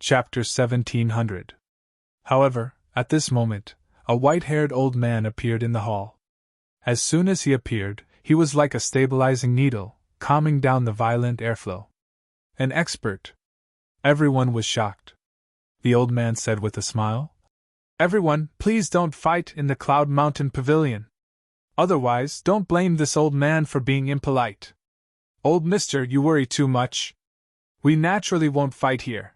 Chapter 1700. However, at this moment, a white-haired old man appeared in the hall. As soon as he appeared, he was like a stabilizing needle, calming down the violent airflow. An expert. Everyone was shocked. The old man said with a smile, "Everyone, please don't fight in the Cloud Mountain Pavilion. Otherwise, don't blame this old man for being impolite. Old mister, you worry too much. We naturally won't fight here."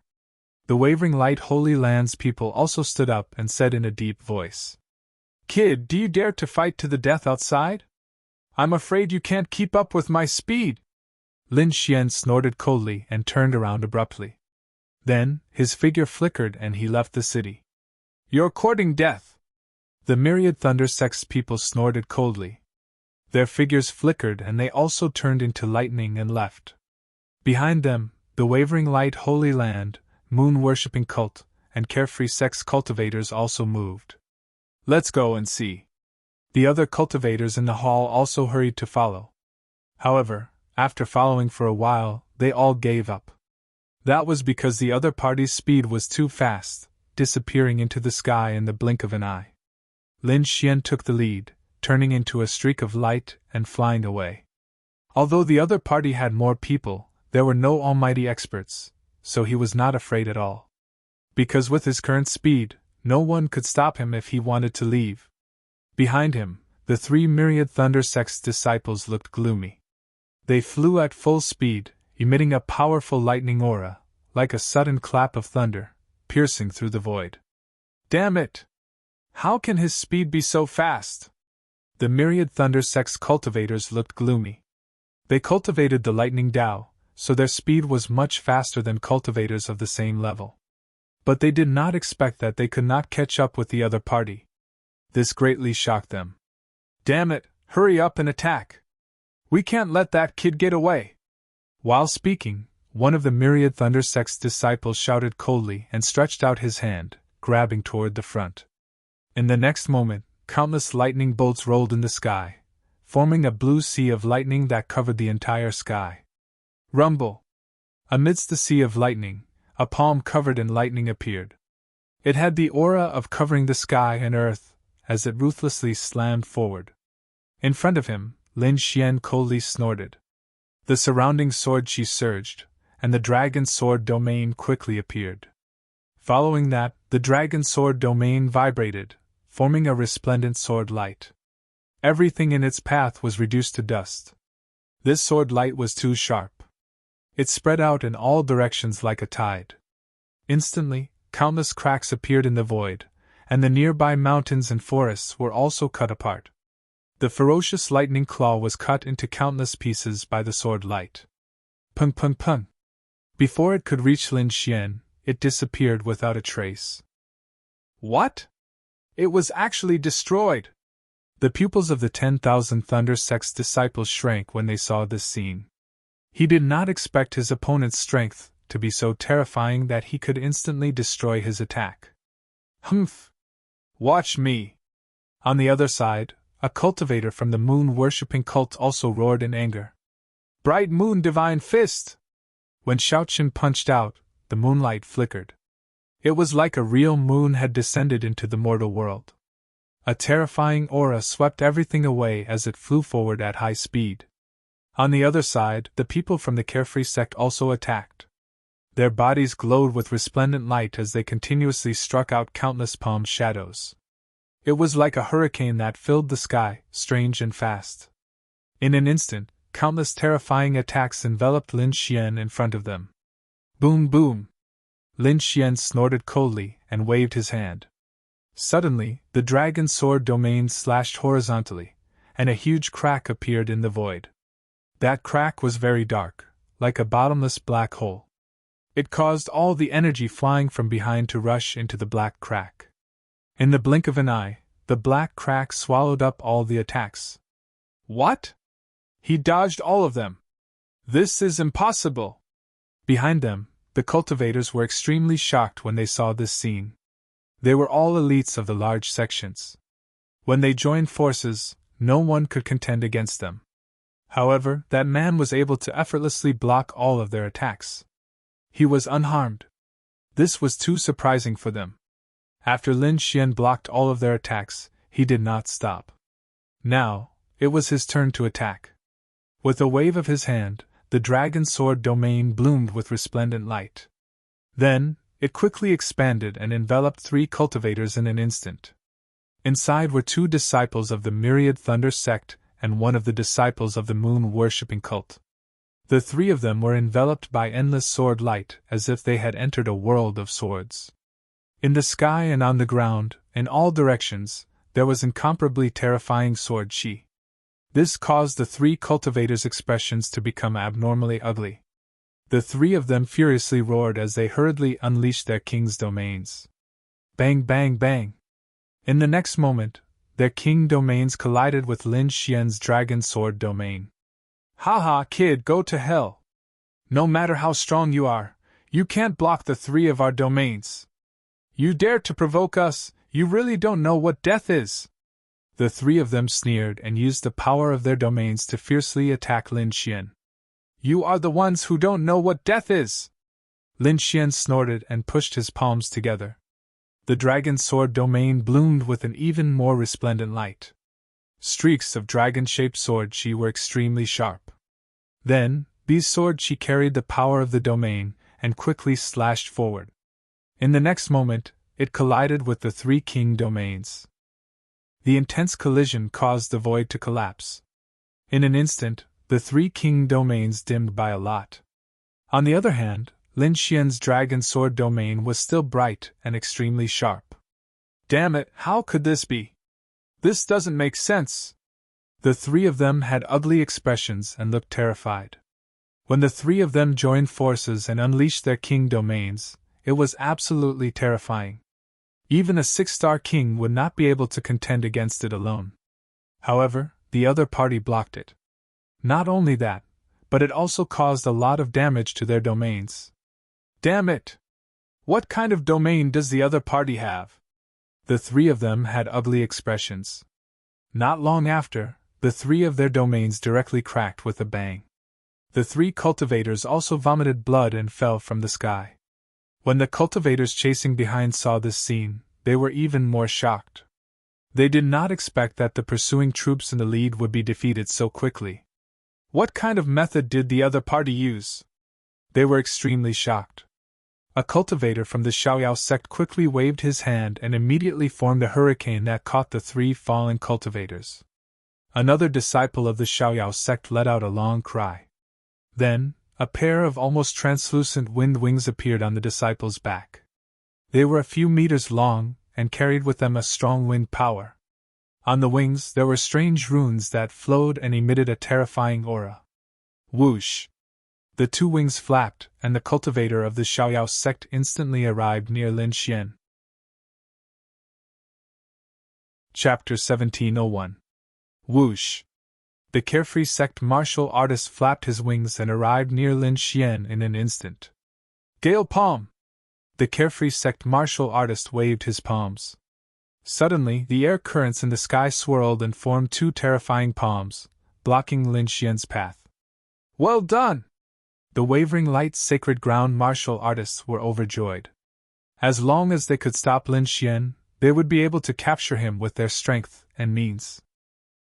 The Wavering Light Holy Lands people also stood up and said in a deep voice, "Kid, do you dare to fight to the death outside? I'm afraid you can't keep up with my speed." Lin Xian snorted coldly and turned around abruptly. Then, his figure flickered and he left the city. "You're courting death!" The myriad Thunder Sect's people snorted coldly. Their figures flickered and they also turned into lightning and left. Behind them, the Wavering Light Holy Land, moon-worshipping cult, and carefree sex cultivators also moved. "Let's go and see." The other cultivators in the hall also hurried to follow. However, after following for a while, they all gave up. That was because the other party's speed was too fast, disappearing into the sky in the blink of an eye. Lin Xian took the lead, turning into a streak of light and flying away. Although the other party had more people, there were no almighty experts, so he was not afraid at all. Because with his current speed, no one could stop him if he wanted to leave. Behind him, the 3 myriad Thunder Sect's disciples looked gloomy. They flew at full speed, emitting a powerful lightning aura, like a sudden clap of thunder, piercing through the void. "Damn it! How can his speed be so fast?" The myriad Thunder Sect's cultivators looked gloomy. They cultivated the lightning Tao, so their speed was much faster than cultivators of the same level. But they did not expect that they could not catch up with the other party. This greatly shocked them. "Damn it, hurry up and attack! We can't let that kid get away!" While speaking, one of the myriad Thunder Sect's disciples shouted coldly and stretched out his hand, grabbing toward the front. In the next moment, countless lightning bolts rolled in the sky, forming a blue sea of lightning that covered the entire sky. Rumble! Amidst the sea of lightning, a palm covered in lightning appeared. It had the aura of covering the sky and earth, as it ruthlessly slammed forward. In front of him, Lin Xian coldly snorted. The surrounding sword chi surged, and the dragon sword domain quickly appeared. Following that, the dragon sword domain vibrated, forming a resplendent sword light. Everything in its path was reduced to dust. This sword light was too sharp. It spread out in all directions like a tide. Instantly, countless cracks appeared in the void, and the nearby mountains and forests were also cut apart. The ferocious lightning claw was cut into countless pieces by the sword light. Pung pung pung. Before it could reach Lin Xian, it disappeared without a trace. What? It was actually destroyed! The pupils of the 10,000 Thunder Sect's disciples shrank when they saw this scene. He did not expect his opponent's strength to be so terrifying that he could instantly destroy his attack. Humph! Watch me! On the other side, a cultivator from the moon-worshipping cult also roared in anger. Bright Moon Divine Fist! When Shaoqin punched out, the moonlight flickered. It was like a real moon had descended into the mortal world. A terrifying aura swept everything away as it flew forward at high speed. On the other side, the people from the Carefree sect also attacked. Their bodies glowed with resplendent light as they continuously struck out countless palm shadows. It was like a hurricane that filled the sky, strange and fast. In an instant, countless terrifying attacks enveloped Lin Xian in front of them. Boom boom! Lin Xian snorted coldly and waved his hand. Suddenly, the dragon sword domain slashed horizontally, and a huge crack appeared in the void. That crack was very dark, like a bottomless black hole. It caused all the energy flying from behind to rush into the black crack. In the blink of an eye, the black crack swallowed up all the attacks. What? He dodged all of them! This is impossible! Behind them, the cultivators were extremely shocked when they saw this scene. They were all elites of the large sections. When they joined forces, no one could contend against them. However, that man was able to effortlessly block all of their attacks. He was unharmed. This was too surprising for them. After Lin Xian blocked all of their attacks, he did not stop. Now, it was his turn to attack. With a wave of his hand, the dragon sword domain bloomed with resplendent light. Then, it quickly expanded and enveloped 3 cultivators in an instant. Inside were 2 disciples of the Myriad Thunder sect and 1 of the disciples of the moon-worshipping cult. The 3 of them were enveloped by endless sword light as if they had entered a world of swords. In the sky and on the ground, in all directions, there was incomparably terrifying sword chi. This caused the 3 cultivators' expressions to become abnormally ugly. The 3 of them furiously roared as they hurriedly unleashed their king's domains. Bang, bang, bang! In the next moment, their king domains collided with Lin Xian's dragon sword domain. Ha ha, kid, go to hell! No matter how strong you are, you can't block the 3 of our domains. You dare to provoke us, you really don't know what death is! The 3 of them sneered and used the power of their domains to fiercely attack Lin Xian. You are the ones who don't know what death is! Lin Xian snorted and pushed his palms together. The dragon sword domain bloomed with an even more resplendent light. Streaks of dragon-shaped sword chi were extremely sharp. Then, these sword chi carried the power of the domain and quickly slashed forward. In the next moment, it collided with the 3 king domains. The intense collision caused the void to collapse. In an instant, the 3 king domains dimmed by a lot. On the other hand, Lin Xian's dragon sword domain was still bright and extremely sharp. Damn it, how could this be? This doesn't make sense. The 3 of them had ugly expressions and looked terrified. When the 3 of them joined forces and unleashed their king domains, it was absolutely terrifying. Even a 6-star king would not be able to contend against it alone. However, the other party blocked it. Not only that, but it also caused a lot of damage to their domains. Damn it! What kind of domain does the other party have? The 3 of them had ugly expressions. Not long after, the 3 of their domains directly cracked with a bang. The 3 cultivators also vomited blood and fell from the sky. When the cultivators chasing behind saw this scene, they were even more shocked. They did not expect that the pursuing troops in the lead would be defeated so quickly. What kind of method did the other party use? They were extremely shocked. A cultivator from the Xiaoyao sect quickly waved his hand and immediately formed a hurricane that caught the 3 fallen cultivators. Another disciple of the Xiaoyao sect let out a long cry. Then, a pair of almost translucent wind wings appeared on the disciple's back. They were a few meters long and carried with them a strong wind power. On the wings there were strange runes that flowed and emitted a terrifying aura. Whoosh! The 2 wings flapped, and the cultivator of the Xiaoyao sect instantly arrived near Lin Xian. Chapter 1701. Whoosh! The carefree sect martial artist flapped his wings and arrived near Lin Xian in an instant. Gale palm! The carefree sect martial artist waved his palms. Suddenly, the air currents in the sky swirled and formed 2 terrifying palms, blocking Lin Xian's path. Well done! The wavering light sacred ground martial artists were overjoyed. As long as they could stop Lin Xian, they would be able to capture him with their strength and means.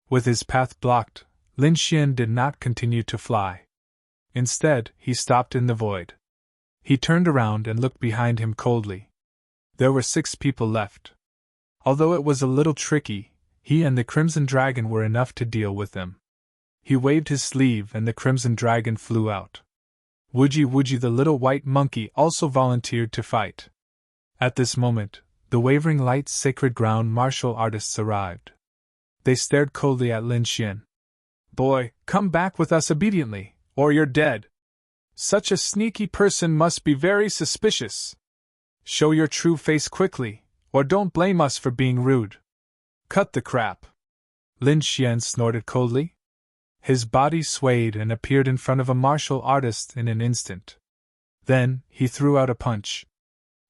With his path blocked, Lin Xian did not continue to fly. Instead, he stopped in the void. He turned around and looked behind him coldly. There were 6 people left. Although it was a little tricky, he and the Crimson Dragon were enough to deal with them. He waved his sleeve and the Crimson Dragon flew out. Wooji the little white monkey also volunteered to fight. At this moment, the wavering light sacred ground martial artists arrived. They stared coldly at Lin Xian. Boy, come back with us obediently, or you're dead. Such a sneaky person must be very suspicious. Show your true face quickly, or don't blame us for being rude. Cut the crap. Lin Xian snorted coldly. His body swayed and appeared in front of a martial artist in an instant. Then, he threw out a punch.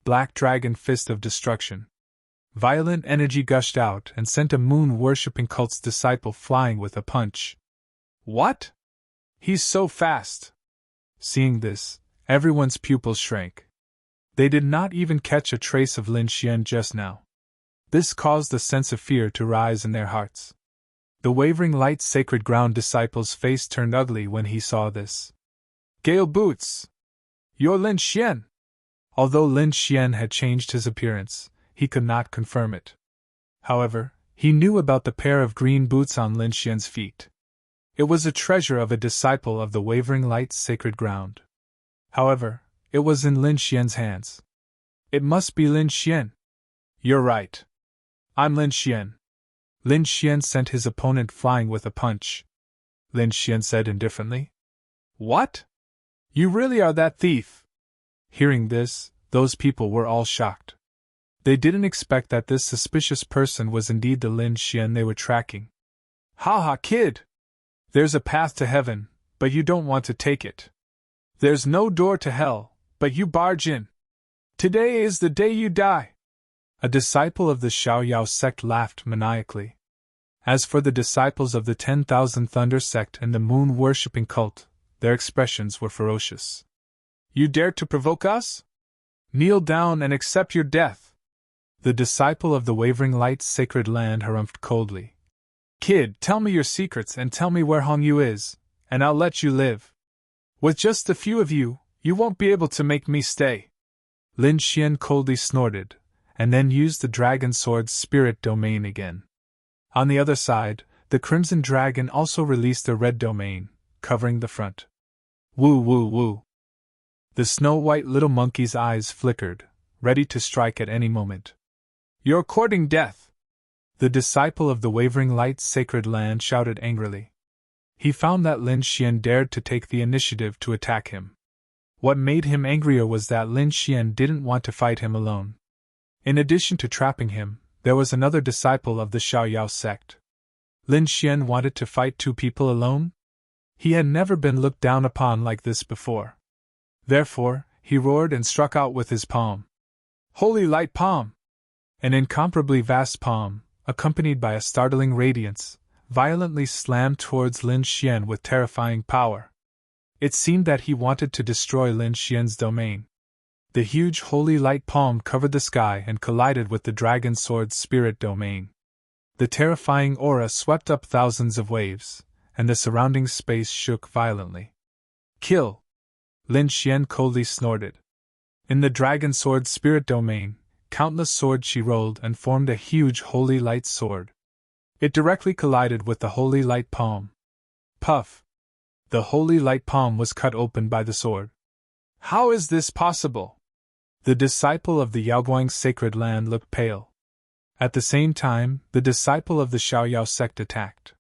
Black Dragon Fist of Destruction. Violent energy gushed out and sent a moon-worshipping cult's disciple flying with a punch. What? He's so fast! Seeing this, everyone's pupils shrank. They did not even catch a trace of Lin Xian just now. This caused a sense of fear to rise in their hearts. The wavering light sacred ground disciple's face turned ugly when he saw this. Gale Boots! You're Lin Xian! Although Lin Xian had changed his appearance, he could not confirm it. However, he knew about the pair of green boots on Lin Xian's feet. It was a treasure of a disciple of the wavering light's sacred ground. However, it was in Lin Xian's hands. It must be Lin Xian. You're right. I'm Lin Xian. Lin Xian sent his opponent flying with a punch. Lin Xian said indifferently. What? You really are that thief? Hearing this, those people were all shocked. They didn't expect that this suspicious person was indeed the Lin Xian they were tracking. Ha ha, kid! There's a path to heaven, but you don't want to take it. There's no door to hell, but you barge in. Today is the day you die. A disciple of the Xiaoyao sect laughed maniacally. As for the disciples of the 10,000 Thunder sect and the moon-worshipping cult, their expressions were ferocious. You dare to provoke us? Kneel down and accept your death. The disciple of the wavering light's sacred land harumphed coldly. Kid, tell me your secrets and tell me where Hong Yu is, and I'll let you live. With just a few of you, you won't be able to make me stay. Lin Xian coldly snorted, and then used the dragon sword's spirit domain again. On the other side, the crimson dragon also released a red domain, covering the front. Woo woo woo. The snow-white little monkey's eyes flickered, ready to strike at any moment. You're courting death! The disciple of the wavering light's sacred land shouted angrily. He found that Lin Xian dared to take the initiative to attack him. What made him angrier was that Lin Xian didn't want to fight him alone. In addition to trapping him, there was another disciple of the Xiaoyao sect. Lin Xian wanted to fight two people alone? He had never been looked down upon like this before. Therefore, he roared and struck out with his palm. Holy Light Palm! An incomparably vast palm, accompanied by a startling radiance, violently slammed towards Lin Xian with terrifying power. It seemed that he wanted to destroy Lin Xian's domain. The huge holy light palm covered the sky and collided with the dragon sword's spirit domain. The terrifying aura swept up thousands of waves, and the surrounding space shook violently. Kill! Lin Xian coldly snorted. In the dragon sword's spirit domain, countless swords she rolled and formed a huge holy light sword. It directly collided with the holy light palm. Puff! The holy light palm was cut open by the sword. How is this possible? The disciple of the Yaoguang sacred land looked pale. At the same time, the disciple of the Xiaoyao sect attacked.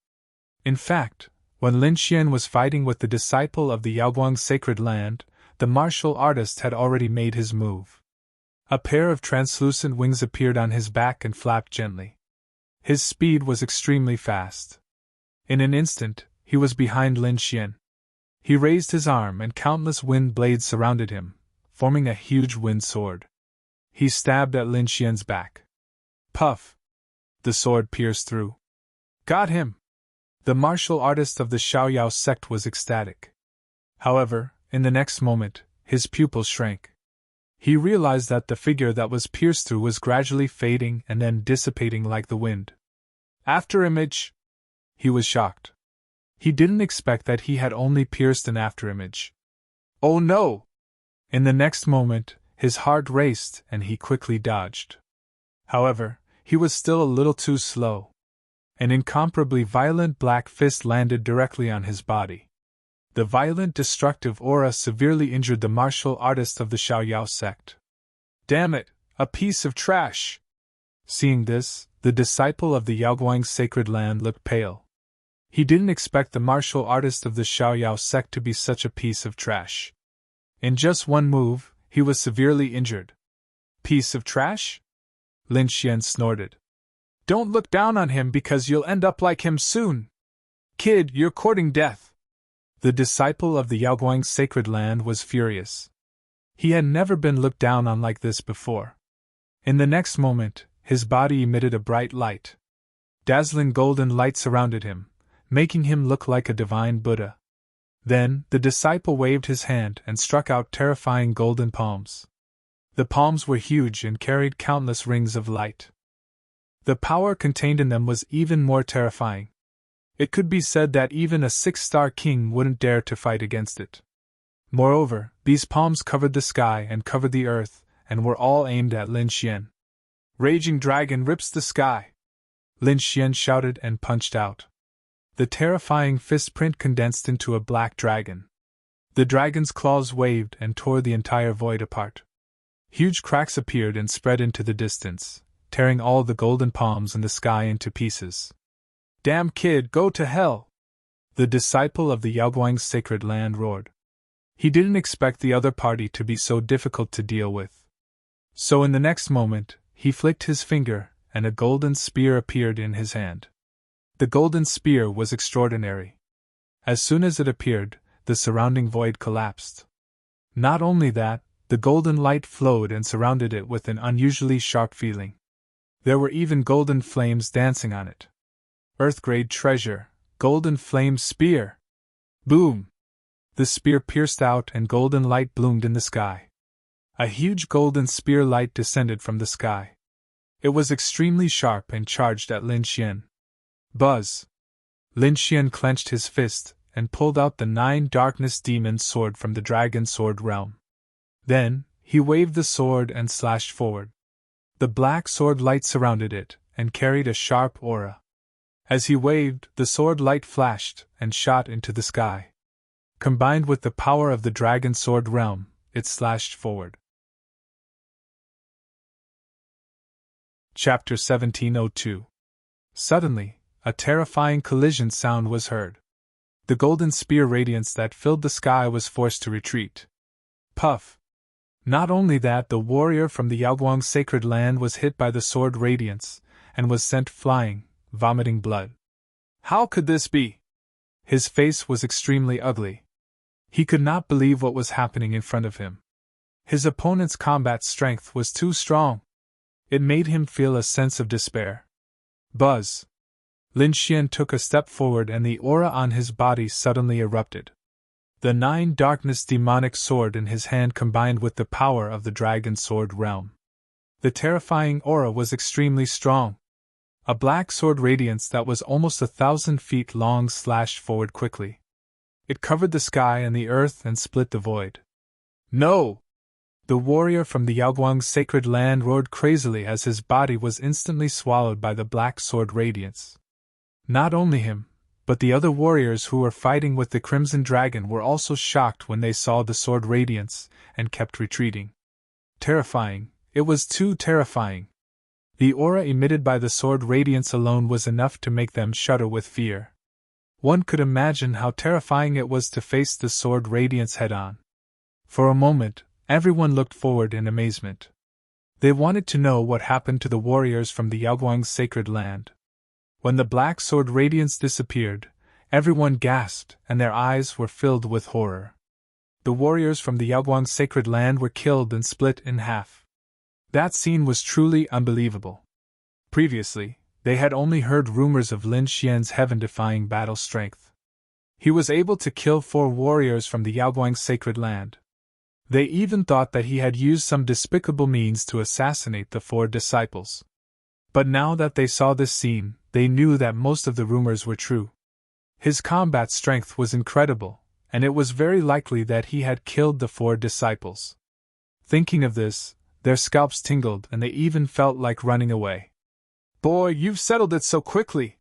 In fact, when Lin Xian was fighting with the disciple of the Yaoguang sacred land, the martial artist had already made his move. A pair of translucent wings appeared on his back and flapped gently. His speed was extremely fast. In an instant, he was behind Lin Xian. He raised his arm and countless wind blades surrounded him, forming a huge wind sword. He stabbed at Lin Xian's back. Puff! The sword pierced through. Got him! The martial artist of the Xiaoyao sect was ecstatic. However, in the next moment, his pupils shrank. He realized that the figure that was pierced through was gradually fading and then dissipating like the wind. Afterimage! He was shocked. He didn't expect that he had only pierced an afterimage. Oh no! In the next moment, his heart raced and he quickly dodged. However, he was still a little too slow. An incomparably violent black fist landed directly on his body. The violent destructive aura severely injured the martial artist of the Xiaoyao sect. Damn it, a piece of trash! Seeing this, the disciple of the Yaoguang sacred land looked pale. He didn't expect the martial artist of the Xiaoyao sect to be such a piece of trash. In just one move, he was severely injured. Piece of trash? Lin Xian snorted. Don't look down on him because you'll end up like him soon. Kid, you're courting death. The disciple of the Yaoguang sacred land was furious. He had never been looked down on like this before. In the next moment, his body emitted a bright light. Dazzling golden light surrounded him, making him look like a divine Buddha. Then, the disciple waved his hand and struck out terrifying golden palms. The palms were huge and carried countless rings of light. The power contained in them was even more terrifying. It could be said that even a 6-star king wouldn't dare to fight against it. Moreover, these palms covered the sky and covered the earth, and were all aimed at Lin Xian. Raging dragon rips the sky! Lin Xian shouted and punched out. The terrifying fist print condensed into a black dragon. The dragon's claws waved and tore the entire void apart. Huge cracks appeared and spread into the distance, tearing all the golden palms in the sky into pieces. Damn kid, go to hell! The disciple of the Yaoguang's sacred land roared. He didn't expect the other party to be so difficult to deal with. So in the next moment, he flicked his finger, and a golden spear appeared in his hand. The golden spear was extraordinary. As soon as it appeared, the surrounding void collapsed. Not only that, the golden light flowed and surrounded it with an unusually sharp feeling. There were even golden flames dancing on it. Earth-grade treasure, golden flame spear! Boom! The spear pierced out and golden light bloomed in the sky. A huge golden spear light descended from the sky. It was extremely sharp and charged at Lin Xian. Buzz! Lin Xian clenched his fist and pulled out the 9 Darkness Demon sword from the Dragon Sword realm. Then, he waved the sword and slashed forward. The black sword light surrounded it and carried a sharp aura. As he waved, the sword light flashed and shot into the sky. Combined with the power of the Dragon Sword realm, it slashed forward. Chapter 1702. Suddenly, a terrifying collision sound was heard. The golden spear radiance that filled the sky was forced to retreat. Puff! Not only that, the warrior from the Yaoguang's sacred land was hit by the sword radiance, and was sent flying, vomiting blood. How could this be? His face was extremely ugly. He could not believe what was happening in front of him. His opponent's combat strength was too strong. It made him feel a sense of despair. Buzz! Lin Xian took a step forward and the aura on his body suddenly erupted. The 9 Darkness demonic sword in his hand combined with the power of the Dragon Sword realm. The terrifying aura was extremely strong. A black sword radiance that was almost 1,000 feet long slashed forward quickly. It covered the sky and the earth and split the void. No! The warrior from the Yaoguang's sacred land roared crazily as his body was instantly swallowed by the black sword radiance. Not only him, but the other warriors who were fighting with the Crimson Dragon were also shocked when they saw the sword radiance, and kept retreating. Terrifying, it was too terrifying. The aura emitted by the sword radiance alone was enough to make them shudder with fear. One could imagine how terrifying it was to face the sword radiance head-on. For a moment, everyone looked forward in amazement. They wanted to know what happened to the warriors from the Yaoguang's sacred land. When the black sword radiance disappeared, everyone gasped and their eyes were filled with horror. The warriors from the Yaoguang's sacred land were killed and split in half. That scene was truly unbelievable. Previously, they had only heard rumors of Lin Xian's heaven-defying battle strength. He was able to kill 4 warriors from the Yaoguang's sacred land. They even thought that he had used some despicable means to assassinate the 4 disciples. But now that they saw this scene, they knew that most of the rumors were true. His combat strength was incredible, and it was very likely that he had killed the 4 disciples. Thinking of this, their scalps tingled and they even felt like running away. Boy, you've settled it so quickly!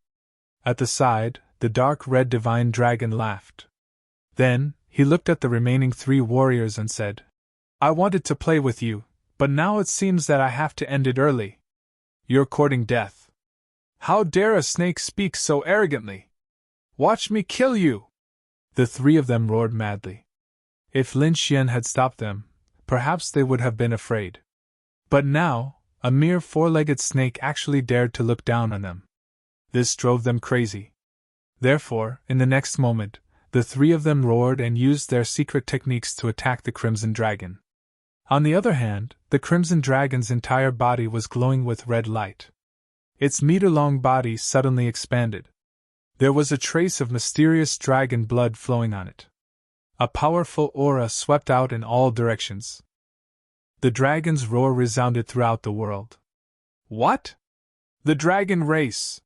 At the side, the dark red divine dragon laughed. Then, he looked at the remaining 3 warriors and said, I wanted to play with you, but now it seems that I have to end it early. You're courting death. How dare a snake speak so arrogantly? Watch me kill you! The 3 of them roared madly. If Lin Xian had stopped them, perhaps they would have been afraid. But now, a mere 4-legged snake actually dared to look down on them. This drove them crazy. Therefore, in the next moment, the 3 of them roared and used their secret techniques to attack the Crimson Dragon. On the other hand, the Crimson Dragon's entire body was glowing with red light. Its meter-long body suddenly expanded. There was a trace of mysterious dragon blood flowing on it. A powerful aura swept out in all directions. The dragon's roar resounded throughout the world. What? The dragon race!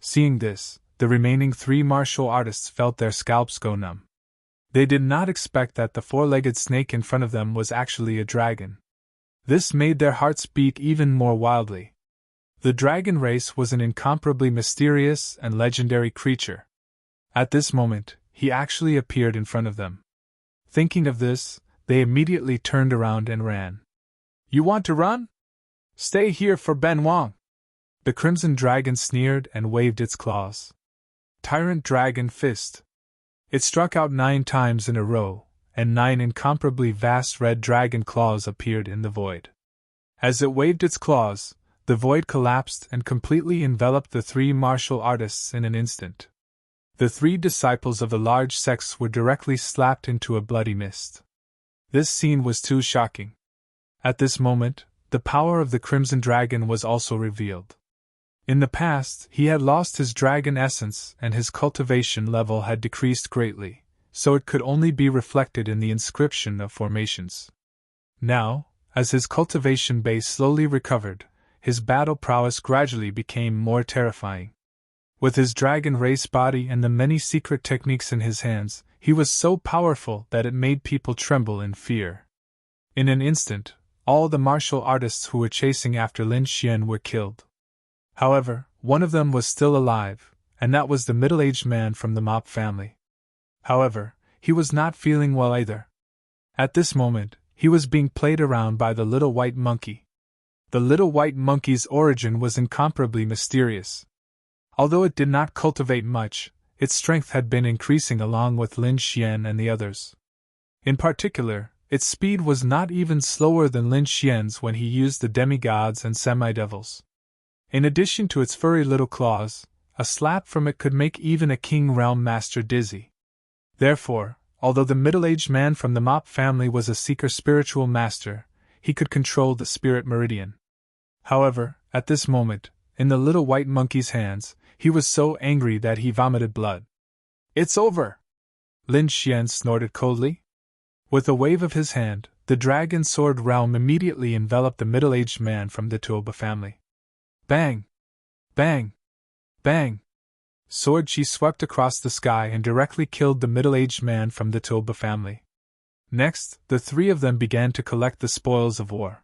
Seeing this, the remaining 3 martial artists felt their scalps go numb. They did not expect that the 4-legged snake in front of them was actually a dragon. This made their hearts beat even more wildly. The dragon race was an incomparably mysterious and legendary creature. At this moment, he actually appeared in front of them. Thinking of this, they immediately turned around and ran. You want to run? Stay here for Ben Wong. The crimson dragon sneered and waved its claws. Tyrant Dragon Fist. It struck out 9 times in a row, and 9 incomparably vast red dragon claws appeared in the void. As it waved its claws, the void collapsed and completely enveloped the 3 martial artists in an instant. The 3 disciples of the large sects were directly slapped into a bloody mist. This scene was too shocking. At this moment, the power of the Crimson Dragon was also revealed. In the past, he had lost his dragon essence and his cultivation level had decreased greatly, so it could only be reflected in the inscription of formations. Now, as his cultivation base slowly recovered, his battle prowess gradually became more terrifying. With his dragon race body and the many secret techniques in his hands, he was so powerful that it made people tremble in fear. In an instant, all the martial artists who were chasing after Lin Xian were killed. However, one of them was still alive, and that was the middle-aged man from the Mop family. However, he was not feeling well either. At this moment, he was being played around by the little white monkey. The little white monkey's origin was incomparably mysterious. Although it did not cultivate much, its strength had been increasing along with Lin Xian and the others. In particular, its speed was not even slower than Lin Xian's when he used the demigods and semi-devils. In addition to its furry little claws, a slap from it could make even a King Realm Master dizzy. Therefore, although the middle-aged man from the Mop family was a seeker spiritual master, he could control the spirit meridian. However, at this moment, in the little white monkey's hands, he was so angry that he vomited blood. It's over! Lin Xian snorted coldly. With a wave of his hand, the dragon sword realm immediately enveloped the middle-aged man from the Tuoba family. Bang! Bang! Bang! Sword Chi swept across the sky and directly killed the middle-aged man from the Tuoba family. Next, the 3 of them began to collect the spoils of war.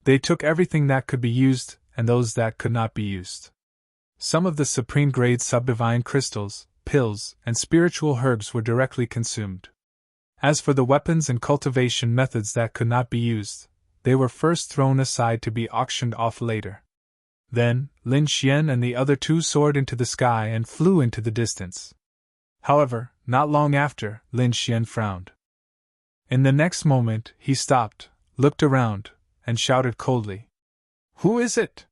They took everything that could be used, and those that could not be used. Some of the supreme-grade sub-divine crystals, pills, and spiritual herbs were directly consumed. As for the weapons and cultivation methods that could not be used, they were first thrown aside to be auctioned off later. Then, Lin Xian and the other 2 soared into the sky and flew into the distance. However, not long after, Lin Xian frowned. In the next moment, he stopped, looked around, and shouted coldly, "Who is it?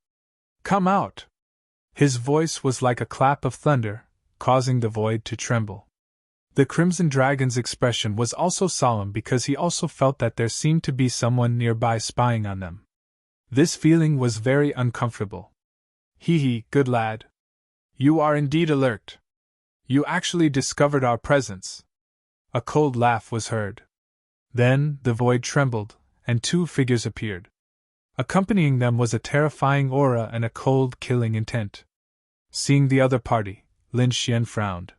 Come out!" His voice was like a clap of thunder, causing the void to tremble. The Crimson Dragon's expression was also solemn because he also felt that there seemed to be someone nearby spying on them. This feeling was very uncomfortable. Hee, good lad. You are indeed alert. You actually discovered our presence. A cold laugh was heard. Then, the void trembled, and 2 figures appeared. Accompanying them was a terrifying aura and a cold, killing intent. Seeing the other party, Lin Xian frowned.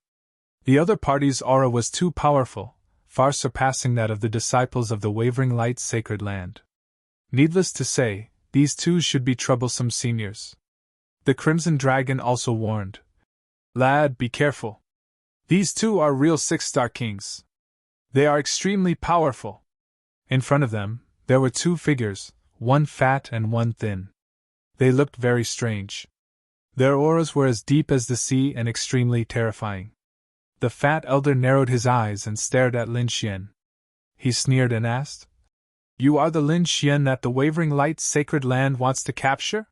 The other party's aura was too powerful, far surpassing that of the disciples of the Wavering Light Sacred Land. Needless to say, these 2 should be troublesome seniors. The Crimson Dragon also warned, "Lad, be careful. These 2 are real 6-star kings. They are extremely powerful." In front of them, there were 2 figures, one fat and one thin. They looked very strange. Their auras were as deep as the sea and extremely terrifying. The fat elder narrowed his eyes and stared at Lin Xian. He sneered and asked, "You are the Lin Xian that the Wavering Light Sacred Land wants to capture?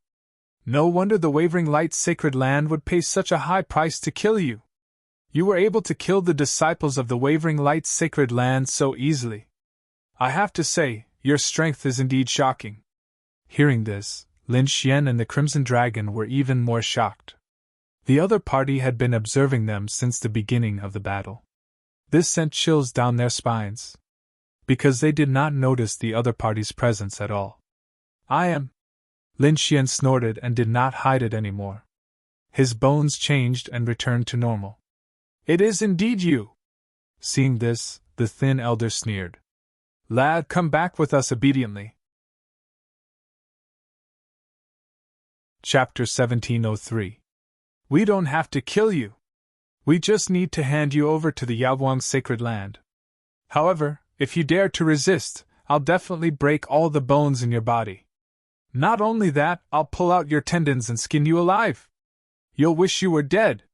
No wonder the Wavering Light Sacred Land would pay such a high price to kill you. You were able to kill the disciples of the Wavering Light Sacred Land so easily. I have to say, your strength is indeed shocking." Hearing this, Lin Xian and the Crimson Dragon were even more shocked. The other party had been observing them since the beginning of the battle. This sent chills down their spines. because they did not notice the other party's presence at all. I am. Lin Xian snorted and did not hide it anymore. His bones changed and returned to normal. It is indeed you! Seeing this, the thin elder sneered. Lad, come back with us obediently. Chapter 1703. We don't have to kill you. We just need to hand you over to the Yaoguang's sacred land. However, if you dare to resist, I'll definitely break all the bones in your body. Not only that, I'll pull out your tendons and skin you alive. You'll wish you were dead.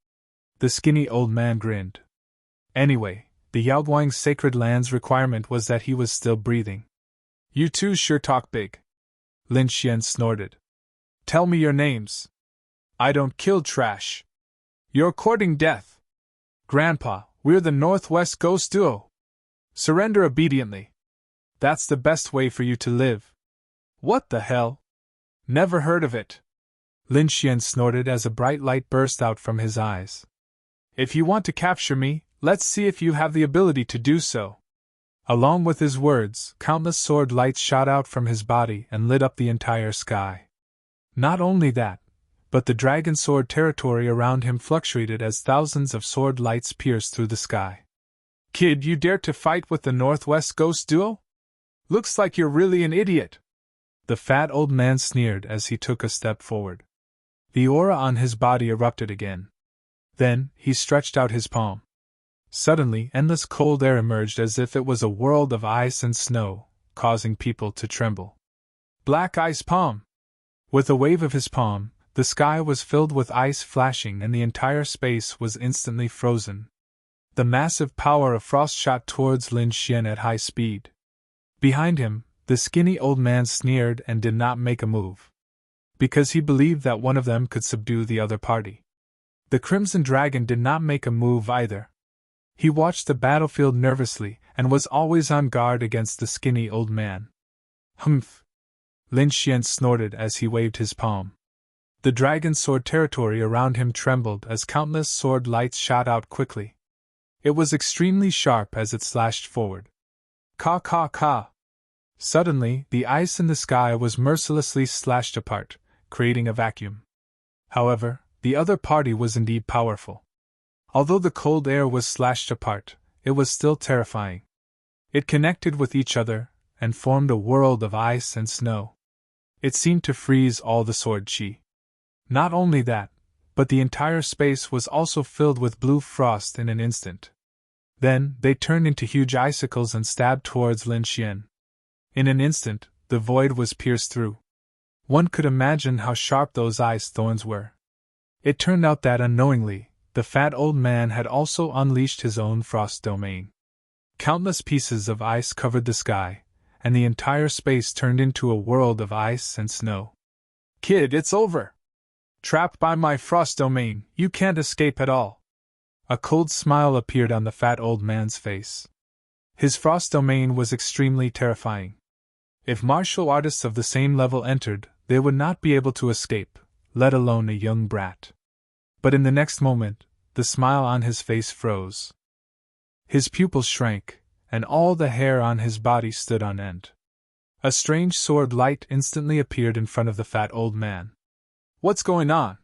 The skinny old man grinned. Anyway, the Yaoguang's sacred land's requirement was that he was still breathing. You two sure talk big. Lin Xian snorted. Tell me your names. I don't kill trash. You're courting death. Grandpa, we're the Northwest Ghost Duo. Surrender obediently. That's the best way for you to live. What the hell? Never heard of it. Lin Xian snorted as a bright light burst out from his eyes. If you want to capture me, let's see if you have the ability to do so. Along with his words, countless sword lights shot out from his body and lit up the entire sky. Not only that, but the dragon sword territory around him fluctuated as thousands of sword lights pierced through the sky. Kid, you dare to fight with the Northwest Ghost Duo? Looks like you're really an idiot. The fat old man sneered as he took a step forward. The aura on his body erupted again. Then, he stretched out his palm. Suddenly, endless cold air emerged as if it was a world of ice and snow, causing people to tremble. Black Ice Palm! With a wave of his palm, the sky was filled with ice flashing and the entire space was instantly frozen. The massive power of frost shot towards Lin Xian at high speed. Behind him, the skinny old man sneered and did not make a move. Because he believed that one of them could subdue the other party. The Crimson Dragon did not make a move either. He watched the battlefield nervously and was always on guard against the skinny old man. Humph! Lin Xian snorted as he waved his palm. The dragon sword territory around him trembled as countless sword lights shot out quickly. It was extremely sharp as it slashed forward. Ka ka ka! Suddenly, the ice in the sky was mercilessly slashed apart, creating a vacuum. However, the other party was indeed powerful. Although the cold air was slashed apart, it was still terrifying. It connected with each other and formed a world of ice and snow. It seemed to freeze all the sword chi. Not only that, but the entire space was also filled with blue frost in an instant. Then, they turned into huge icicles and stabbed towards Lin Xian. In an instant, the void was pierced through. One could imagine how sharp those ice thorns were. It turned out that unknowingly, the fat old man had also unleashed his own frost domain. Countless pieces of ice covered the sky, and the entire space turned into a world of ice and snow. Kid, it's over! Trapped by my frost domain, you can't escape at all. A cold smile appeared on the fat old man's face. His frost domain was extremely terrifying. If martial artists of the same level entered, they would not be able to escape, let alone a young brat. But in the next moment, the smile on his face froze. His pupils shrank, and all the hair on his body stood on end. A strange sword light instantly appeared in front of the fat old man. What's going on?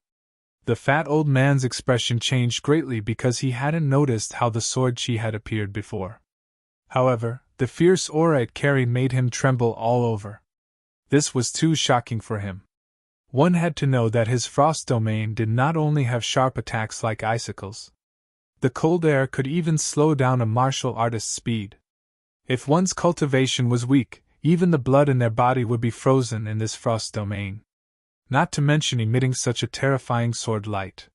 The fat old man's expression changed greatly because he hadn't noticed how the sword chi had appeared before. However, the fierce aura it carried made him tremble all over. This was too shocking for him. One had to know that his frost domain did not only have sharp attacks like icicles. The cold air could even slow down a martial artist's speed. If one's cultivation was weak, even the blood in their body would be frozen in this frost domain. Not to mention emitting such a terrifying sword light.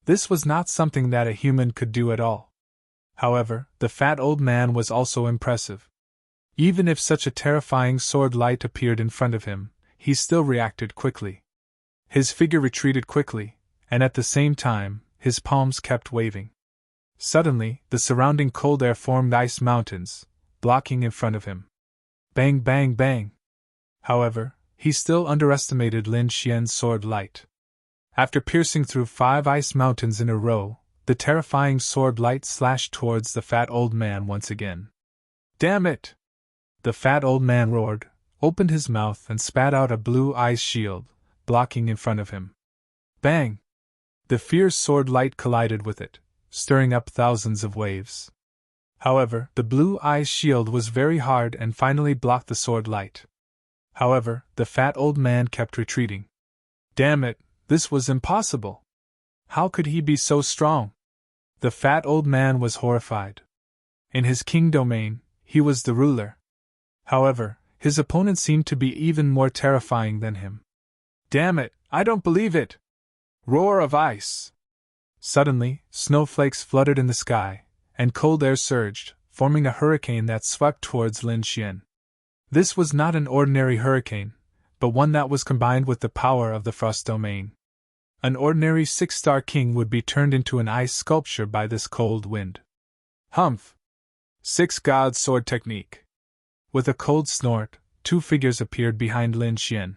This was not something that a human could do at all. However, the fat old man was also impressive. Even if such a terrifying sword light appeared in front of him, he still reacted quickly. His figure retreated quickly, and at the same time, his palms kept waving. Suddenly, the surrounding cold air formed ice mountains, blocking in front of him. Bang bang bang! However, he still underestimated Lin Xian's sword light. After piercing through 5 ice mountains in a row, the terrifying sword light slashed towards the fat old man once again. Damn it! The fat old man roared, opened his mouth and spat out a blue ice shield, blocking in front of him. Bang! The fierce sword light collided with it, stirring up thousands of waves. However, the blue ice shield was very hard and finally blocked the sword light. However, the fat old man kept retreating. Damn it, this was impossible. How could he be so strong? The fat old man was horrified. In his king domain, he was the ruler. However, his opponent seemed to be even more terrifying than him. Damn it, I don't believe it! Roar of ice! Suddenly, snowflakes fluttered in the sky, and cold air surged, forming a hurricane that swept towards Lin Xian. This was not an ordinary hurricane, but one that was combined with the power of the frost domain. An ordinary six-star king would be turned into an ice sculpture by this cold wind. Humph! Six Gods Sword Technique. With a cold snort, two figures appeared behind Lin Xian.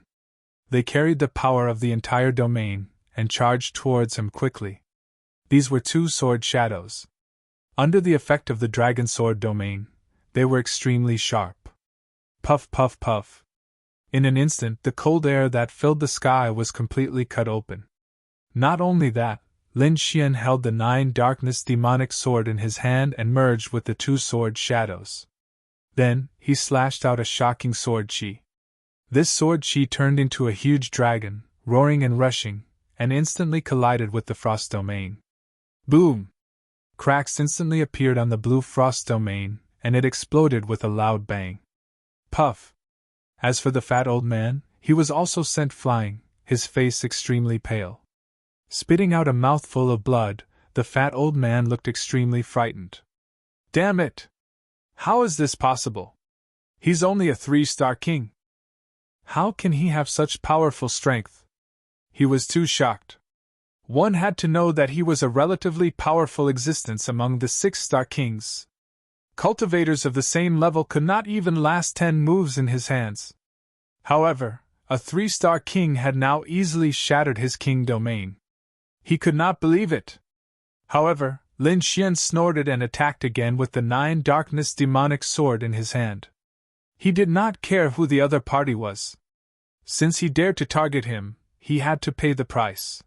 They carried the power of the entire domain, and charged towards him quickly. These were two sword shadows. Under the effect of the dragon sword domain, they were extremely sharp. Puff, puff, puff. In an instant, the cold air that filled the sky was completely cut open. Not only that, Lin Xian held the 9 darkness demonic sword in his hand and merged with the two sword shadows. Then, he slashed out a shocking sword chi. This sword chi turned into a huge dragon, roaring and rushing, and instantly collided with the frost domain. Boom! Cracks instantly appeared on the blue frost domain, and it exploded with a loud bang. Puff! As for the fat old man, he was also sent flying, his face extremely pale. Spitting out a mouthful of blood, the fat old man looked extremely frightened. Damn it! How is this possible? He's only a 3-star king. How can he have such powerful strength? He was too shocked. One had to know that he was a relatively powerful existence among the 6-star kings. Cultivators of the same level could not even last 10 moves in his hands. However, a 3-star king had now easily shattered his king domain. He could not believe it. However, Lin Xian snorted and attacked again with the 9 darkness demonic sword in his hand. He did not care who the other party was. Since he dared to target him, he had to pay the price.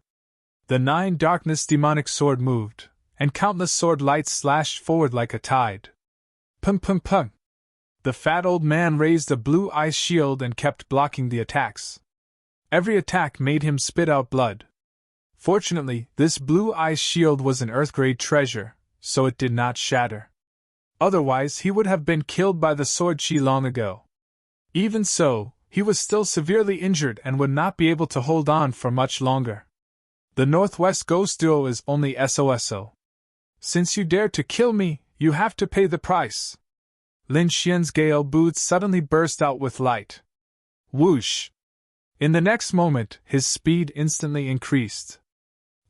The 9 darkness demonic sword moved, and countless sword lights slashed forward like a tide. Pum pum pum! The fat old man raised a blue ice shield and kept blocking the attacks. Every attack made him spit out blood. Fortunately, this blue ice shield was an Earth-grade treasure, so it did not shatter. Otherwise, he would have been killed by the sword chi long ago. Even so, he was still severely injured and would not be able to hold on for much longer. The Northwest Ghost Duo is only SOSO. Since you dared to kill me, you have to pay the price. Lin Xian's gale boots suddenly burst out with light. Whoosh! In the next moment, his speed instantly increased.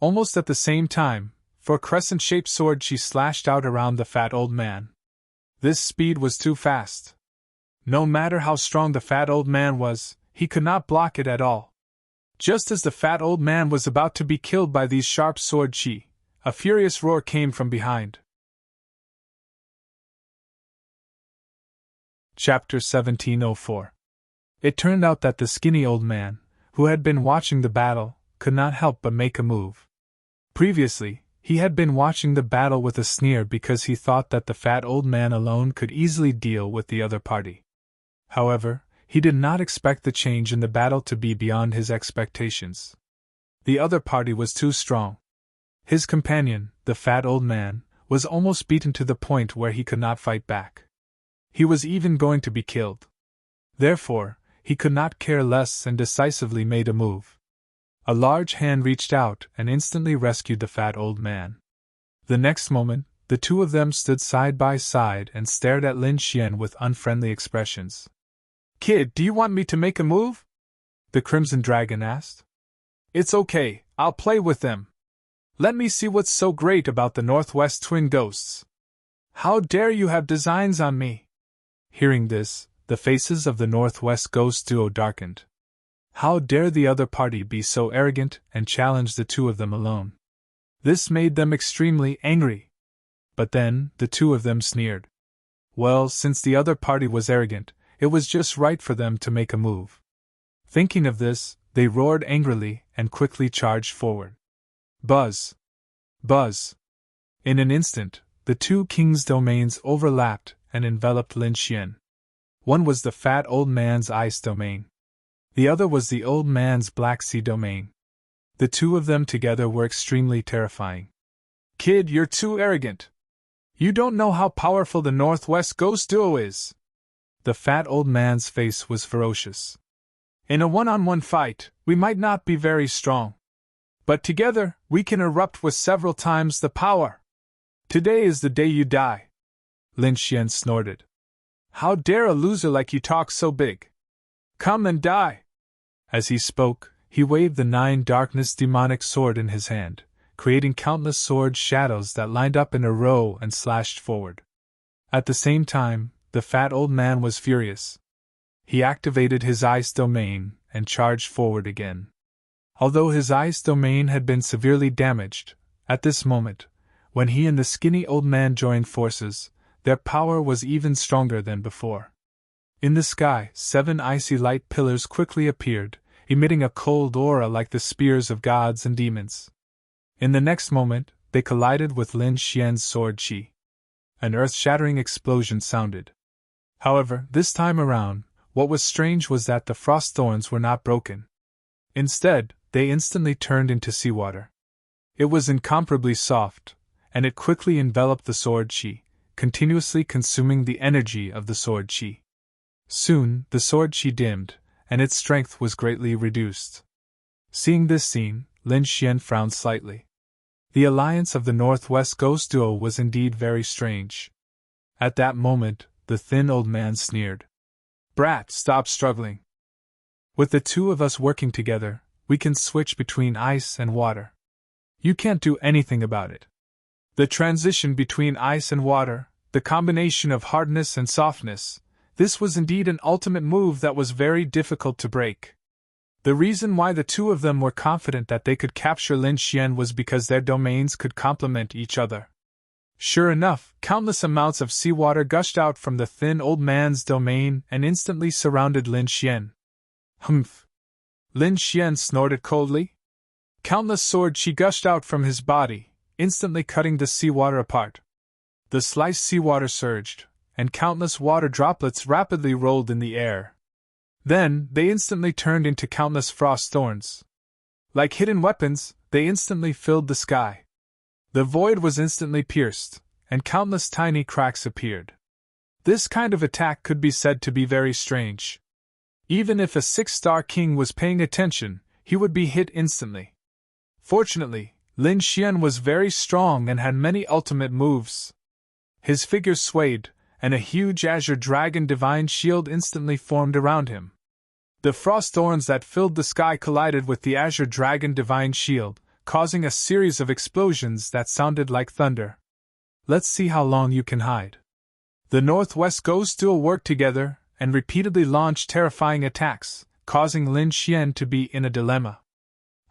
Almost at the same time, for crescent-shaped sword she slashed out around the fat old man. This speed was too fast. No matter how strong the fat old man was, he could not block it at all. Just as the fat old man was about to be killed by these sharp sword chi, a furious roar came from behind. Chapter 1704. It turned out that the skinny old man, who had been watching the battle, could not help but make a move. Previously, he had been watching the battle with a sneer because he thought that the fat old man alone could easily deal with the other party. However, he did not expect the change in the battle to be beyond his expectations. The other party was too strong. His companion, the fat old man, was almost beaten to the point where he could not fight back. He was even going to be killed. Therefore, he could not care less and decisively made a move. A large hand reached out and instantly rescued the fat old man. The next moment, the two of them stood side by side and stared at Lin Xian with unfriendly expressions. Kid, do you want me to make a move? The Crimson Dragon asked. It's okay, I'll play with them. Let me see what's so great about the Northwest Twin Ghosts. How dare you have designs on me? Hearing this, the faces of the Northwest Ghost Duo darkened. How dare the other party be so arrogant and challenge the two of them alone? This made them extremely angry. But then, the two of them sneered. Well, since the other party was arrogant, it was just right for them to make a move. Thinking of this, they roared angrily and quickly charged forward. Buzz! Buzz! In an instant, the two kings' domains overlapped and enveloped Lin Xian. One was the fat old man's ice domain. The other was the old man's black sea domain. The two of them together were extremely terrifying. Kid, you're too arrogant. You don't know how powerful the Northwest Ghost Duo is. The fat old man's face was ferocious. In a one-on-one fight, we might not be very strong. But together, we can erupt with several times the power. Today is the day you die. Lin Xian snorted. How dare a loser like you talk so big? Come and die! As he spoke, he waved the 9 darkness demonic sword in his hand, creating countless sword shadows that lined up in a row and slashed forward. At the same time, the fat old man was furious. He activated his ice domain and charged forward again. Although his ice domain had been severely damaged, at this moment, when he and the skinny old man joined forces, their power was even stronger than before. In the sky, 7 icy light pillars quickly appeared, emitting a cold aura like the spears of gods and demons. In the next moment, they collided with Lin Xian's sword qi. An earth-shattering explosion sounded. However, this time around, what was strange was that the frost thorns were not broken. Instead, they instantly turned into seawater. It was incomparably soft, and it quickly enveloped the sword qi, continuously consuming the energy of the sword qi. Soon, the sword qi dimmed, and its strength was greatly reduced. Seeing this scene, Lin Xian frowned slightly. The alliance of the Northwest Ghost Duo was indeed very strange. At that moment, the thin old man sneered. Brat, stop struggling. With the two of us working together, we can switch between ice and water. You can't do anything about it. The transition between ice and water, the combination of hardness and softness, this was indeed an ultimate move that was very difficult to break. The reason why the two of them were confident that they could capture Lin Xian was because their domains could complement each other. Sure enough, countless amounts of seawater gushed out from the thin old man's domain and instantly surrounded Lin Xian. Humph! Lin Xian snorted coldly. Countless sword qi gushed out from his body, instantly cutting the seawater apart. The sliced seawater surged, and countless water droplets rapidly rolled in the air. Then, they instantly turned into countless frost thorns. Like hidden weapons, they instantly filled the sky. The void was instantly pierced, and countless tiny cracks appeared. This kind of attack could be said to be very strange. Even if a 6-star king was paying attention, he would be hit instantly. Fortunately, Lin Xian was very strong and had many ultimate moves. His figure swayed, and a huge azure dragon divine shield instantly formed around him. The frost thorns that filled the sky collided with the azure dragon divine shield, causing a series of explosions that sounded like thunder. Let's see how long you can hide. The Northwest Ghost Duo worked together and repeatedly launched terrifying attacks, causing Lin Xian to be in a dilemma.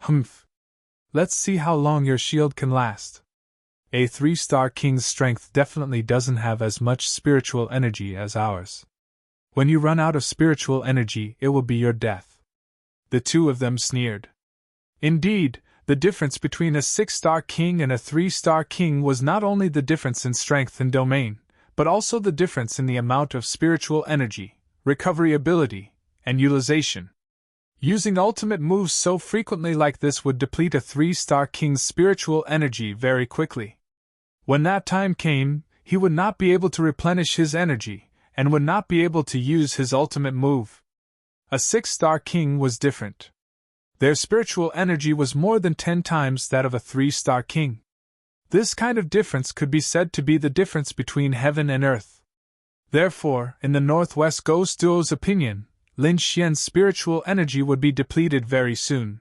Humph! Let's see how long your shield can last. A 3-star king's strength definitely doesn't have as much spiritual energy as ours. When you run out of spiritual energy, it will be your death. The two of them sneered. Indeed, the difference between a 6-star king and a 3-star king was not only the difference in strength and domain, but also the difference in the amount of spiritual energy, recovery ability, and utilization. Using ultimate moves so frequently like this would deplete a 3-star king's spiritual energy very quickly. When that time came, he would not be able to replenish his energy, and would not be able to use his ultimate move. A 6-star king was different. Their spiritual energy was more than 10 times that of a 3-star king. This kind of difference could be said to be the difference between heaven and earth. Therefore, in the Northwest Ghost Duo's opinion, Lin Xian's spiritual energy would be depleted very soon.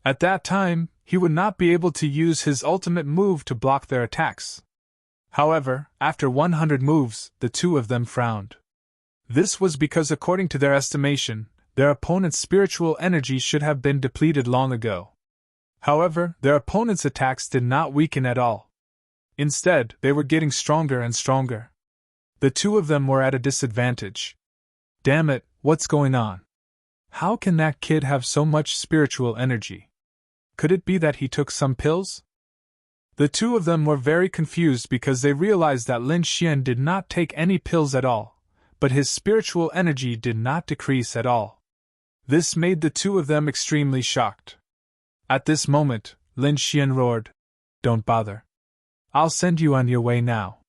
At that time, he would not be able to use his ultimate move to block their attacks. However, after 100 moves, the two of them frowned. This was because according to their estimation, their opponent's spiritual energy should have been depleted long ago. However, their opponent's attacks did not weaken at all. Instead, they were getting stronger and stronger. The two of them were at a disadvantage. Damn it, what's going on? How can that kid have so much spiritual energy? Could it be that he took some pills? The two of them were very confused because they realized that Lin Xian did not take any pills at all, but his spiritual energy did not decrease at all. This made the two of them extremely shocked. At this moment, Lin Xian roared, "Don't bother. I'll send you on your way now."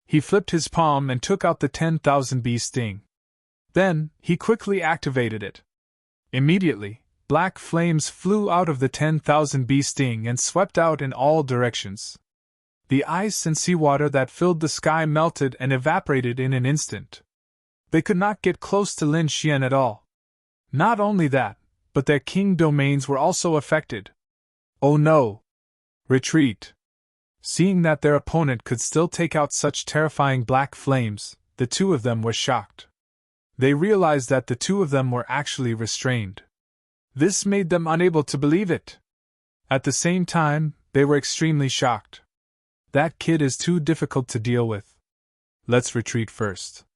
He flipped his palm and took out the 10,000 bee sting. Then, he quickly activated it. Immediately, black flames flew out of the 10,000 bee sting and swept out in all directions. The ice and seawater that filled the sky melted and evaporated in an instant. They could not get close to Lin Xian at all. Not only that, but their king domains were also affected. Oh no! Retreat! Seeing that their opponent could still take out such terrifying black flames, the two of them were shocked. They realized that the two of them were actually restrained. This made them unable to believe it. At the same time, they were extremely shocked. That kid is too difficult to deal with. Let's retreat first.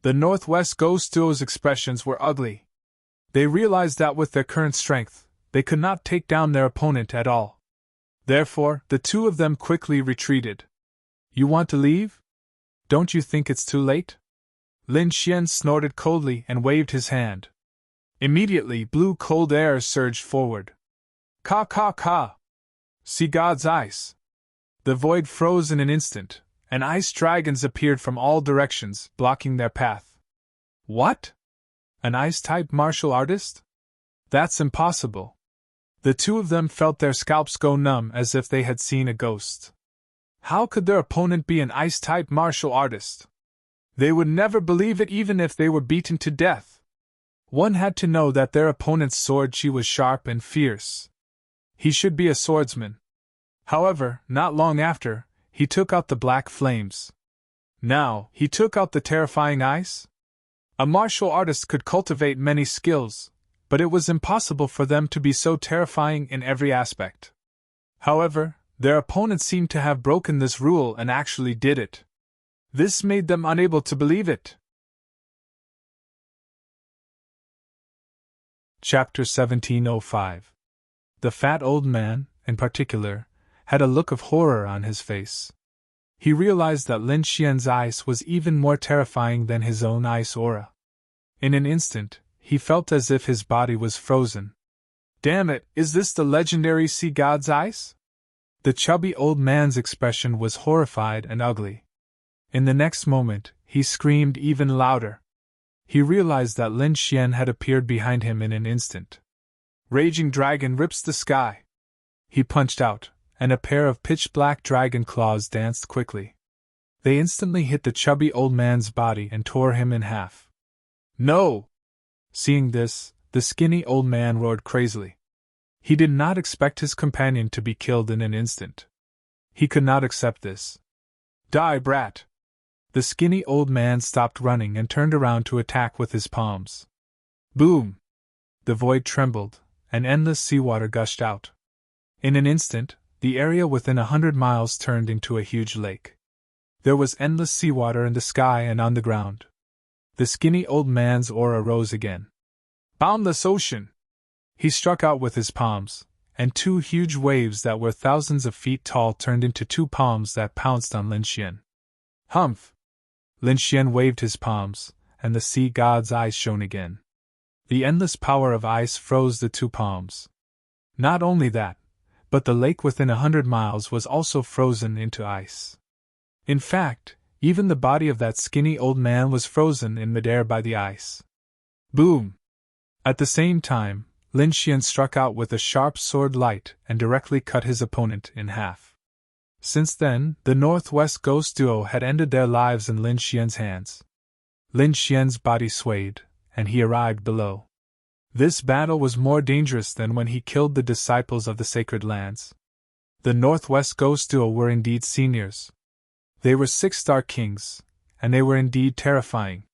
The Northwest Ghost Duo's expressions were ugly. They realized that with their current strength, they could not take down their opponent at all. Therefore, the two of them quickly retreated. You want to leave? Don't you think it's too late? Lin Xian snorted coldly and waved his hand. Immediately, blue cold air surged forward. Ka ka ka! See God's ice! The void froze in an instant, and ice dragons appeared from all directions, blocking their path. What? An ice-type martial artist? That's impossible. The two of them felt their scalps go numb as if they had seen a ghost. How could their opponent be an ice-type martial artist? They would never believe it even if they were beaten to death. One had to know that their opponent's sword chi was sharp and fierce. He should be a swordsman. However, not long after, he took out the black flames. Now, he took out the terrifying ice? A martial artist could cultivate many skills, but it was impossible for them to be so terrifying in every aspect. However, their opponent seemed to have broken this rule and actually did it. This made them unable to believe it. Chapter 1705. The fat old man, in particular, had a look of horror on his face. He realized that Lin Xian's ice was even more terrifying than his own ice aura. In an instant, he felt as if his body was frozen. Damn it, is this the legendary sea god's ice? The chubby old man's expression was horrified and ugly. In the next moment, he screamed even louder. He realized that Lin Xian had appeared behind him in an instant. Raging dragon rips the sky. He punched out, and a pair of pitch-black dragon claws danced quickly. They instantly hit the chubby old man's body and tore him in half. No! Seeing this, the skinny old man roared crazily. He did not expect his companion to be killed in an instant. He could not accept this. Die, brat! The skinny old man stopped running and turned around to attack with his palms. Boom! The void trembled, and endless seawater gushed out. In an instant, the area within 100 miles turned into a huge lake. There was endless seawater in the sky and on the ground. The skinny old man's aura rose again. Boundless ocean! He struck out with his palms, and two huge waves that were thousands of feet tall turned into two palms that pounced on Lin Xian. Humph! Lin Xian waved his palms, and the sea god's eyes shone again. The endless power of ice froze the two palms. Not only that, but the lake within 100 miles was also frozen into ice. In fact, even the body of that skinny old man was frozen in midair by the ice. Boom! At the same time, Lin Xian struck out with a sharp sword light and directly cut his opponent in half. Since then, the Northwest Ghost Duo had ended their lives in Lin Xian's hands. Lin Xian's body swayed, and he arrived below. This battle was more dangerous than when he killed the disciples of the Sacred Lands. The Northwest Ghost Duo were indeed seniors. They were 6-star kings, and they were indeed terrifying.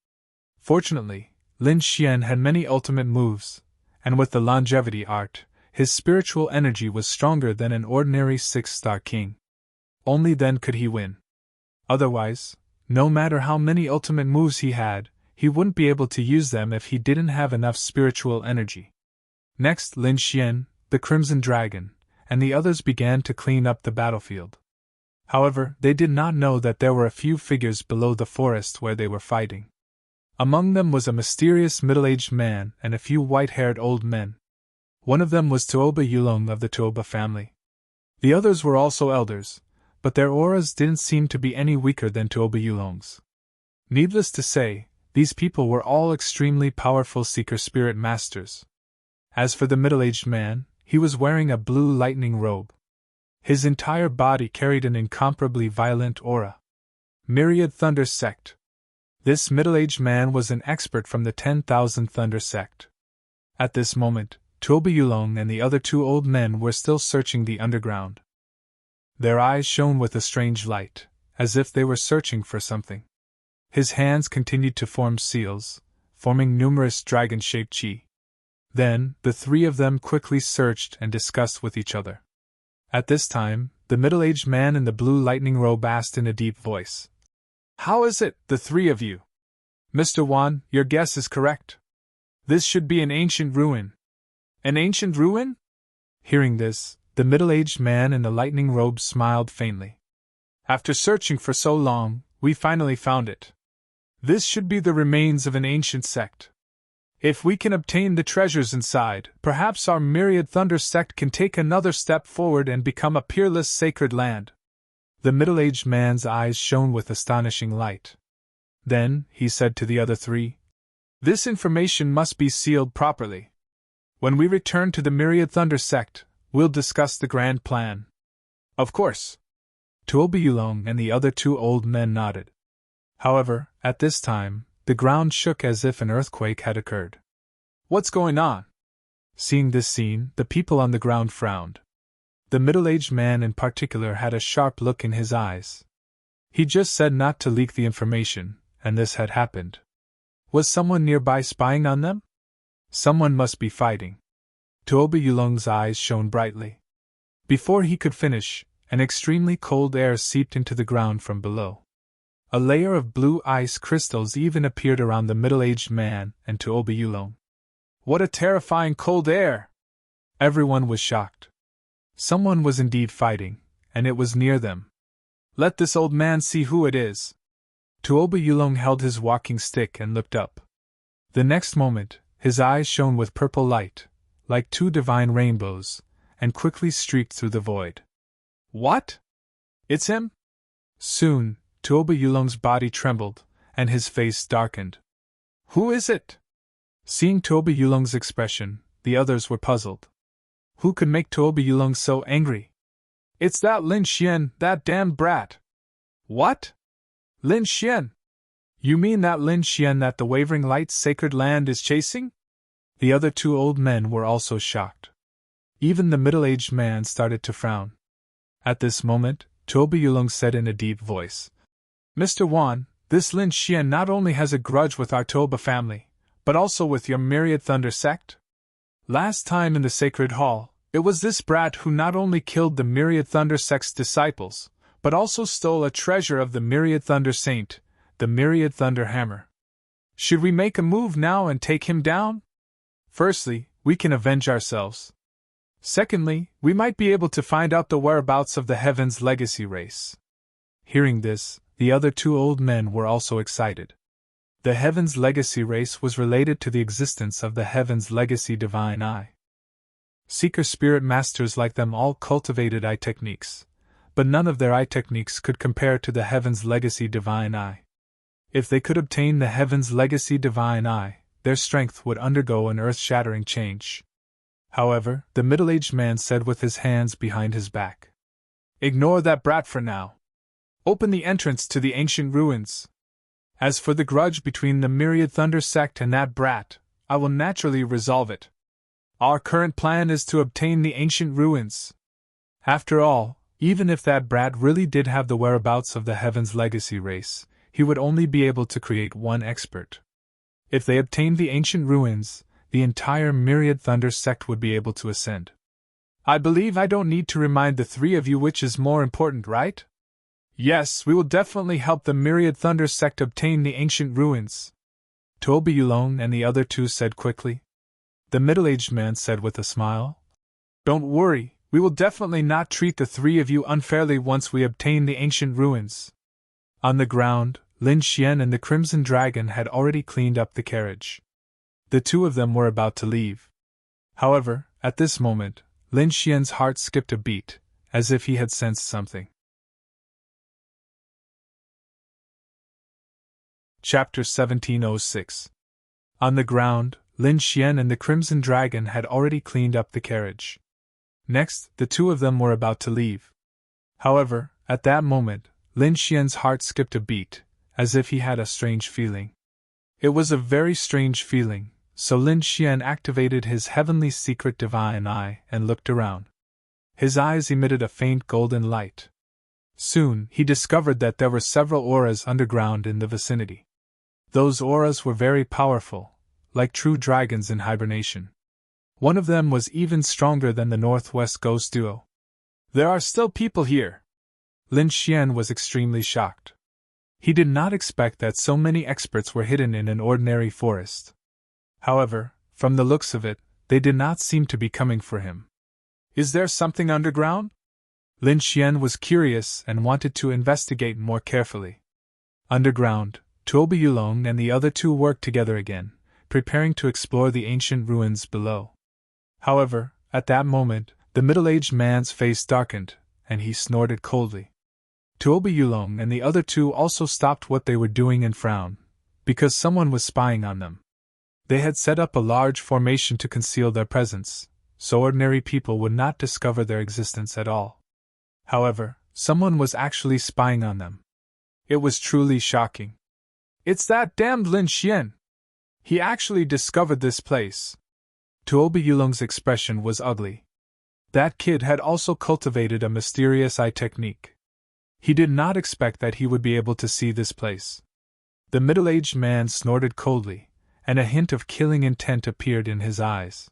Fortunately, Lin Xian had many ultimate moves, and with the longevity art, his spiritual energy was stronger than an ordinary 6-star king. Only then could he win. Otherwise, no matter how many ultimate moves he had he wouldn't be able to use them if he didn't have enough spiritual energy. Next, Lin Xian, the Crimson Dragon, and the others began to clean up the battlefield. However, they did not know that there were a few figures below the forest where they were fighting. Among them was a mysterious middle-aged man and a few white-haired old men. One of them was Tuoba Yulong of the Tuoba family. The others were also elders, but their auras didn't seem to be any weaker than Tuoba Yulong's. Needless to say, these people were all extremely powerful seeker spirit masters. As for the middle-aged man, he was wearing a blue lightning robe. His entire body carried an incomparably violent aura. Myriad Thunder Sect. This middle-aged man was an expert from the 10,000 Thunder Sect. At this moment, Tuoba Yulong and the other two old men were still searching the underground. Their eyes shone with a strange light, as if they were searching for something. His hands continued to form seals, forming numerous dragon-shaped chi. Then, the three of them quickly searched and discussed with each other. At this time, the middle-aged man in the blue lightning robe asked in a deep voice, "How is it, the three of you? Mr. Wan, your guess is correct. This should be an ancient ruin." "An ancient ruin?" Hearing this, the middle-aged man in the lightning robe smiled faintly. "After searching for so long, we finally found it. This should be the remains of an ancient sect. If we can obtain the treasures inside, perhaps our Myriad Thunder sect can take another step forward and become a peerless sacred land." The middle-aged man's eyes shone with astonishing light. Then, he said to the other three, "This information must be sealed properly. When we return to the Myriad Thunder sect, we'll discuss the grand plan." "Of course." Tuoba Yulong and the other two old men nodded. However, at this time, the ground shook as if an earthquake had occurred. "What's going on?" Seeing this scene, the people on the ground frowned. The middle-aged man in particular had a sharp look in his eyes. He just said not to leak the information, and this had happened. Was someone nearby spying on them? Someone must be fighting. Tuoba Yulong's eyes shone brightly. Before he could finish, an extremely cold air seeped into the ground from below. A layer of blue ice crystals even appeared around the middle-aged man and Tuoba Yulong. "What a terrifying cold air!" Everyone was shocked. Someone was indeed fighting, and it was near them. "Let this old man see who it is." Tuoba Yulong held his walking stick and looked up. The next moment, his eyes shone with purple light, like two divine rainbows, and quickly streaked through the void. "What? It's him?" Soon, Tuoba Yulong's body trembled, and his face darkened. "Who is it?" Seeing Tuoba Yulong's expression, the others were puzzled. Who could make Tuoba Yulong so angry? "It's that Lin Xian, that damned brat." "What? Lin Xian? You mean that Lin Xian that the Wavering Light's sacred land is chasing?" The other two old men were also shocked. Even the middle-aged man started to frown. At this moment, Tuoba Yulong said in a deep voice, "Mr. Wan, this Lin Xian not only has a grudge with our Tuoba family, but also with your Myriad Thunder sect? Last time in the Sacred Hall, it was this brat who not only killed the Myriad Thunder sect's disciples, but also stole a treasure of the Myriad Thunder Saint, the Myriad Thunder Hammer. Should we make a move now and take him down? Firstly, we can avenge ourselves. Secondly, we might be able to find out the whereabouts of the Heaven's Legacy race." Hearing this, the other two old men were also excited. The Heaven's Legacy race was related to the existence of the Heaven's Legacy Divine Eye. Seeker Spirit Masters like them all cultivated eye techniques, but none of their eye techniques could compare to the Heaven's Legacy Divine Eye. If they could obtain the Heaven's Legacy Divine Eye, their strength would undergo an earth-shattering change. However, the middle-aged man said with his hands behind his back, "Ignore that brat for now. Open the entrance to the ancient ruins. As for the grudge between the Myriad Thunder sect and that brat, I will naturally resolve it. Our current plan is to obtain the ancient ruins. After all, even if that brat really did have the whereabouts of the Heaven's Legacy race, he would only be able to create one expert. If they obtained the ancient ruins, the entire Myriad Thunder sect would be able to ascend. I believe I don't need to remind the three of you which is more important, right? Yes, we will definitely help the Myriad Thunder sect obtain the ancient ruins." Toby Yulong and the other two said quickly. The middle-aged man said with a smile, "Don't worry, we will definitely not treat the three of you unfairly once we obtain the ancient ruins." On the ground, Lin Xian and the Crimson Dragon had already cleaned up the carriage. The two of them were about to leave. However, at this moment, Lin Xian's heart skipped a beat, as if he had sensed something. Chapter 1706. On the ground, Lin Xian and the Crimson Dragon had already cleaned up the carriage. Next, the two of them were about to leave. However, at that moment, Lin Xian's heart skipped a beat, as if he had a strange feeling. It was a very strange feeling, so Lin Xian activated his heavenly secret divine eye and looked around. His eyes emitted a faint golden light. Soon, he discovered that there were several auras underground in the vicinity. Those auras were very powerful, like true dragons in hibernation. One of them was even stronger than the Northwest Ghost Duo. "There are still people here." Lin Xian was extremely shocked. He did not expect that so many experts were hidden in an ordinary forest. However, from the looks of it, they did not seem to be coming for him. "Is there something underground?" Lin Xian was curious and wanted to investigate more carefully. Underground, Toby Yulong and the other two worked together again, preparing to explore the ancient ruins below. However, at that moment, the middle-aged man's face darkened, and he snorted coldly. Toby Yulong and the other two also stopped what they were doing and frowned, because someone was spying on them. They had set up a large formation to conceal their presence, so ordinary people would not discover their existence at all. However, someone was actually spying on them. It was truly shocking. "It's that damned Lin Xian! He actually discovered this place." Toby Yulong's expression was ugly. That kid had also cultivated a mysterious eye technique. He did not expect that he would be able to see this place. The middle-aged man snorted coldly, and a hint of killing intent appeared in his eyes.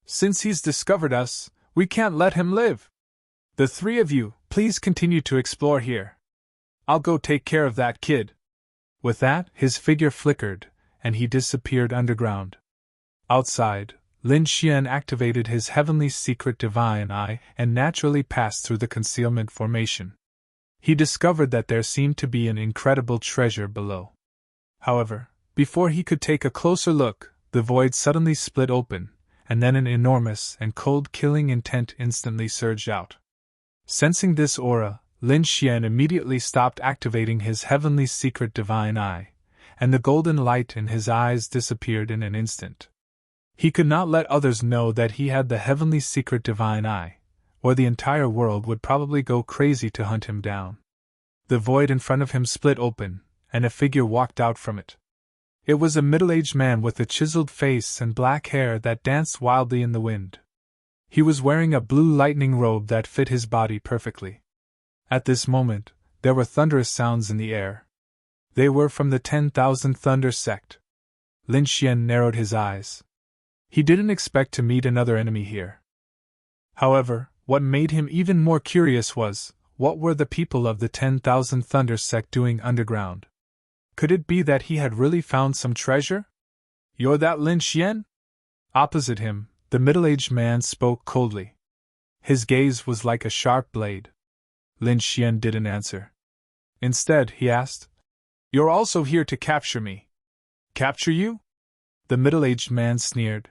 "Since he's discovered us, we can't let him live. The three of you, please continue to explore here. I'll go take care of that kid." With that, his figure flickered, and he disappeared underground. Outside, Lin Xian activated his heavenly secret divine eye and naturally passed through the concealment formation. He discovered that there seemed to be an incredible treasure below. However, before he could take a closer look, the void suddenly split open, and then an enormous and cold killing intent instantly surged out. Sensing this aura, Lin Xian immediately stopped activating his heavenly secret divine eye, and the golden light in his eyes disappeared in an instant. He could not let others know that he had the heavenly secret divine eye, or the entire world would probably go crazy to hunt him down. The void in front of him split open, and a figure walked out from it. It was a middle-aged man with a chiseled face and black hair that danced wildly in the wind. He was wearing a blue lightning robe that fit his body perfectly. At this moment, there were thunderous sounds in the air. They were from the 10,000 Thunder sect. Lin Xian narrowed his eyes. He didn't expect to meet another enemy here. However, what made him even more curious was, what were the people of the 10,000 Thunder sect doing underground? Could it be that he had really found some treasure? "You're that Lin Xian?" Opposite him, the middle-aged man spoke coldly. His gaze was like a sharp blade. Lin Xian didn't answer. Instead, he asked, "You're also here to capture me." "Capture you?" The middle-aged man sneered.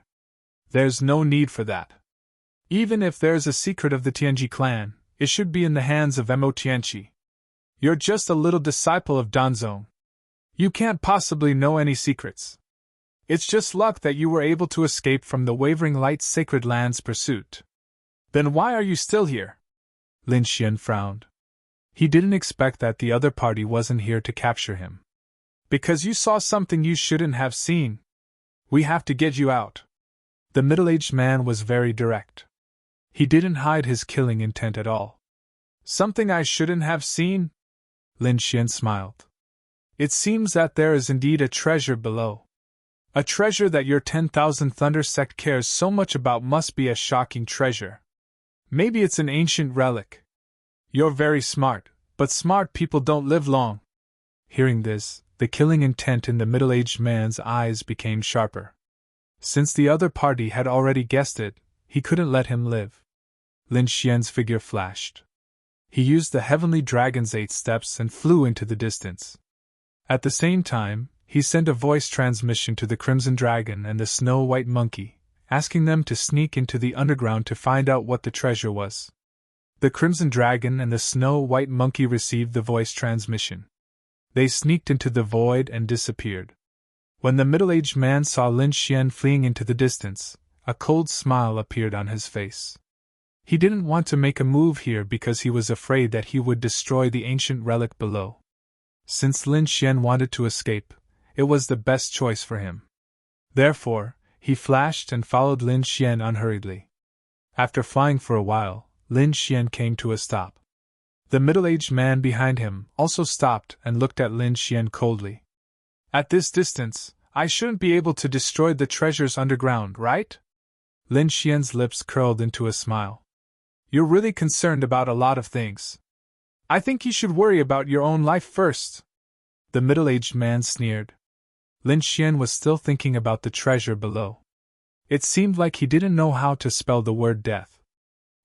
"There's no need for that. Even if there's a secret of the Tianji clan, it should be in the hands of Mo Tianqi. You're just a little disciple of Danzong. You can't possibly know any secrets. It's just luck that you were able to escape from the Wavering Light's Sacred Land's pursuit. Then why are you still here?" Lin Xian frowned. He didn't expect that the other party wasn't here to capture him. "Because you saw something you shouldn't have seen. We have to get you out." The middle-aged man was very direct. He didn't hide his killing intent at all. "Something I shouldn't have seen?" Lin Xian smiled. "It seems that there is indeed a treasure below. A treasure that your 10,000 Thunder sect cares so much about must be a shocking treasure. Maybe it's an ancient relic. You're very smart, but smart people don't live long." Hearing this, the killing intent in the middle-aged man's eyes became sharper. Since the other party had already guessed it, he couldn't let him live. Lin Xian's figure flashed. He used the heavenly dragon's 8 steps and flew into the distance. At the same time, he sent a voice transmission to the Crimson Dragon and the Snow-White Monkey, asking them to sneak into the underground to find out what the treasure was. The Crimson Dragon and the Snow-White Monkey received the voice transmission. They sneaked into the void and disappeared. When the middle-aged man saw Lin Xian fleeing into the distance, a cold smile appeared on his face. He didn't want to make a move here because he was afraid that he would destroy the ancient relic below. Since Lin Xian wanted to escape, it was the best choice for him. Therefore, he flashed and followed Lin Xian unhurriedly. After flying for a while, Lin Xian came to a stop. The middle-aged man behind him also stopped and looked at Lin Xian coldly. At this distance, I shouldn't be able to destroy the treasures underground, right? Lin Xian's lips curled into a smile. You're really concerned about a lot of things. I think you should worry about your own life first. The middle-aged man sneered. Lin Xian was still thinking about the treasure below. It seemed like he didn't know how to spell the word death.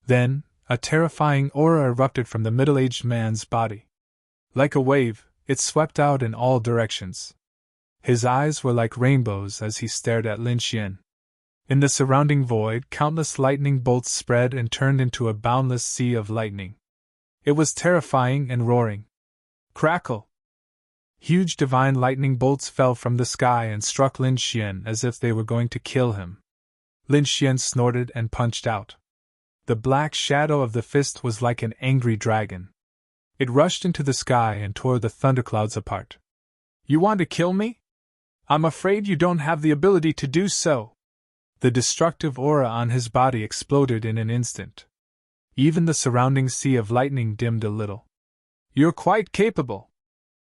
Then, a terrifying aura erupted from the middle-aged man's body. Like a wave, it swept out in all directions. His eyes were like rainbows as he stared at Lin Xian. In the surrounding void, countless lightning bolts spread and turned into a boundless sea of lightning. It was terrifying and roaring. Crackle! Huge divine lightning bolts fell from the sky and struck Lin Xian as if they were going to kill him. Lin Xian snorted and punched out. The black shadow of the fist was like an angry dragon. It rushed into the sky and tore the thunderclouds apart. You want to kill me? I'm afraid you don't have the ability to do so. The destructive aura on his body exploded in an instant. Even the surrounding sea of lightning dimmed a little. You're quite capable.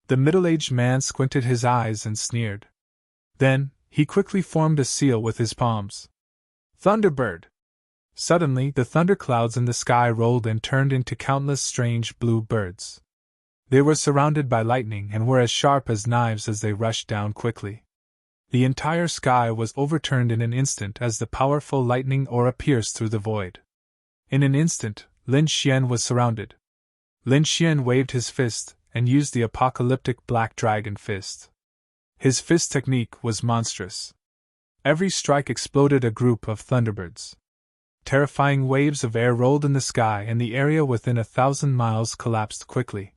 The middle-aged man squinted his eyes and sneered. Then, he quickly formed a seal with his palms. Thunderbird! Suddenly, the thunderclouds in the sky rolled and turned into countless strange blue birds. They were surrounded by lightning and were as sharp as knives as they rushed down quickly. The entire sky was overturned in an instant as the powerful lightning aura pierced through the void. In an instant, Lin Xian was surrounded. Lin Xian waved his fist and used the apocalyptic black dragon fist. His fist technique was monstrous. Every strike exploded a group of thunderbirds. Terrifying waves of air rolled in the sky and the area within 1,000 miles collapsed quickly.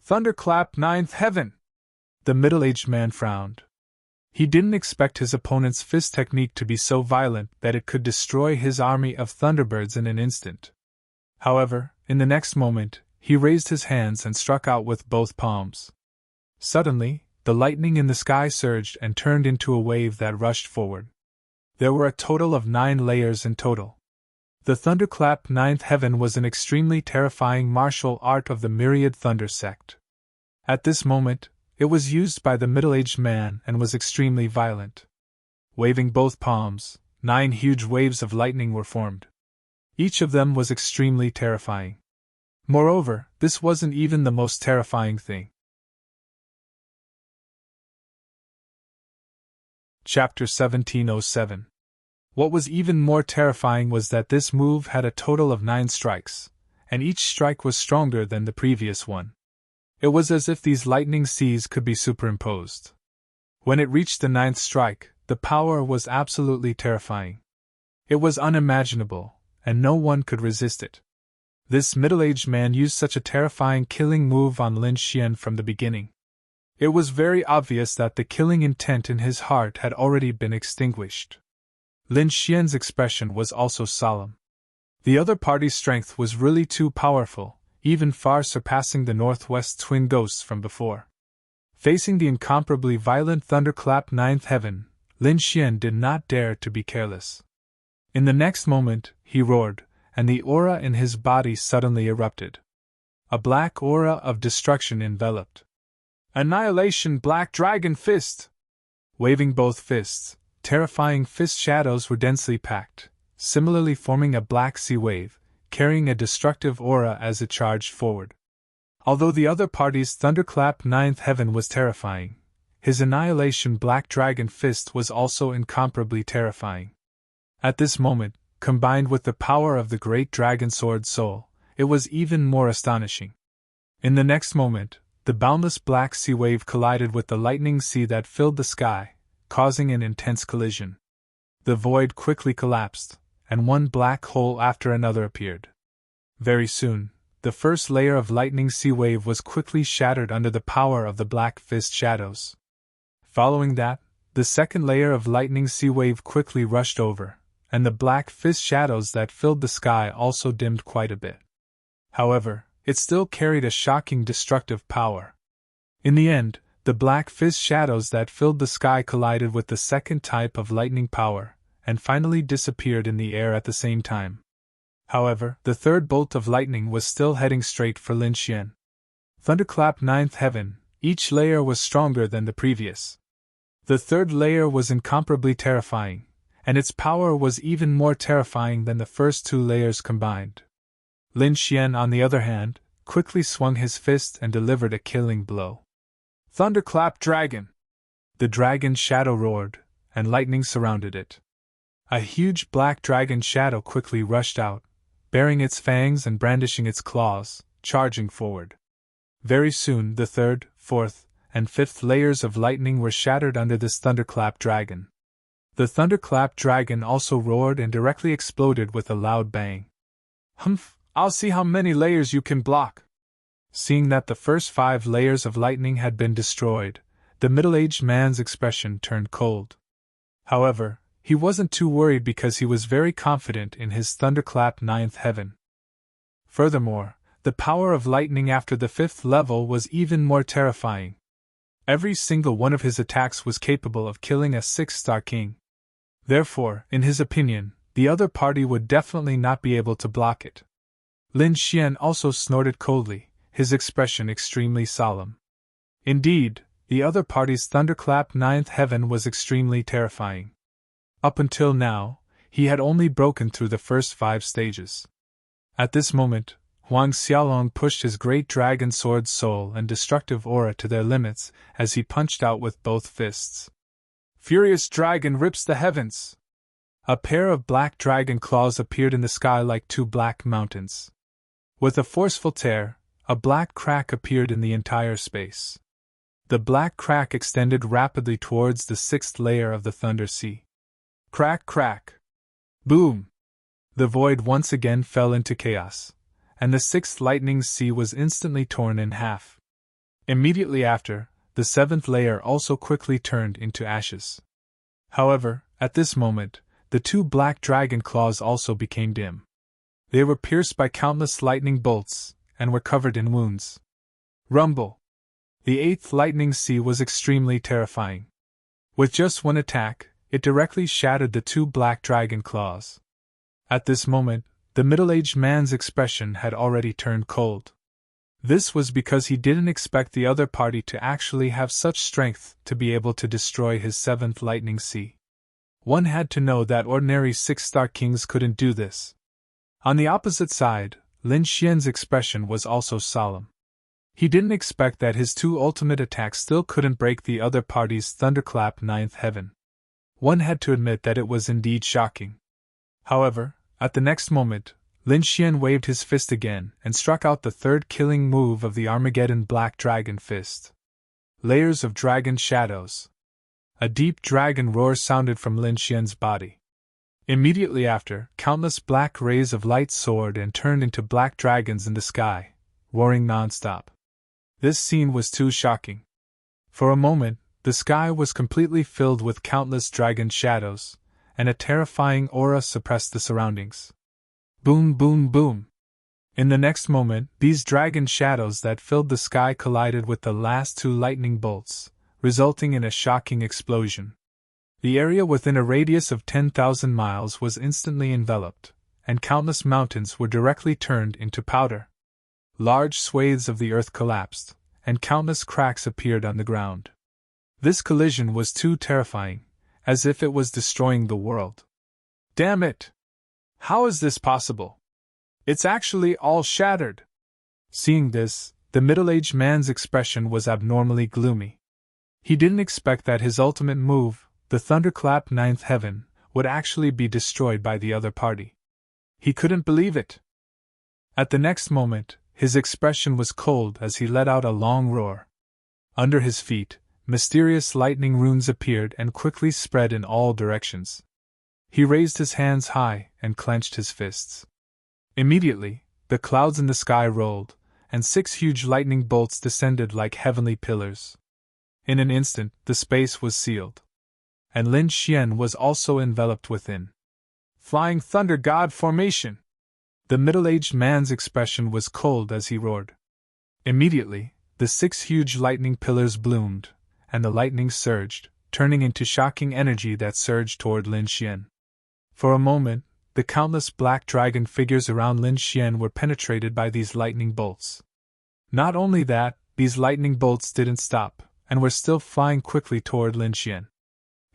Thunderclap 9th Heaven! The middle-aged man frowned. He didn't expect his opponent's fist technique to be so violent that it could destroy his army of thunderbirds in an instant. However, in the next moment, he raised his hands and struck out with both palms. Suddenly, the lightning in the sky surged and turned into a wave that rushed forward. There were a total of 9 layers in total. The Thunderclap 9th Heaven was an extremely terrifying martial art of the Myriad Thunder sect. At this moment, it was used by the middle-aged man and was extremely violent. Waving both palms, 9 huge waves of lightning were formed. Each of them was extremely terrifying. Moreover, this wasn't even the most terrifying thing. Chapter 1707. What was even more terrifying was that this move had a total of 9 strikes, and each strike was stronger than the previous one. It was as if these lightning seas could be superimposed. When it reached the 9th strike, the power was absolutely terrifying. It was unimaginable, and no one could resist it. This middle-aged man used such a terrifying killing move on Lin Xian from the beginning. It was very obvious that the killing intent in his heart had already been extinguished. Lin Xian's expression was also solemn. The other party's strength was really too powerful, even far surpassing the Northwest twin ghosts from before. Facing the incomparably violent Thunderclap 9th Heaven, Lin Xian did not dare to be careless. In the next moment, he roared, and the aura in his body suddenly erupted. A black aura of destruction enveloped. Annihilation Black Dragon Fist! Waving both fists, terrifying fist shadows were densely packed, similarly forming a black sea wave, carrying a destructive aura as it charged forward. Although the other party's Thunderclap 9th Heaven was terrifying, his annihilation black dragon fist was also incomparably terrifying. At this moment, combined with the power of the great dragon sword soul, it was even more astonishing. In the next moment, the boundless black sea wave collided with the lightning sea that filled the sky, causing an intense collision. The void quickly collapsed, and one black hole after another appeared. Very soon, the first layer of lightning sea wave was quickly shattered under the power of the black fist shadows. Following that, the second layer of lightning sea wave quickly rushed over, and the black fist shadows that filled the sky also dimmed quite a bit. However, it still carried a shocking destructive power. In the end, the black fist shadows that filled the sky collided with the second type of lightning power, and finally disappeared in the air at the same time. However, the third bolt of lightning was still heading straight for Lin Xian. Thunderclap ninth heaven, each layer was stronger than the previous. The third layer was incomparably terrifying, and its power was even more terrifying than the first two layers combined. Lin Xian, on the other hand, quickly swung his fist and delivered a killing blow. Thunderclap dragon! The dragon's shadow roared, and lightning surrounded it. A huge black dragon shadow quickly rushed out, baring its fangs and brandishing its claws, charging forward. Very soon the third, fourth, and fifth layers of lightning were shattered under this thunderclap dragon. The thunderclap dragon also roared and directly exploded with a loud bang. Humph! I'll see how many layers you can block! Seeing that the first 5 layers of lightning had been destroyed, the middle-aged man's expression turned cold. However, he wasn't too worried because he was very confident in his thunderclap ninth heaven. Furthermore, the power of lightning after the 5th level was even more terrifying. Every single one of his attacks was capable of killing a 6-star king. Therefore, in his opinion, the other party would definitely not be able to block it. Lin Xian also snorted coldly, his expression extremely solemn. Indeed, the other party's thunderclap ninth heaven was extremely terrifying. Up until now, he had only broken through the first 5 stages. At this moment, Huang Xiaolong pushed his great dragon sword soul and destructive aura to their limits as he punched out with both fists. Furious dragon rips the heavens! A pair of black dragon claws appeared in the sky like 2 black mountains. With a forceful tear, a black crack appeared in the entire space. The black crack extended rapidly towards the 6th layer of the Thunder Sea. Crack, crack! Boom! The void once again fell into chaos, and the 6th lightning sea was instantly torn in half. Immediately after, the 7th layer also quickly turned into ashes. However, at this moment, the 2 black dragon claws also became dim. They were pierced by countless lightning bolts, and were covered in wounds. Rumble! The 8th lightning sea was extremely terrifying. With just one attack, it directly shattered the 2 black dragon claws. At this moment, the middle-aged man's expression had already turned cold. This was because he didn't expect the other party to actually have such strength to be able to destroy his 7th lightning sea. One had to know that ordinary 6-star kings couldn't do this. On the opposite side, Lin Xian's expression was also solemn. He didn't expect that his 2 ultimate attacks still couldn't break the other party's thunderclap ninth heaven. One had to admit that it was indeed shocking. However, at the next moment, Lin Xian waved his fist again and struck out the 3rd killing move of the Armageddon Black Dragon Fist. Layers of dragon shadows. A deep dragon roar sounded from Lin Xian's body. Immediately after, countless black rays of light soared and turned into black dragons in the sky, roaring non-stop. This scene was too shocking. For a moment, the sky was completely filled with countless dragon shadows, and a terrifying aura suppressed the surroundings. Boom, boom, boom! In the next moment, these dragon shadows that filled the sky collided with the last 2 lightning bolts, resulting in a shocking explosion. The area within a radius of 10,000 miles was instantly enveloped, and countless mountains were directly turned into powder. Large swathes of the earth collapsed, and countless cracks appeared on the ground. This collision was too terrifying, as if it was destroying the world. Damn it! How is this possible? It's actually all shattered! Seeing this, the middle-aged man's expression was abnormally gloomy. He didn't expect that his ultimate move, the thunderclap ninth heaven, would actually be destroyed by the other party. He couldn't believe it. At the next moment, his expression was cold as he let out a long roar. Under his feet, mysterious lightning runes appeared and quickly spread in all directions. He raised his hands high and clenched his fists. Immediately, the clouds in the sky rolled, and 6 huge lightning bolts descended like heavenly pillars. In an instant, the space was sealed. And Lin Xian was also enveloped within. Flying Thunder God formation! The middle-aged man's expression was cold as he roared. Immediately, the 6 huge lightning pillars bloomed, and the lightning surged, turning into shocking energy that surged toward Lin Xian. For a moment, the countless black dragon figures around Lin Xian were penetrated by these lightning bolts. Not only that, these lightning bolts didn't stop, and were still flying quickly toward Lin Xian.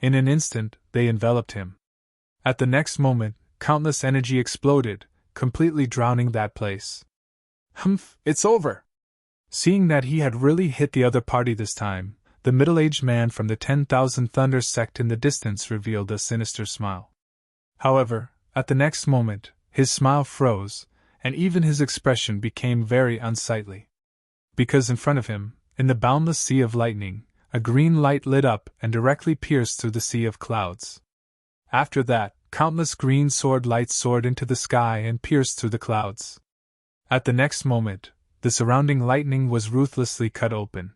In an instant, they enveloped him. At the next moment, countless energy exploded, completely drowning that place. Humph, it's over! Seeing that he had really hit the other party this time, the middle-aged man from the 10,000 Thunder sect in the distance revealed a sinister smile. However, at the next moment, his smile froze, and even his expression became very unsightly. Because in front of him, in the boundless sea of lightning, a green light lit up and directly pierced through the sea of clouds. After that, countless green sword lights soared into the sky and pierced through the clouds. At the next moment, the surrounding lightning was ruthlessly cut open.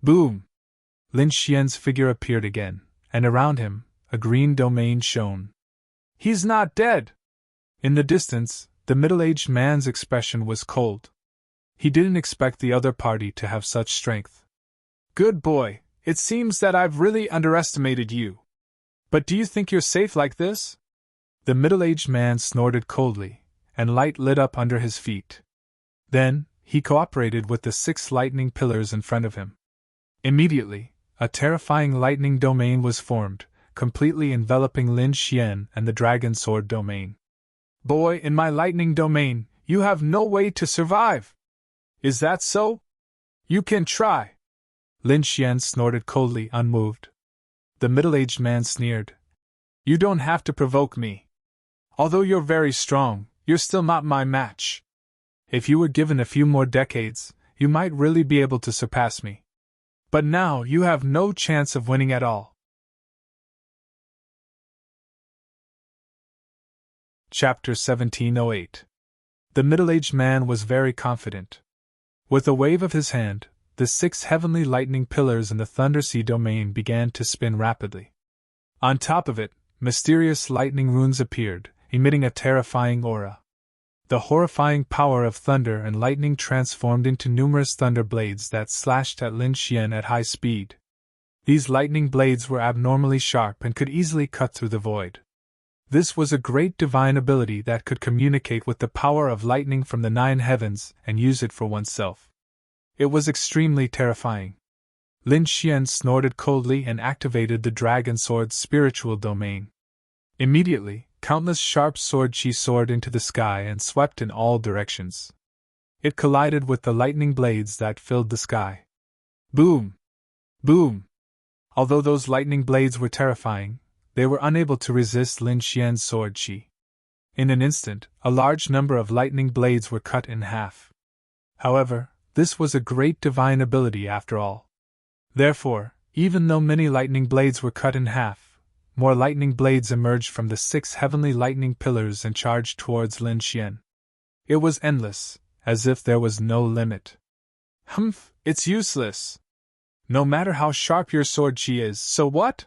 Boom! Lin Xian's figure appeared again, and around him, a green domain shone. He's not dead! In the distance, the middle-aged man's expression was cold. He didn't expect the other party to have such strength. Good boy, it seems that I've really underestimated you. But do you think you're safe like this? The middle-aged man snorted coldly, and light lit up under his feet. Then, he cooperated with the 6 lightning pillars in front of him. Immediately, a terrifying lightning domain was formed, completely enveloping Lin Xian and the dragon sword domain. Boy, in my lightning domain, you have no way to survive! Is that so? You can try! Lin Xian snorted coldly, unmoved. The middle-aged man sneered. You don't have to provoke me. Although you're very strong, you're still not my match. If you were given a few more decades, you might really be able to surpass me. But now you have no chance of winning at all. Chapter 1708. The middle-aged man was very confident. With a wave of his hand, the 6 heavenly lightning pillars in the Thunder Sea domain began to spin rapidly. On top of it, mysterious lightning runes appeared, emitting a terrifying aura. The horrifying power of thunder and lightning transformed into numerous thunder blades that slashed at Lin Xian at high speed. These lightning blades were abnormally sharp and could easily cut through the void. This was a great divine ability that could communicate with the power of lightning from the 9 heavens and use it for oneself. It was extremely terrifying. Lin Xian snorted coldly and activated the dragon sword's spiritual domain. Immediately, countless sharp sword chi soared into the sky and swept in all directions. It collided with the lightning blades that filled the sky. Boom! Boom! Although those lightning blades were terrifying, they were unable to resist Lin Xian's sword chi. In an instant, a large number of lightning blades were cut in half. However, this was a great divine ability after all. Therefore, even though many lightning blades were cut in half, more lightning blades emerged from the 6 heavenly lightning pillars and charged towards Lin Xian. It was endless, as if there was no limit. Humph, it's useless. No matter how sharp your sword chi is, so what?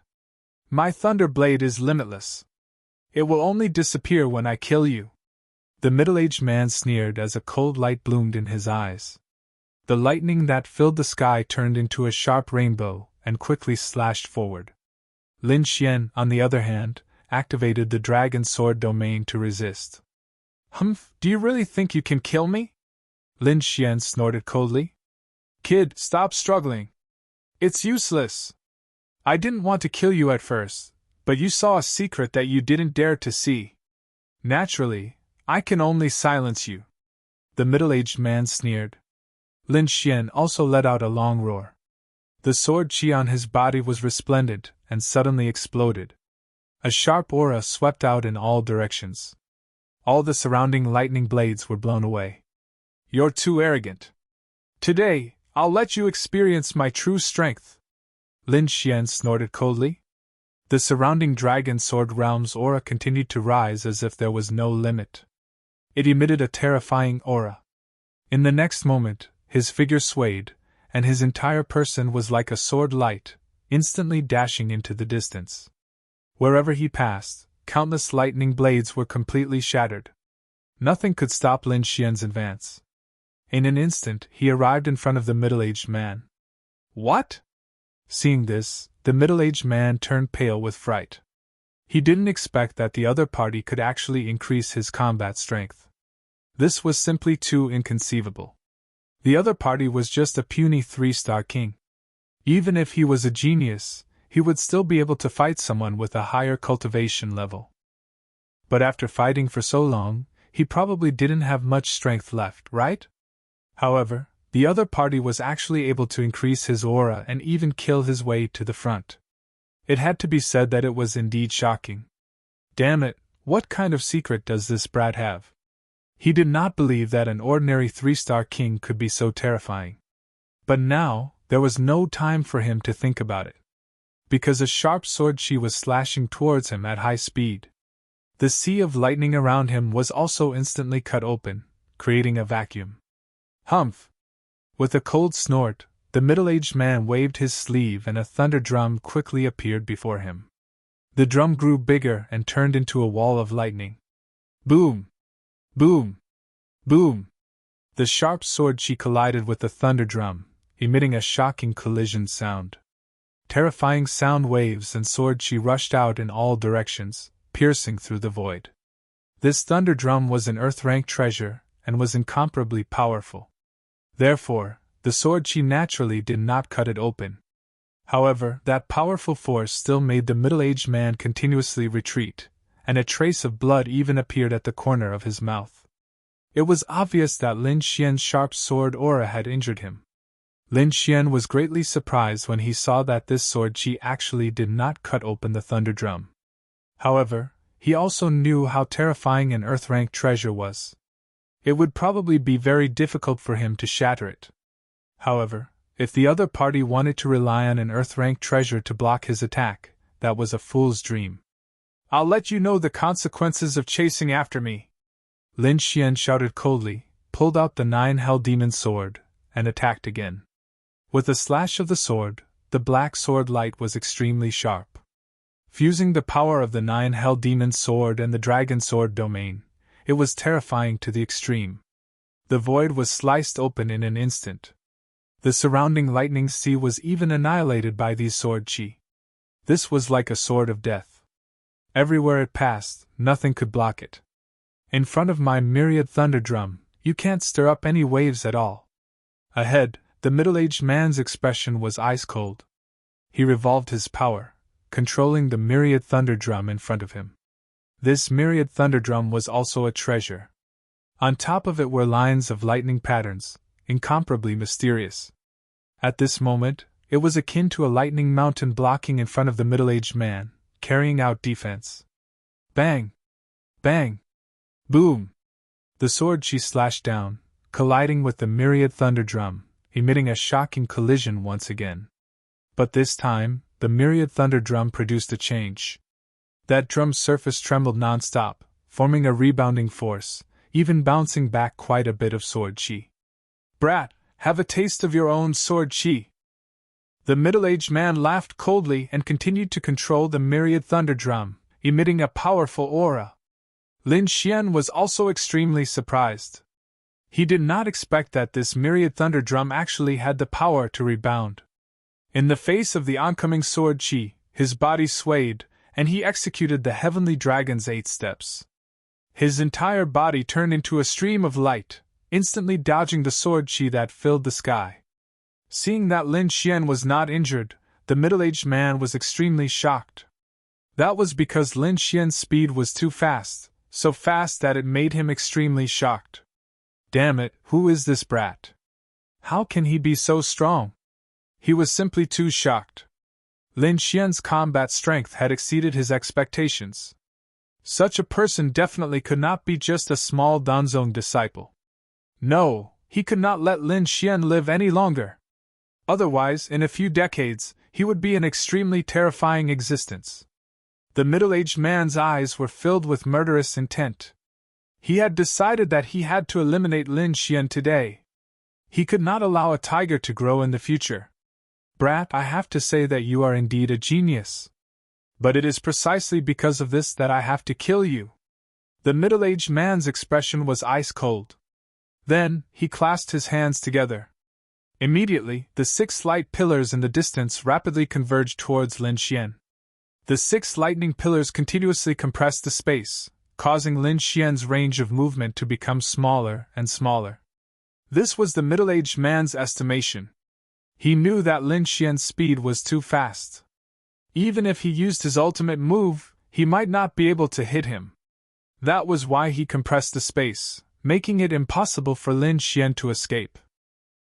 My thunder blade is limitless. It will only disappear when I kill you. The middle-aged man sneered as a cold light bloomed in his eyes. The lightning that filled the sky turned into a sharp rainbow and quickly slashed forward. Lin Xian, on the other hand, activated the dragon sword domain to resist. Humph, do you really think you can kill me? Lin Xian snorted coldly. Kid, stop struggling. It's useless. I didn't want to kill you at first, but you saw a secret that you didn't dare to see. Naturally, I can only silence you. The middle-aged man sneered. Lin Xian also let out a long roar. The sword chi on his body was resplendent and suddenly exploded. A sharp aura swept out in all directions. All the surrounding lightning blades were blown away. "You're too arrogant. Today, I'll let you experience my true strength," Lin Xian snorted coldly. The surrounding dragon sword realm's aura continued to rise as if there was no limit. It emitted a terrifying aura. In the next moment, his figure swayed, and his entire person was like a sword light, instantly dashing into the distance. Wherever he passed, countless lightning blades were completely shattered. Nothing could stop Lin Xian's advance. In an instant, he arrived in front of the middle-aged man. "What?" Seeing this, the middle-aged man turned pale with fright. He didn't expect that the other party could actually increase his combat strength. This was simply too inconceivable. The other party was just a puny 3-star king. Even if he was a genius, he would still be able to fight someone with a higher cultivation level. But after fighting for so long, he probably didn't have much strength left, right? However, the other party was actually able to increase his aura and even kill his way to the front. It had to be said that it was indeed shocking. Damn it, what kind of secret does this brat have? He did not believe that an ordinary 3-star king could be so terrifying. But now, there was no time for him to think about it. Because a sharp sword chi was slashing towards him at high speed. The sea of lightning around him was also instantly cut open, creating a vacuum. Humph! With a cold snort, the middle-aged man waved his sleeve and a thunder drum quickly appeared before him. The drum grew bigger and turned into a wall of lightning. Boom! Boom! Boom! The sharp sword chi collided with the thunder drum, emitting a shocking collision sound. Terrifying sound waves and sword chi rushed out in all directions, piercing through the void. This thunder drum was an earth-rank treasure and was incomparably powerful. Therefore, the sword chi naturally did not cut it open. However, that powerful force still made the middle-aged man continuously retreat, and a trace of blood even appeared at the corner of his mouth. It was obvious that Lin Xian's sharp sword aura had injured him. Lin Xian was greatly surprised when he saw that this sword chi actually did not cut open the thunder drum. However, he also knew how terrifying an earth-rank treasure was. It would probably be very difficult for him to shatter it. However, if the other party wanted to rely on an earth-rank treasure to block his attack, that was a fool's dream. "I'll let you know the consequences of chasing after me," Lin Xian shouted coldly, pulled out the 9 Hell-Demon sword, and attacked again. With a slash of the sword, the black sword light was extremely sharp. Fusing the power of the 9 Hell-Demon sword and the dragon sword domain, it was terrifying to the extreme. The void was sliced open in an instant. The surrounding lightning sea was even annihilated by these sword chi. This was like a sword of death. Everywhere it passed, nothing could block it. "In front of my myriad thunder drum, you can't stir up any waves at all." Ahead, the middle-aged man's expression was ice-cold. He revolved his power, controlling the myriad thunder drum in front of him. This myriad thunder drum was also a treasure. On top of it were lines of lightning patterns, incomparably mysterious. At this moment, it was akin to a lightning mountain blocking in front of the middle-aged man, carrying out defense. Bang! Bang! Boom! The sword chi slashed down, colliding with the myriad thunder drum, emitting a shocking collision once again. But this time, the myriad thunder drum produced a change. That drum's surface trembled non-stop, forming a rebounding force, even bouncing back quite a bit of sword chi. "Brat, have a taste of your own sword chi." The middle-aged man laughed coldly and continued to control the myriad thunder drum, emitting a powerful aura. Lin Xian was also extremely surprised. He did not expect that this myriad thunder drum actually had the power to rebound. In the face of the oncoming sword chi, his body swayed, and he executed the heavenly dragon's 8 steps. His entire body turned into a stream of light, instantly dodging the sword chi that filled the sky. Seeing that Lin Xian was not injured, the middle-aged man was extremely shocked. That was because Lin Xian's speed was too fast, so fast that it made him extremely shocked. Damn it, who is this brat? How can he be so strong? He was simply too shocked. Lin Xian's combat strength had exceeded his expectations. Such a person definitely could not be just a small Danzong disciple. No, he could not let Lin Xian live any longer. Otherwise, in a few decades, he would be an extremely terrifying existence. The middle-aged man's eyes were filled with murderous intent. He had decided that he had to eliminate Lin Xian today. He could not allow a tiger to grow in the future. Brat, I have to say that you are indeed a genius. But it is precisely because of this that I have to kill you. The middle-aged man's expression was ice-cold. Then, he clasped his hands together. Immediately, the 6 light pillars in the distance rapidly converged towards Lin Xian. The 6 lightning pillars continuously compressed the space, causing Lin Xian's range of movement to become smaller and smaller. This was the middle-aged man's estimation. He knew that Lin Xian's speed was too fast. Even if he used his ultimate move, he might not be able to hit him. That was why he compressed the space, making it impossible for Lin Xian to escape.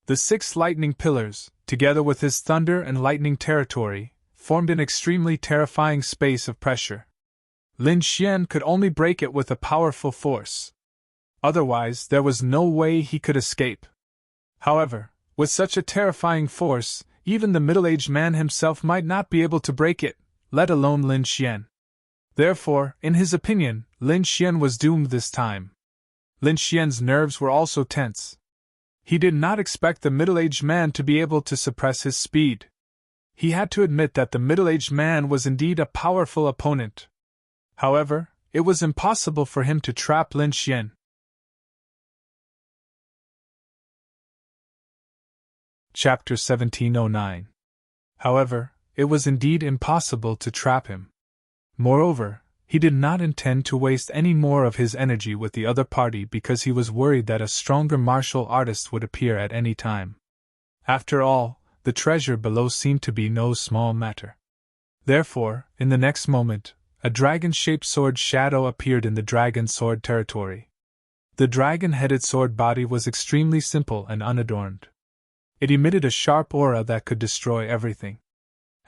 The 6 lightning pillars, together with his thunder and lightning territory, formed an extremely terrifying space of pressure. Lin Xian could only break it with a powerful force. Otherwise, there was no way he could escape. However, with such a terrifying force, even the middle-aged man himself might not be able to break it, let alone Lin Xian. Therefore, in his opinion, Lin Xian was doomed this time. Lin Xian's nerves were also tense. He did not expect the middle-aged man to be able to suppress his speed. He had to admit that the middle-aged man was indeed a powerful opponent. However, it was impossible for him to trap Lin Xian. Chapter 1709. However, it was indeed impossible to trap him. Moreover, he did not intend to waste any more of his energy with the other party because he was worried that a stronger martial artist would appear at any time. After all, the treasure below seemed to be no small matter. Therefore, in the next moment, a dragon-shaped sword shadow appeared in the dragon sword territory. The dragon-headed sword body was extremely simple and unadorned. It emitted a sharp aura that could destroy everything.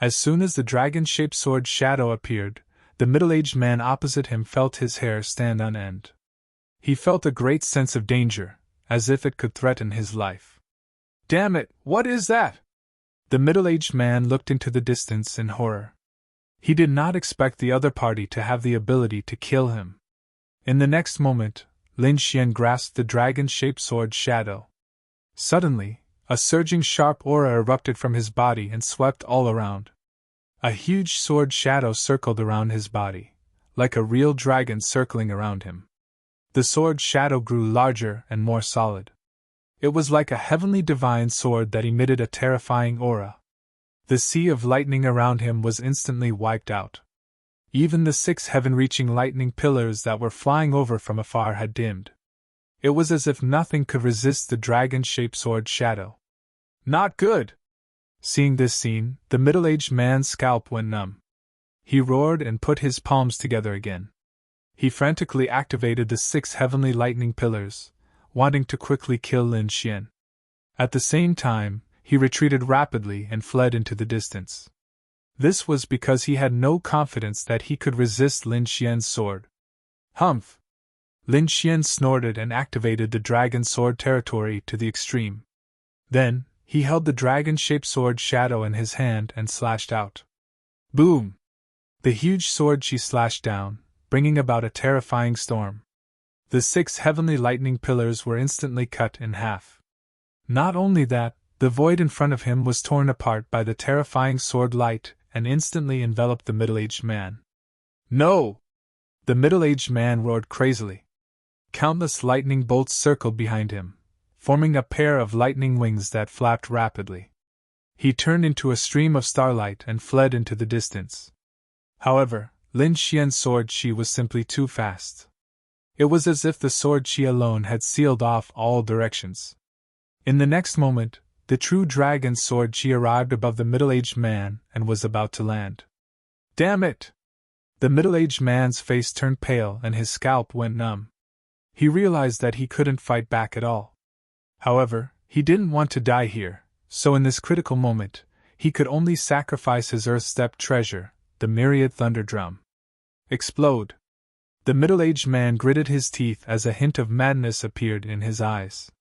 As soon as the dragon-shaped sword shadow appeared, the middle-aged man opposite him felt his hair stand on end. He felt a great sense of danger, as if it could threaten his life. Damn it, what is that? The middle-aged man looked into the distance in horror. He did not expect the other party to have the ability to kill him. In the next moment, Lin Xian grasped the dragon-shaped sword shadow. Suddenly, a surging sharp aura erupted from his body and swept all around. A huge sword shadow circled around his body, like a real dragon circling around him. The sword shadow grew larger and more solid. It was like a heavenly divine sword that emitted a terrifying aura. The sea of lightning around him was instantly wiped out. Even the 6 heaven-reaching lightning pillars that were flying over from afar had dimmed. It was as if nothing could resist the dragon-shaped sword shadow. Not good! Seeing this scene, the middle-aged man's scalp went numb. He roared and put his palms together again. He frantically activated the 6 heavenly lightning pillars, wanting to quickly kill Lin Xian. At the same time, he retreated rapidly and fled into the distance. This was because he had no confidence that he could resist Lin Xian's sword. Humph! Lin Xian snorted and activated the dragon sword territory to the extreme. Then, he held the dragon-shaped sword shadow in his hand and slashed out. Boom! The huge sword she slashed down, bringing about a terrifying storm. The 6 heavenly lightning pillars were instantly cut in half. Not only that, the void in front of him was torn apart by the terrifying sword light and instantly enveloped the middle-aged man. No! The middle-aged man roared crazily. Countless lightning bolts circled behind him, forming a pair of lightning wings that flapped rapidly. He turned into a stream of starlight and fled into the distance. However, Lin Xian's sword chi was simply too fast. It was as if the sword chi alone had sealed off all directions. In the next moment, the true dragon's sword chi arrived above the middle-aged man and was about to land. Damn it! The middle-aged man's face turned pale and his scalp went numb. He realized that he couldn't fight back at all. However, he didn't want to die here, so in this critical moment, he could only sacrifice his earth-stepped treasure, the myriad thunder drum. Explode! The middle-aged man gritted his teeth as a hint of madness appeared in his eyes.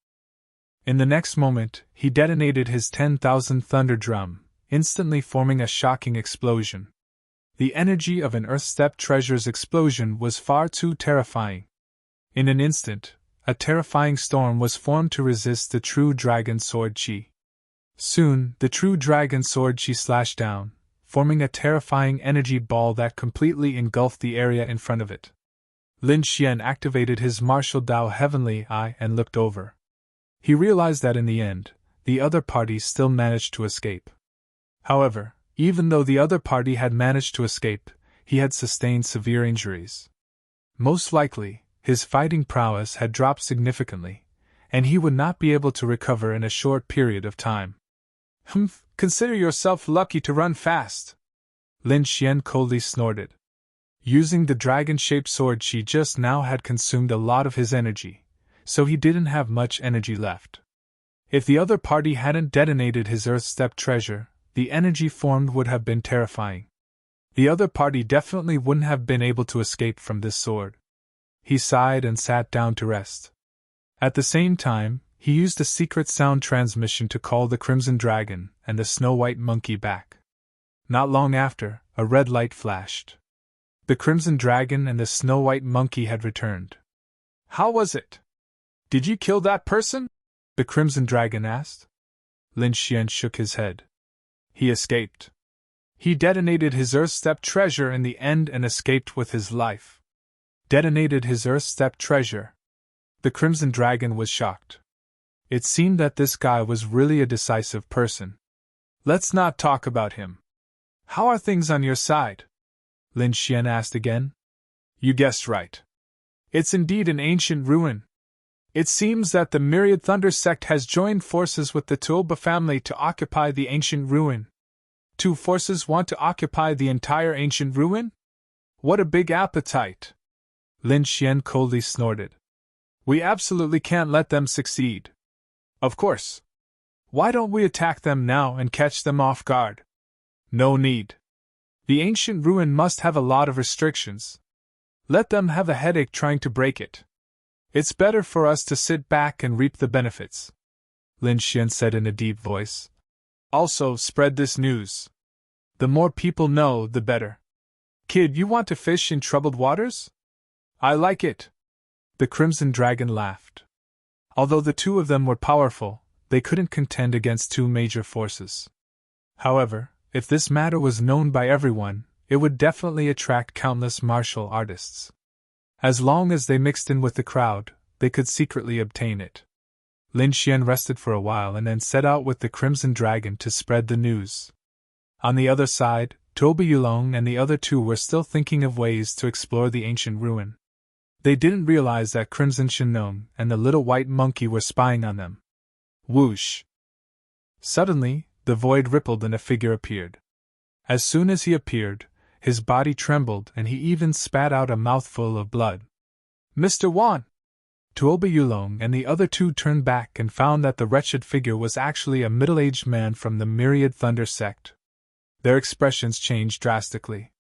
In the next moment, he detonated his 10,000th thunder drum, instantly forming a shocking explosion. The energy of an earth-stepped treasure's explosion was far too terrifying. In an instant, a terrifying storm was formed to resist the true dragon sword chi. Soon, the true dragon sword chi slashed down, forming a terrifying energy ball that completely engulfed the area in front of it. Lin Xian activated his martial Dao Heavenly Eye and looked over. He realized that in the end, the other party still managed to escape. However, even though the other party had managed to escape, he had sustained severe injuries. Most likely, his fighting prowess had dropped significantly, and he would not be able to recover in a short period of time. Consider yourself lucky to run fast, Lin Xian coldly snorted. Using the dragon-shaped sword she just now had consumed a lot of his energy, so he didn't have much energy left. If the other party hadn't detonated his earth-stepped treasure, the energy formed would have been terrifying. The other party definitely wouldn't have been able to escape from this sword. He sighed and sat down to rest. At the same time, he used a secret sound transmission to call the Crimson Dragon and the Snow-White Monkey back. Not long after, a red light flashed. The Crimson Dragon and the Snow-White Monkey had returned. How was it? Did you kill that person? The Crimson Dragon asked. Lin Xian shook his head. He escaped. He detonated his earth-stepped treasure in the end and escaped with his life. Detonated his earth-stepped treasure. The Crimson Dragon was shocked. It seemed that this guy was really a decisive person. Let's not talk about him. How are things on your side? Lin Xian asked again. You guessed right. It's indeed an ancient ruin. It seems that the Myriad Thunder sect has joined forces with the Tuoba family to occupy the ancient ruin. Two forces want to occupy the entire ancient ruin? What a big appetite! Lin Xian coldly snorted. We absolutely can't let them succeed. Of course. Why don't we attack them now and catch them off guard? No need. The ancient ruin must have a lot of restrictions. Let them have a headache trying to break it. It's better for us to sit back and reap the benefits, Lin Xian said in a deep voice. Also, spread this news. The more people know, the better. Kid, you want to fish in troubled waters? I like it. The Crimson Dragon laughed. Although the two of them were powerful, they couldn't contend against two major forces. However, if this matter was known by everyone, it would definitely attract countless martial artists. As long as they mixed in with the crowd, they could secretly obtain it. Lin Xian rested for a while and then set out with the Crimson Dragon to spread the news. On the other side, Toba Yulong and the other two were still thinking of ways to explore the ancient ruin. They didn't realize that Crimson Shinong and the little white monkey were spying on them. Whoosh! Suddenly, the void rippled and a figure appeared. As soon as he appeared, his body trembled and he even spat out a mouthful of blood. Mr. Wan! Tuoba Yulong and the other two turned back and found that the wretched figure was actually a middle-aged man from the Myriad Thunder sect. Their expressions changed drastically.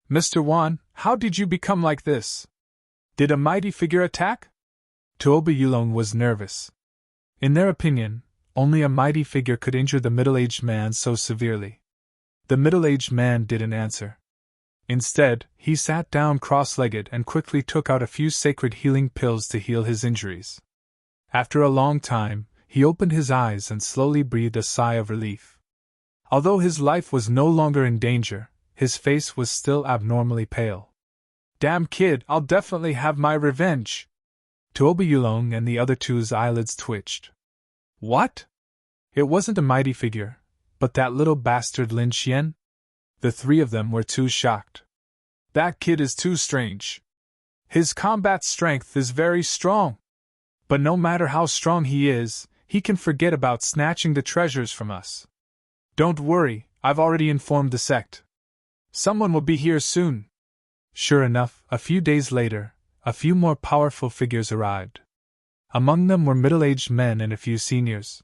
Mr. Wan, how did you become like this? Did a mighty figure attack? Tuoba Yulong was nervous. In their opinion, only a mighty figure could injure the middle-aged man so severely. The middle-aged man didn't answer. Instead, he sat down cross-legged and quickly took out a few sacred healing pills to heal his injuries. After a long time, he opened his eyes and slowly breathed a sigh of relief. Although his life was no longer in danger, his face was still abnormally pale. Damn kid, I'll definitely have my revenge! Tuoba Yulong and the other two's eyelids twitched. What? It wasn't a mighty figure, but that little bastard Lin Xian? The three of them were too shocked. That kid is too strange. His combat strength is very strong. But no matter how strong he is, he can forget about snatching the treasures from us. Don't worry, I've already informed the sect. Someone will be here soon. Sure enough, a few days later, a few more powerful figures arrived. Among them were middle-aged men and a few seniors.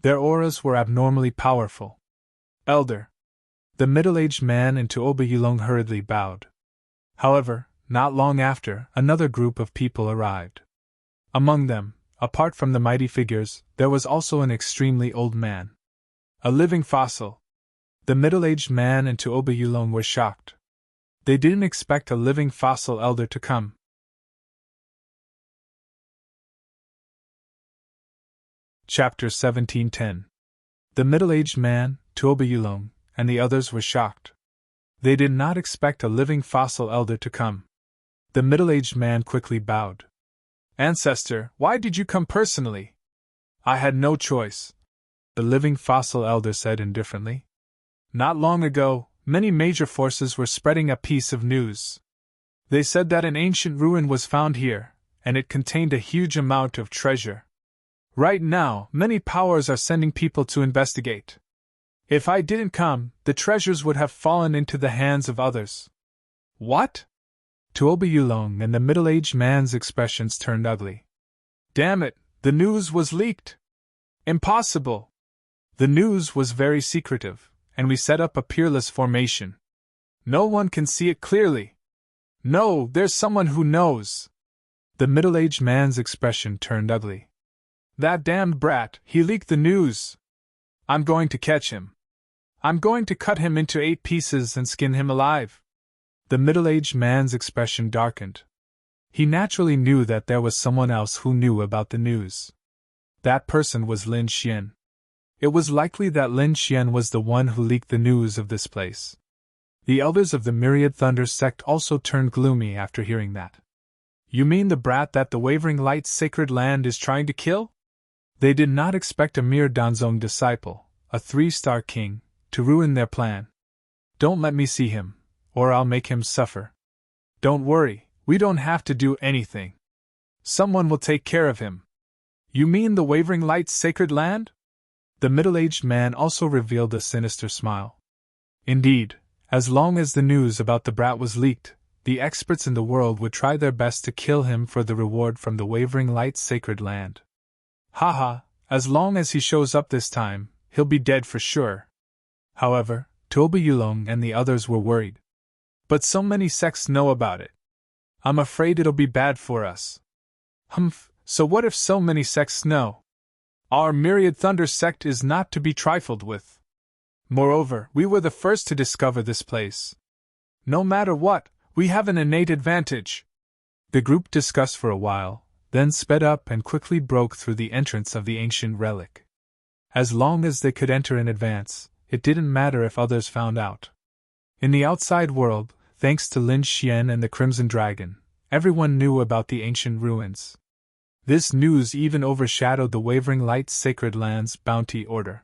Their auras were abnormally powerful. Elder. The middle-aged man into Obayulong hurriedly bowed. However, not long after, another group of people arrived. Among them, apart from the mighty figures, there was also an extremely old man. A living fossil. The middle-aged man and Obayulong were shocked. They didn't expect a living fossil elder to come. Chapter 17:10. The middle-aged man, Obayulong, and the others were shocked. They did not expect a living fossil elder to come. The middle-aged man quickly bowed. Ancestor, why did you come personally? I had no choice, the living fossil elder said indifferently. Not long ago, many major forces were spreading a piece of news. They said that an ancient ruin was found here, and it contained a huge amount of treasure. Right now, many powers are sending people to investigate. If I didn't come, the treasures would have fallen into the hands of others. What? Obayulong and the middle-aged man's expressions turned ugly. Damn it, the news was leaked. Impossible. The news was very secretive, and we set up a peerless formation. No one can see it clearly. No, there's someone who knows. The middle-aged man's expression turned ugly. That damned brat, he leaked the news. I'm going to catch him. I'm going to cut him into 8 pieces and skin him alive. The middle-aged man's expression darkened. He naturally knew that there was someone else who knew about the news. That person was Lin Xian. It was likely that Lin Xian was the one who leaked the news of this place. The elders of the Myriad Thunder sect also turned gloomy after hearing that. You mean the brat that the Wavering Light's sacred land is trying to kill? They did not expect a mere Danzong disciple, a 3-star king, to ruin their plan. Don't let me see him, or I'll make him suffer. Don't worry, we don't have to do anything. Someone will take care of him. You mean the Wavering Light's sacred land? The middle-aged man also revealed a sinister smile. Indeed, as long as the news about the brat was leaked, the experts in the world would try their best to kill him for the reward from the Wavering Light's sacred land. Haha, as long as he shows up this time, he'll be dead for sure. However, Obayulong and the others were worried. But so many sects know about it. I'm afraid it'll be bad for us. Humph, so what if so many sects know? Our Myriad Thunder sect is not to be trifled with. Moreover, we were the first to discover this place. No matter what, we have an innate advantage. The group discussed for a while, then sped up and quickly broke through the entrance of the ancient relic. As long as they could enter in advance, it didn't matter if others found out. In the outside world, thanks to Lin Xian and the Crimson Dragon, everyone knew about the ancient ruins. This news even overshadowed the Wavering Light's sacred land's bounty order.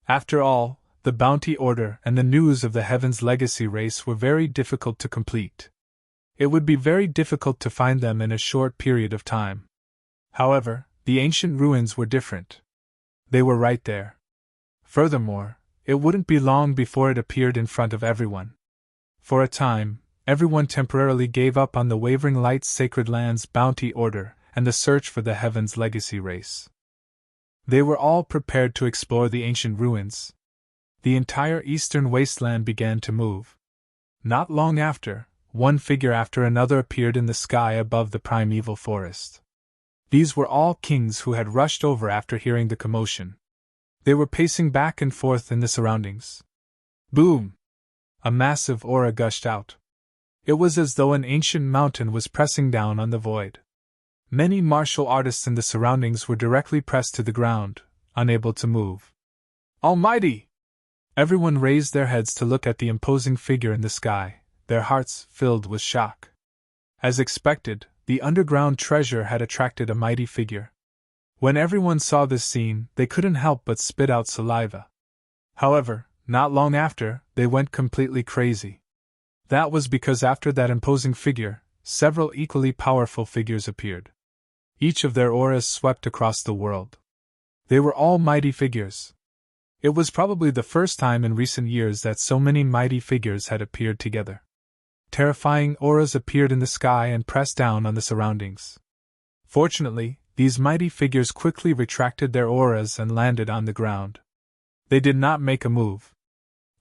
After all, the bounty order and the news of the Heaven's Legacy race were very difficult to complete. It would be very difficult to find them in a short period of time. However, the ancient ruins were different. They were right there. Furthermore, it wouldn't be long before it appeared in front of everyone. For a time, everyone temporarily gave up on the Wavering Light's sacred land's bounty order and the search for the Heaven's Legacy race. They were all prepared to explore the ancient ruins. The entire eastern wasteland began to move. Not long after, one figure after another appeared in the sky above the primeval forest. These were all kings who had rushed over after hearing the commotion. They were pacing back and forth in the surroundings. Boom! A massive aura gushed out. It was as though an ancient mountain was pressing down on the void. Many martial artists in the surroundings were directly pressed to the ground, unable to move. Almighty! Everyone raised their heads to look at the imposing figure in the sky, their hearts filled with shock. As expected, the underground treasure had attracted a mighty figure. When everyone saw this scene, they couldn't help but spit out saliva. However, not long after, they went completely crazy. That was because after that imposing figure, several equally powerful figures appeared. Each of their auras swept across the world. They were all mighty figures. It was probably the first time in recent years that so many mighty figures had appeared together. Terrifying auras appeared in the sky and pressed down on the surroundings. Fortunately, these mighty figures quickly retracted their auras and landed on the ground. They did not make a move.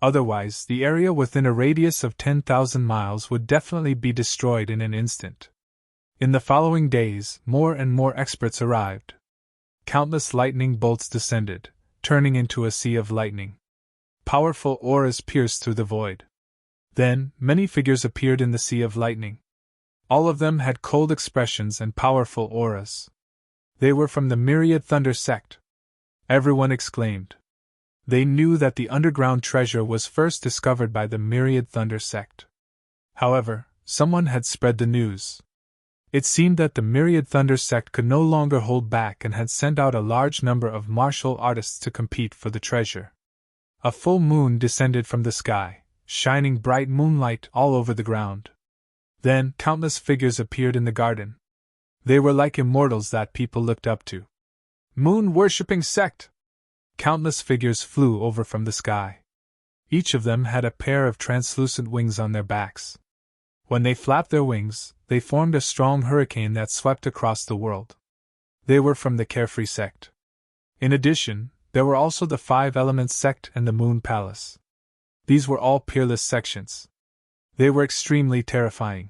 Otherwise, the area within a radius of 10,000 miles would definitely be destroyed in an instant. In the following days, more and more experts arrived. Countless lightning bolts descended, turning into a sea of lightning. Powerful auras pierced through the void. Then, many figures appeared in the sea of lightning. All of them had cold expressions and powerful auras. They were from the Myriad Thunder sect. Everyone exclaimed. They knew that the underground treasure was first discovered by the Myriad Thunder sect. However, someone had spread the news. It seemed that the Myriad Thunder sect could no longer hold back and had sent out a large number of martial artists to compete for the treasure. A full moon descended from the sky, shining bright moonlight all over the ground. Then, countless figures appeared in the garden. They were like immortals that people looked up to. Moon-worshipping sect! Countless figures flew over from the sky. Each of them had a pair of translucent wings on their backs. When they flapped their wings, they formed a strong hurricane that swept across the world. They were from the Carefree sect. In addition, there were also the Five Elements sect and the Moon Palace. These were all peerless sections. They were extremely terrifying.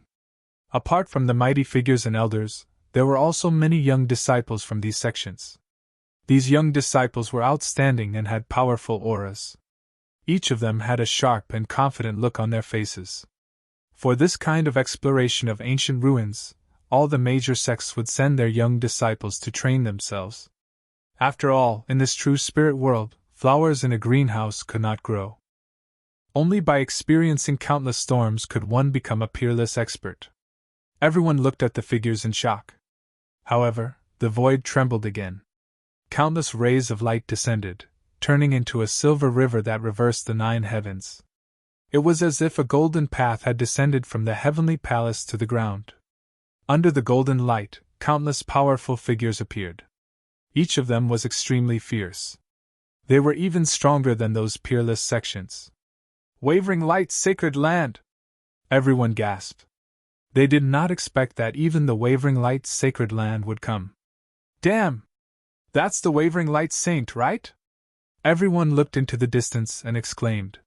Apart from the mighty figures and elders, there were also many young disciples from these sections. These young disciples were outstanding and had powerful auras. Each of them had a sharp and confident look on their faces. For this kind of exploration of ancient ruins, all the major sects would send their young disciples to train themselves. After all, in this true spirit world, flowers in a greenhouse could not grow. Only by experiencing countless storms could one become a peerless expert. Everyone looked at the figures in shock. However, the void trembled again. Countless rays of light descended, turning into a silver river that reversed the 9 heavens. It was as if a golden path had descended from the heavenly palace to the ground. Under the golden light, countless powerful figures appeared. Each of them was extremely fierce. They were even stronger than those peerless sections. Wavering Light Sacred Land! Everyone gasped. They did not expect that even the Wavering Light Sacred Land would come. Damn! That's the Wavering Light Saint, right? Everyone looked into the distance and exclaimed.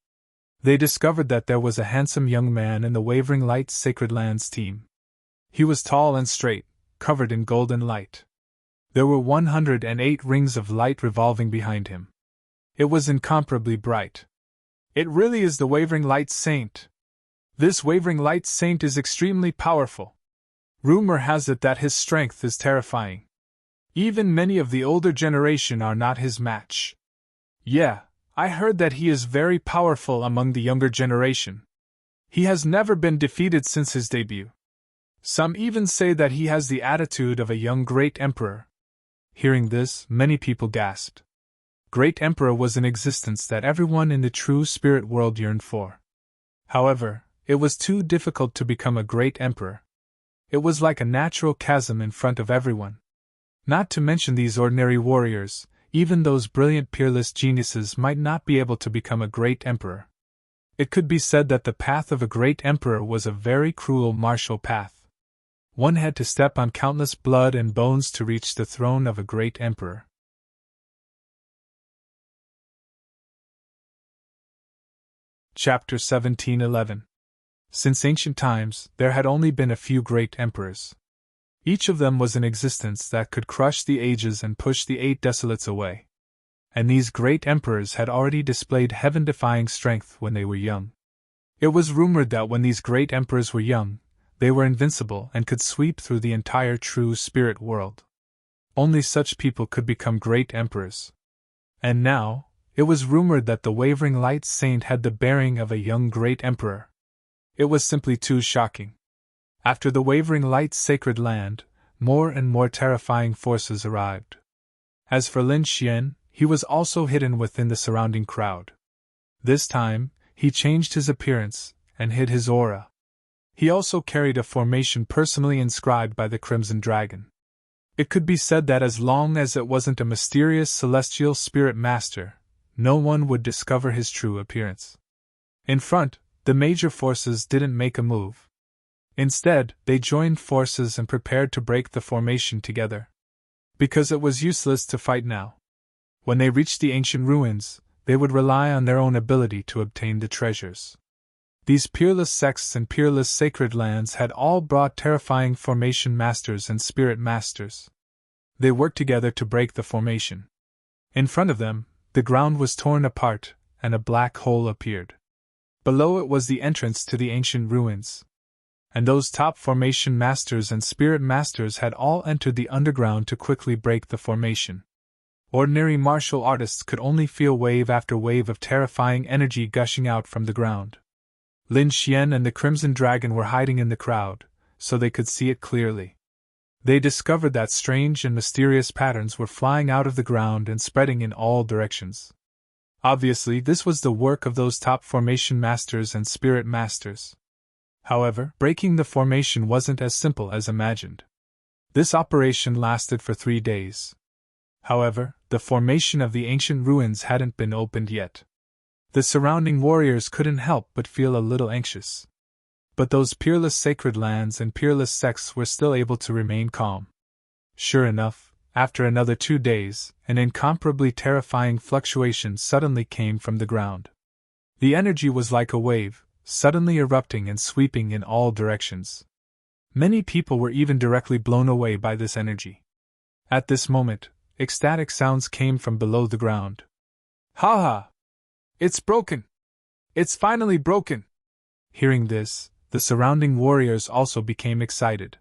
They discovered that there was a handsome young man in the Wavering Light Sacred Lands team. He was tall and straight, covered in golden light. There were 108 rings of light revolving behind him. It was incomparably bright. It really is the Wavering Light Saint. This Wavering Light Saint is extremely powerful. Rumor has it that his strength is terrifying. Even many of the older generation are not his match. Yeah, I heard that he is very powerful among the younger generation. He has never been defeated since his debut. Some even say that he has the attitude of a young great emperor. Hearing this, many people gasped. Great Emperor was an existence that everyone in the true spirit world yearned for. However, it was too difficult to become a great emperor. It was like a natural chasm in front of everyone. Not to mention these ordinary warriors, even those brilliant peerless geniuses might not be able to become a great emperor. It could be said that the path of a great emperor was a very cruel martial path. One had to step on countless blood and bones to reach the throne of a great emperor. Chapter 1711. Since ancient times, there had only been a few great emperors. Each of them was an existence that could crush the ages and push the 8 desolates away. And these great emperors had already displayed heaven-defying strength when they were young. It was rumored that when these great emperors were young, they were invincible and could sweep through the entire true spirit world. Only such people could become great emperors. And now, it was rumored that the Wavering Light Saint had the bearing of a young great emperor. It was simply too shocking. After the Wavering Light Sacred Land, more and more terrifying forces arrived. As for Lin Xian, he was also hidden within the surrounding crowd. This time, he changed his appearance and hid his aura. He also carried a formation personally inscribed by the Crimson Dragon. It could be said that as long as it wasn't a mysterious celestial spirit master, no one would discover his true appearance. In front, the major forces didn't make a move. Instead, they joined forces and prepared to break the formation together. Because it was useless to fight now. When they reached the ancient ruins, they would rely on their own ability to obtain the treasures. These peerless sects and peerless sacred lands had all brought terrifying formation masters and spirit masters. They worked together to break the formation. In front of them, the ground was torn apart, and a black hole appeared. Below it was the entrance to the ancient ruins. And those top formation masters and spirit masters had all entered the underground to quickly break the formation. Ordinary martial artists could only feel wave after wave of terrifying energy gushing out from the ground. Lin Xian and the Crimson Dragon were hiding in the crowd, so they could see it clearly. They discovered that strange and mysterious patterns were flying out of the ground and spreading in all directions. Obviously, this was the work of those top formation masters and spirit masters. However, breaking the formation wasn't as simple as imagined. This operation lasted for 3 days. However, the formation of the ancient ruins hadn't been opened yet. The surrounding warriors couldn't help but feel a little anxious. But those peerless sacred lands and peerless sects were still able to remain calm. Sure enough, after another 2 days, an incomparably terrifying fluctuation suddenly came from the ground. The energy was like a wave, suddenly erupting and sweeping in all directions. Many people were even directly blown away by this energy. At this moment, ecstatic sounds came from below the ground. Ha ha! It's broken! It's finally broken! Hearing this, the surrounding warriors also became excited.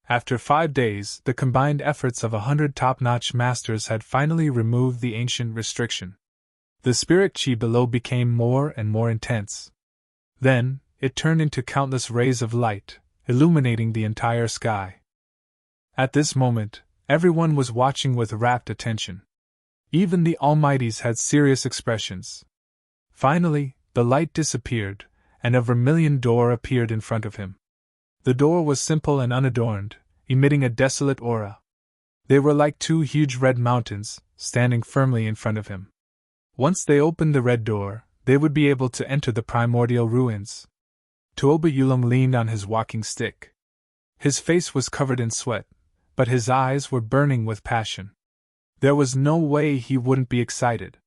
After 5 days, the combined efforts of 100 top-notch masters had finally removed the ancient restriction. The spirit chi below became more and more intense. Then, it turned into countless rays of light, illuminating the entire sky. At this moment, everyone was watching with rapt attention. Even the Almighties had serious expressions. Finally, the light disappeared, and a vermilion door appeared in front of him. The door was simple and unadorned, emitting a desolate aura. They were like 2 huge red mountains, standing firmly in front of him. Once they opened the red door, they would be able to enter the primordial ruins. Tuoba Yulong leaned on his walking stick. His face was covered in sweat, but his eyes were burning with passion. There was no way he wouldn't be excited.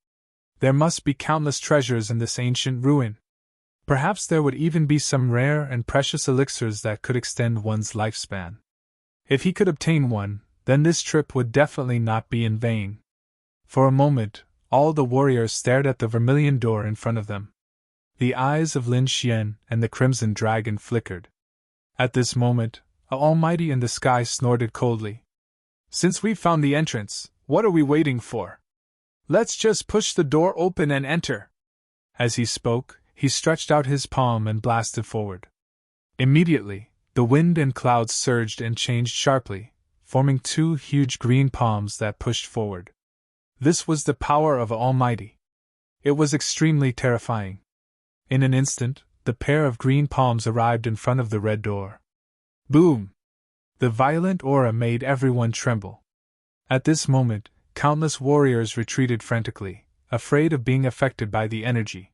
There must be countless treasures in this ancient ruin. Perhaps there would even be some rare and precious elixirs that could extend one's lifespan. If he could obtain one, then this trip would definitely not be in vain. For a moment, all the warriors stared at the vermilion door in front of them. The eyes of Lin Xian and the Crimson Dragon flickered. At this moment, an Almighty in the sky snorted coldly. "Since we've found the entrance, what are we waiting for? Let's just push the door open and enter." As he spoke, he stretched out his palm and blasted forward. Immediately, the wind and clouds surged and changed sharply, forming 2 huge green palms that pushed forward. This was the power of Almighty. It was extremely terrifying. In an instant, the pair of green palms arrived in front of the red door. Boom! The violent aura made everyone tremble. At this moment, countless warriors retreated frantically, afraid of being affected by the energy.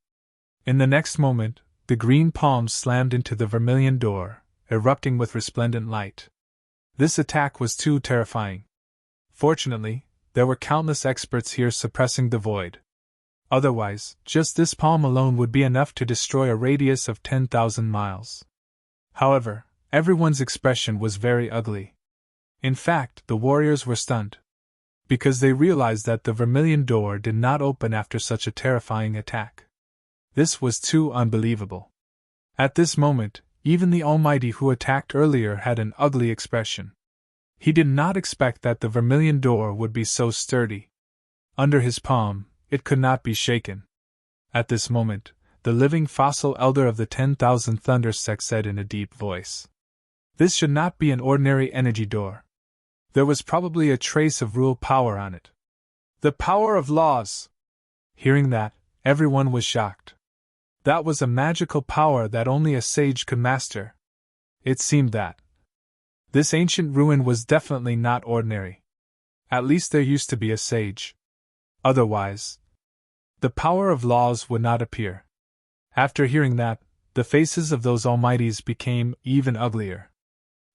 In the next moment, the green palms slammed into the vermilion door, erupting with resplendent light. This attack was too terrifying. Fortunately, there were countless experts here suppressing the void. Otherwise, just this palm alone would be enough to destroy a radius of 10,000 miles. However, everyone's expression was very ugly. In fact, the warriors were stunned, because they realized that the vermilion door did not open after such a terrifying attack. This was too unbelievable. At this moment, even the Almighty who attacked earlier had an ugly expression. He did not expect that the vermilion door would be so sturdy. Under his palm, it could not be shaken. At this moment, the living fossil elder of the 10,000 Thunder sect said in a deep voice, "This should not be an ordinary energy door. There was probably a trace of rule power on it. The power of laws!" Hearing that, everyone was shocked. That was a magical power that only a sage could master. It seemed that this ancient ruin was definitely not ordinary. At least there used to be a sage. Otherwise, the power of laws would not appear. After hearing that, the faces of those Almighties became even uglier.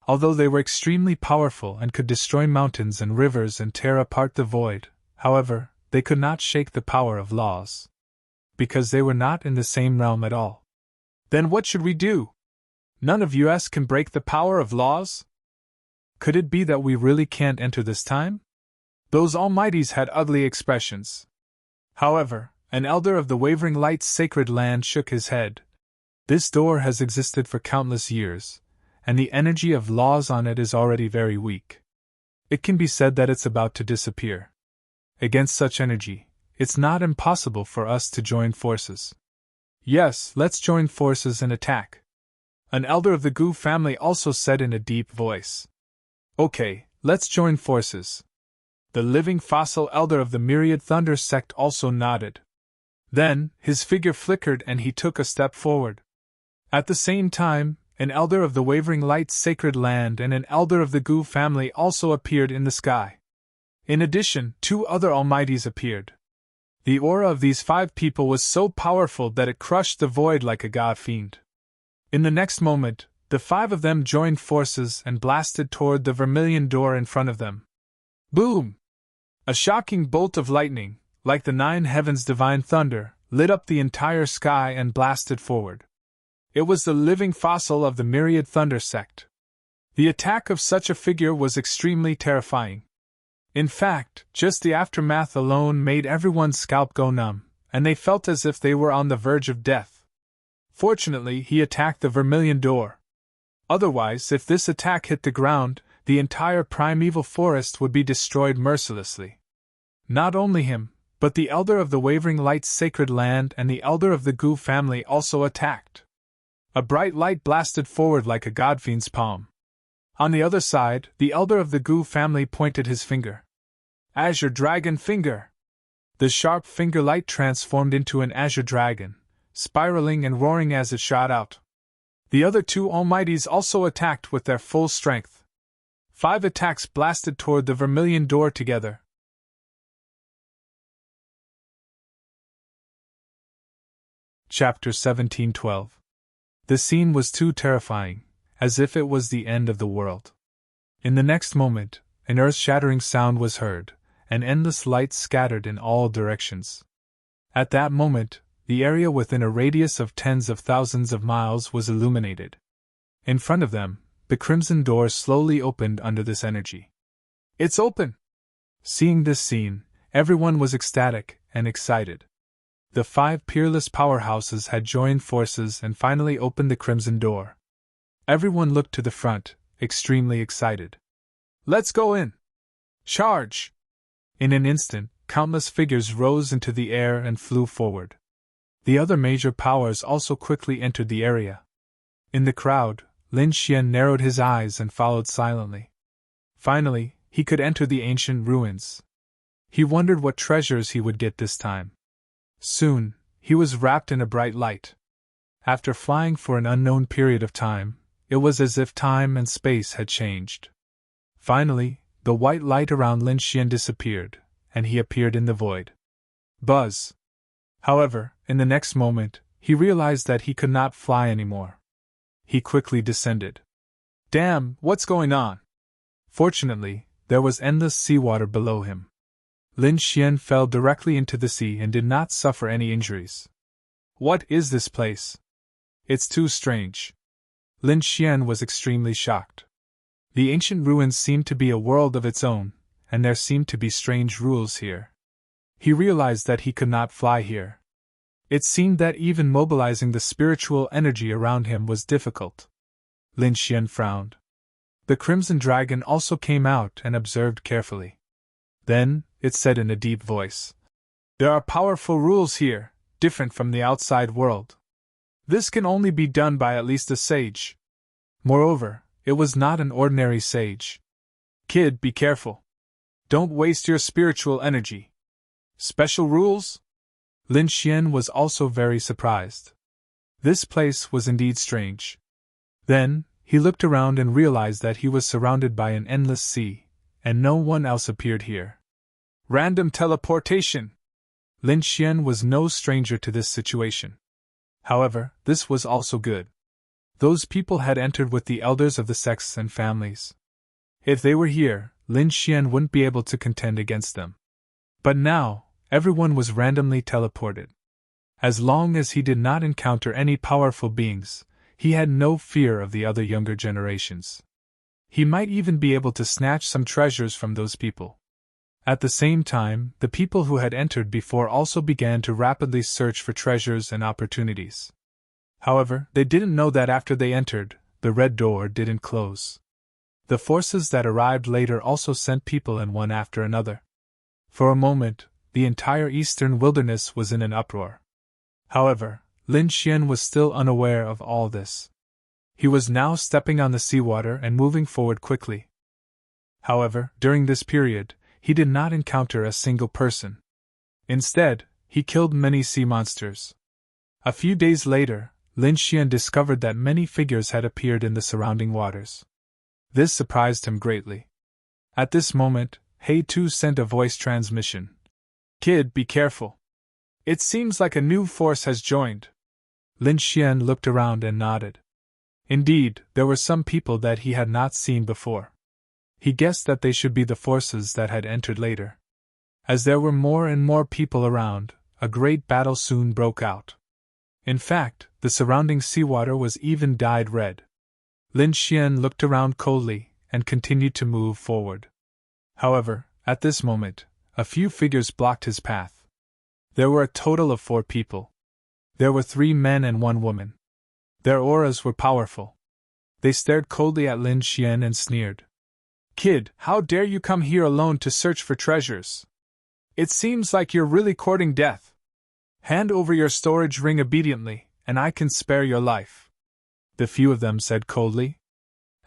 Although they were extremely powerful and could destroy mountains and rivers and tear apart the void, however, they could not shake the power of laws. because they were not in the same realm at all. Then what should we do? None of us can break the power of laws? Could it be that we really can't enter this time? Those almighties had ugly expressions. However, an elder of the Wavering Light's sacred land shook his head. This door has existed for countless years, and the energy of laws on it is already very weak. It can be said that it's about to disappear. Against such energy, it's not impossible for us to join forces. Yes, let's join forces and attack. An elder of the Gu family also said in a deep voice. Okay, let's join forces. The living fossil elder of the Myriad Thunder sect also nodded. Then, his figure flickered and he took a step forward. At the same time, an elder of the Wavering Light's sacred land and an elder of the Gu family also appeared in the sky. In addition, 2 other almighties appeared. The aura of these 5 people was so powerful that it crushed the void like a god fiend. In the next moment, the 5 of them joined forces and blasted toward the vermilion door in front of them. Boom! A shocking bolt of lightning, like the 9 heavens' divine thunder, lit up the entire sky and blasted forward. It was the living fossil of the Myriad Thunder sect. The attack of such a figure was extremely terrifying. In fact, just the aftermath alone made everyone's scalp go numb, and they felt as if they were on the verge of death. Fortunately, he attacked the vermilion door. Otherwise, if this attack hit the ground, the entire primeval forest would be destroyed mercilessly. Not only him, but the elder of the Wavering Light's sacred land and the elder of the Gu family also attacked. A bright light blasted forward like a godfiend's palm. On the other side, the elder of the Gu family pointed his finger. Azure Dragon Finger! The sharp finger light transformed into an azure dragon, spiraling and roaring as it shot out. The other 2 almighties also attacked with their full strength. 5 attacks blasted toward the vermilion door together. Chapter 1712. The scene was too terrifying, as if it was the end of the world. In the next moment, an earth-shattering sound was heard, and endless light scattered in all directions. At that moment, the area within a radius of tens of thousands of miles was illuminated. In front of them, the crimson door slowly opened under this energy. It's open! Seeing this scene, everyone was ecstatic and excited. The 5 peerless powerhouses had joined forces and finally opened the crimson door. Everyone looked to the front, extremely excited. Let's go in! Charge! In an instant, countless figures rose into the air and flew forward. The other major powers also quickly entered the area. In the crowd, Lin Xian narrowed his eyes and followed silently. Finally, he could enter the ancient ruins. He wondered what treasures he would get this time. Soon, he was wrapped in a bright light. After flying for an unknown period of time, it was as if time and space had changed. Finally, the white light around Lin Xian disappeared, and he appeared in the void. Buzz! However, in the next moment, he realized that he could not fly anymore. He quickly descended. Damn, what's going on? Fortunately, there was endless seawater below him. Lin Xian fell directly into the sea and did not suffer any injuries. What is this place? It's too strange. Lin Xian was extremely shocked. The ancient ruins seemed to be a world of its own, and there seemed to be strange rules here. He realized that he could not fly here. It seemed that even mobilizing the spiritual energy around him was difficult. Lin Xian frowned. The Crimson Dragon also came out and observed carefully. Then, it said in a deep voice, "There are powerful rules here, different from the outside world. This can only be done by at least a sage. Moreover, it was not an ordinary sage. Kid, be careful. Don't waste your spiritual energy. Special rules?" Lin Xian was also very surprised. This place was indeed strange. Then, he looked around and realized that he was surrounded by an endless sea, and no one else appeared here. Random teleportation! Lin Xian was no stranger to this situation. However, this was also good. Those people had entered with the elders of the sects and families. If they were here, Lin Xian wouldn't be able to contend against them. But now, everyone was randomly teleported. As long as he did not encounter any powerful beings, he had no fear of the other younger generations. He might even be able to snatch some treasures from those people. At the same time, the people who had entered before also began to rapidly search for treasures and opportunities. However, they didn't know that after they entered, the red door didn't close. The forces that arrived later also sent people in one after another. For a moment, the entire eastern wilderness was in an uproar. However, Lin Xian was still unaware of all this. He was now stepping on the seawater and moving forward quickly. However, during this period, he did not encounter a single person. Instead, he killed many sea monsters. A few days later, Lin Xian discovered that many figures had appeared in the surrounding waters. This surprised him greatly. At this moment, He Tu sent a voice transmission. "Kid, be careful. It seems like a new force has joined." Lin Xian looked around and nodded. Indeed, there were some people that he had not seen before. He guessed that they should be the forces that had entered later. As there were more and more people around, a great battle soon broke out. In fact, the surrounding seawater was even dyed red. Lin Xian looked around coldly and continued to move forward. However, at this moment, a few figures blocked his path. There were a total of 4 people. There were 3 men and 1 woman. Their auras were powerful. They stared coldly at Lin Xian and sneered. "Kid, how dare you come here alone to search for treasures? It seems like you're really courting death. Hand over your storage ring obediently, and I can spare your life," the few of them said coldly.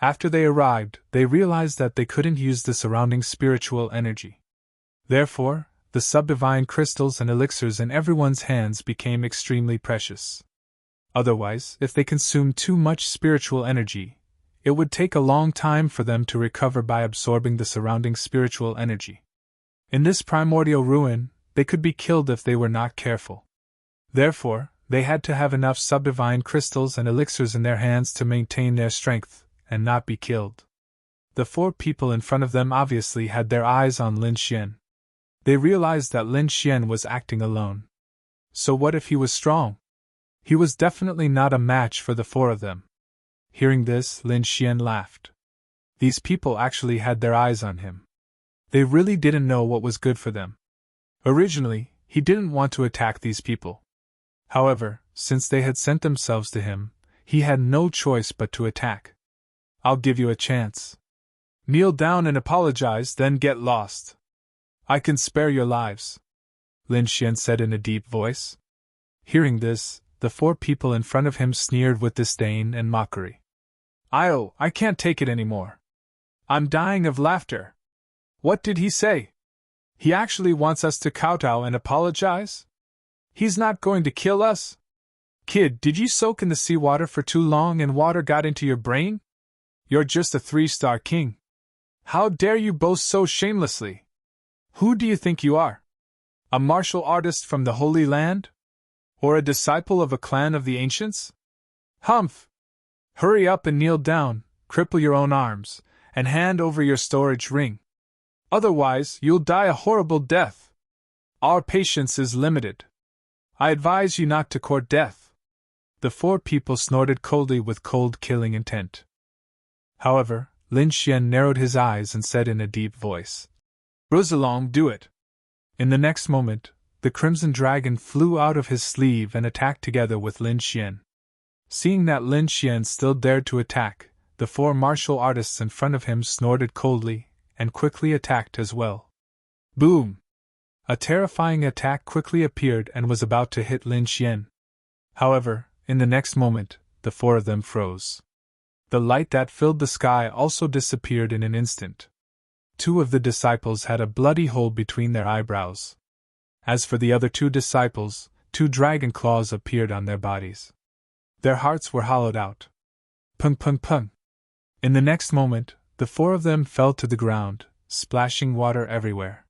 After they arrived, they realized that they couldn't use the surrounding spiritual energy. Therefore, the subdivine crystals and elixirs in everyone's hands became extremely precious. Otherwise, if they consumed too much spiritual energy, it would take a long time for them to recover by absorbing the surrounding spiritual energy. In this primordial ruin, they could be killed if they were not careful. Therefore, they had to have enough subdivine crystals and elixirs in their hands to maintain their strength and not be killed. The 4 people in front of them obviously had their eyes on Lin Xian. They realized that Lin Xian was acting alone. So what if he was strong? He was definitely not a match for the 4 of them. Hearing this, Lin Xian laughed. These people actually had their eyes on him. They really didn't know what was good for them. Originally, he didn't want to attack these people. However, since they had sent themselves to him, he had no choice but to attack. "I'll give you a chance. Kneel down and apologize, then get lost. I can spare your lives," Lin Xian said in a deep voice. Hearing this, the 4 people in front of him sneered with disdain and mockery. I can't take it anymore. I'm dying of laughter. What did he say? He actually wants us to kowtow and apologize? He's not going to kill us? Kid, did you soak in the seawater for too long and water got into your brain? You're just a 3-star king. How dare you boast so shamelessly? Who do you think you are? A martial artist from the Holy Land? Or a disciple of a clan of the ancients? Humph! Hurry up and kneel down, cripple your own arms, and hand over your storage ring. Otherwise, you'll die a horrible death. Our patience is limited. I advise you not to court death. The 4 people snorted coldly with cold killing intent. However, Lin Xian narrowed his eyes and said in a deep voice, "Rosalong, do it." In the next moment, the Crimson Dragon flew out of his sleeve and attacked together with Lin Xian. Seeing that Lin Xian still dared to attack, the 4 martial artists in front of him snorted coldly and quickly attacked as well. Boom! A terrifying attack quickly appeared and was about to hit Lin Xian. However, in the next moment, the 4 of them froze. The light that filled the sky also disappeared in an instant. 2 of the disciples had a bloody hole between their eyebrows. As for the other 2 disciples, 2 dragon claws appeared on their bodies. Their hearts were hollowed out. Pung pung pung. In the next moment, the 4 of them fell to the ground, splashing water everywhere.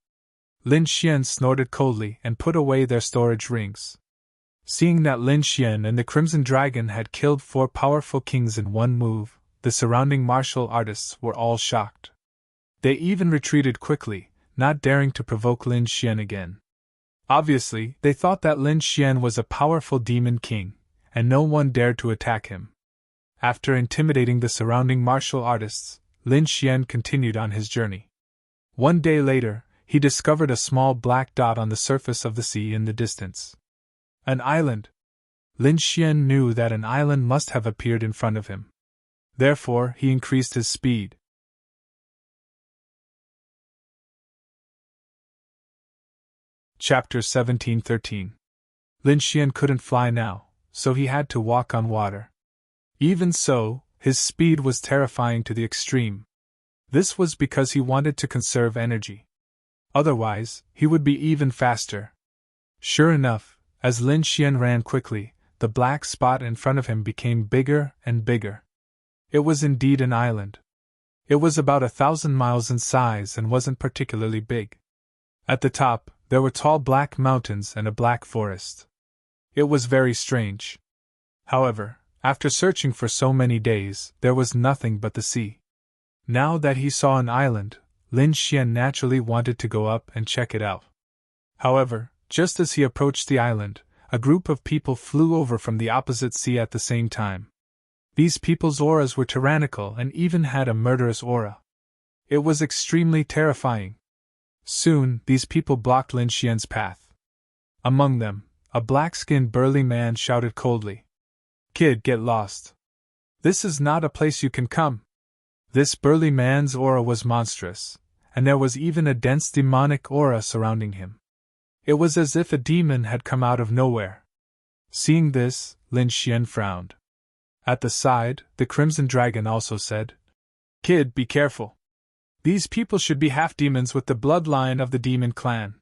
Lin Xian snorted coldly and put away their storage rings. Seeing that Lin Xian and the Crimson Dragon had killed 4 powerful kings in one move, the surrounding martial artists were all shocked. They even retreated quickly, not daring to provoke Lin Xian again. Obviously, they thought that Lin Xian was a powerful demon king, and no one dared to attack him. After intimidating the surrounding martial artists, Lin Xian continued on his journey. One day later, he discovered a small black dot on the surface of the sea in the distance. An island. Lin Xian knew that an island must have appeared in front of him. Therefore, he increased his speed. Chapter 1713. Lin Xian couldn't fly now, so he had to walk on water. Even so, his speed was terrifying to the extreme. This was because he wanted to conserve energy. Otherwise, he would be even faster. Sure enough, as Lin Xian ran quickly, the black spot in front of him became bigger and bigger. It was indeed an island. It was about 1,000 miles in size and wasn't particularly big. At the top, there were tall black mountains and a black forest. It was very strange. However, after searching for so many days, there was nothing but the sea. Now that he saw an island, Lin Xian naturally wanted to go up and check it out. However, just as he approached the island, a group of people flew over from the opposite sea at the same time. These people's auras were tyrannical and even had a murderous aura. It was extremely terrifying. Soon, these people blocked Lin Xian's path. Among them, a black-skinned burly man shouted coldly, "Kid, get lost. This is not a place you can come." This burly man's aura was monstrous, and there was even a dense demonic aura surrounding him. It was as if a demon had come out of nowhere. Seeing this, Lin Xian frowned. At the side, the Crimson Dragon also said, "Kid, be careful. These people should be half-demons with the bloodline of the demon clan."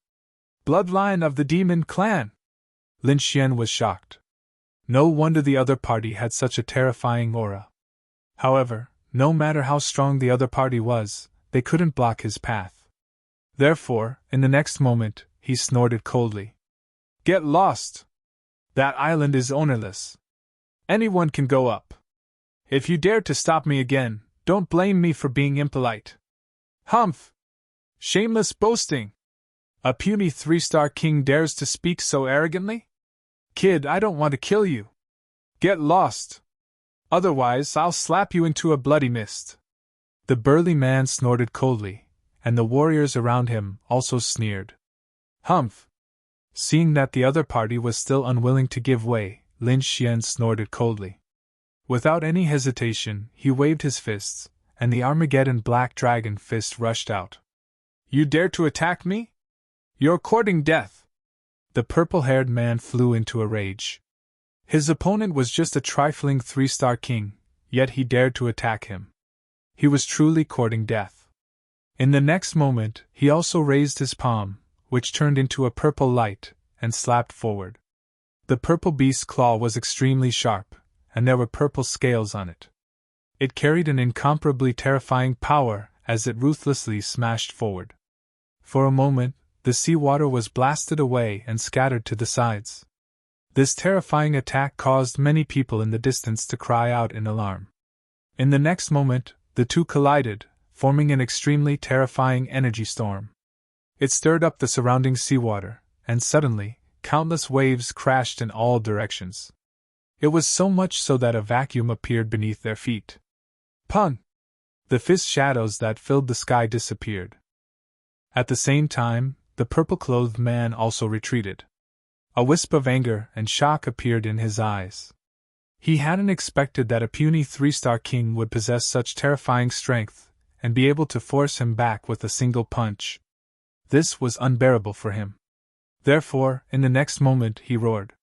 Bloodline of the demon clan? Lin Xian was shocked. No wonder the other party had such a terrifying aura. However, no matter how strong the other party was, they couldn't block his path. Therefore, in the next moment, he snorted coldly, "Get lost! That island is ownerless. Anyone can go up. If you dare to stop me again, don't blame me for being impolite." Humph! Shameless boasting! A puny 3-star king dares to speak so arrogantly? Kid, I don't want to kill you. Get lost! Otherwise, I'll slap you into a bloody mist. The burly man snorted coldly, and the warriors around him also sneered. Humph! Seeing that the other party was still unwilling to give way, Lin Xian snorted coldly. Without any hesitation, he waved his fists, and the Armageddon Black Dragon fist rushed out. "You dare to attack me? You're courting death!" The purple-haired man flew into a rage. His opponent was just a trifling 3-star king, yet he dared to attack him. He was truly courting death. In the next moment, he also raised his palm, which turned into a purple light, and slapped forward. The purple beast's claw was extremely sharp, and there were purple scales on it. It carried an incomparably terrifying power as it ruthlessly smashed forward. For a moment, the seawater was blasted away and scattered to the sides. This terrifying attack caused many people in the distance to cry out in alarm. In the next moment, the two collided, forming an extremely terrifying energy storm. It stirred up the surrounding seawater, and suddenly, countless waves crashed in all directions. It was so much so that a vacuum appeared beneath their feet. Pun! The fist shadows that filled the sky disappeared. At the same time, the purple-clothed man also retreated. A wisp of anger and shock appeared in his eyes. He hadn't expected that a puny 3-star king would possess such terrifying strength and be able to force him back with a single punch. This was unbearable for him. Therefore, in the next moment, he roared.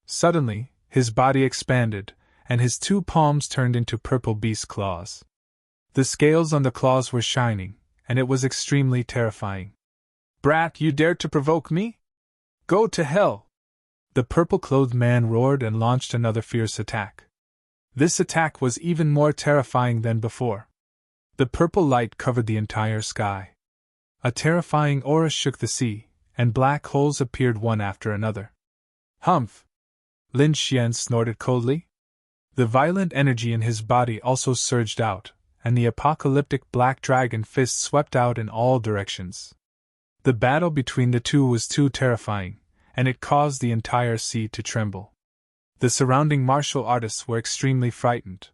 Suddenly, his body expanded, and his two palms turned into purple beast claws. The scales on the claws were shining, and it was extremely terrifying. "Brat, you dared to provoke me? Go to hell!" The purple-clothed man roared and launched another fierce attack. This attack was even more terrifying than before. The purple light covered the entire sky. A terrifying aura shook the sea, and black holes appeared one after another. Humph! Lin Xian snorted coldly. The violent energy in his body also surged out, and the apocalyptic black dragon fist swept out in all directions. The battle between the two was too terrifying, and it caused the entire sea to tremble. The surrounding martial artists were extremely frightened.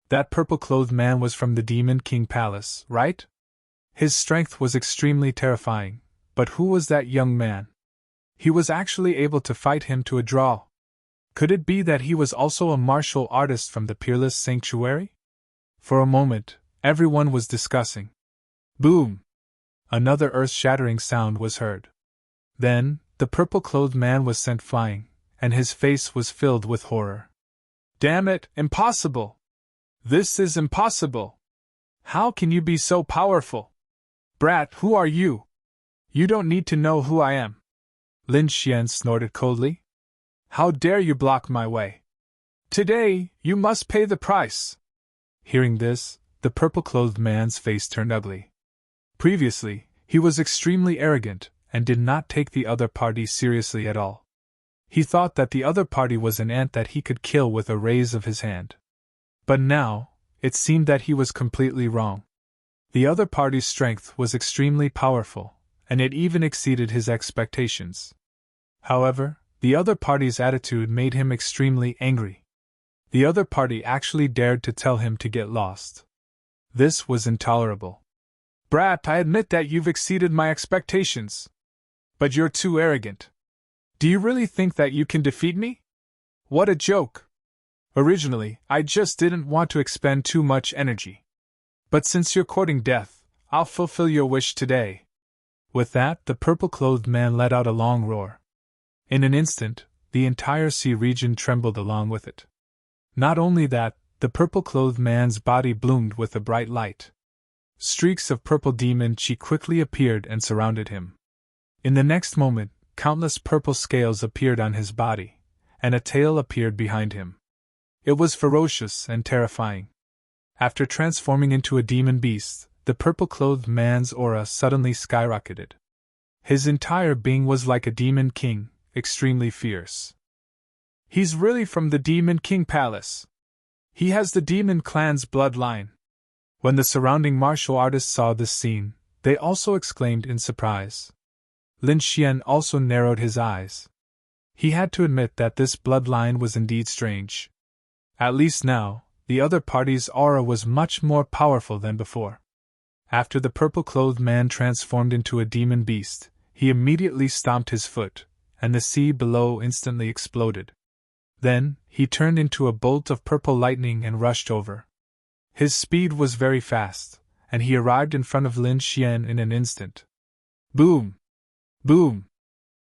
That purple-clothed man was from the Demon King Palace, right? His strength was extremely terrifying, but who was that young man? He was actually able to fight him to a draw. Could it be that he was also a martial artist from the Peerless Sanctuary? For a moment, everyone was discussing. Boom! Another earth-shattering sound was heard. Then, the purple-clothed man was sent flying, and his face was filled with horror. Damn it, impossible! This is impossible! How can you be so powerful? Brat, who are you? You don't need to know who I am. Lin Xian snorted coldly. How dare you block my way? Today, you must pay the price. Hearing this, the purple-clothed man's face turned ugly. Previously, he was extremely arrogant and did not take the other party seriously at all. He thought that the other party was an ant that he could kill with a raise of his hand. But now, it seemed that he was completely wrong. The other party's strength was extremely powerful, and it even exceeded his expectations. However, the other party's attitude made him extremely angry. The other party actually dared to tell him to get lost. This was intolerable. Brat, I admit that you've exceeded my expectations. But you're too arrogant. Do you really think that you can defeat me? What a joke! Originally, I just didn't want to expend too much energy. But since you're courting death, I'll fulfill your wish today. With that, the purple-clothed man let out a long roar. In an instant, the entire sea region trembled along with it. Not only that, the purple-clothed man's body bloomed with a bright light. Streaks of purple demon chi quickly appeared and surrounded him. In the next moment, countless purple scales appeared on his body, and a tail appeared behind him. It was ferocious and terrifying. After transforming into a demon beast, the purple-clothed man's aura suddenly skyrocketed. His entire being was like a demon king, extremely fierce. He's really from the Demon King Palace. He has the demon clan's bloodline. When the surrounding martial artists saw this scene, they also exclaimed in surprise. Lin Xian also narrowed his eyes. He had to admit that this bloodline was indeed strange. At least now, the other party's aura was much more powerful than before. After the purple-clothed man transformed into a demon beast, he immediately stomped his foot, and the sea below instantly exploded. Then, he turned into a bolt of purple lightning and rushed over. His speed was very fast, and he arrived in front of Lin Xian in an instant. Boom! Boom!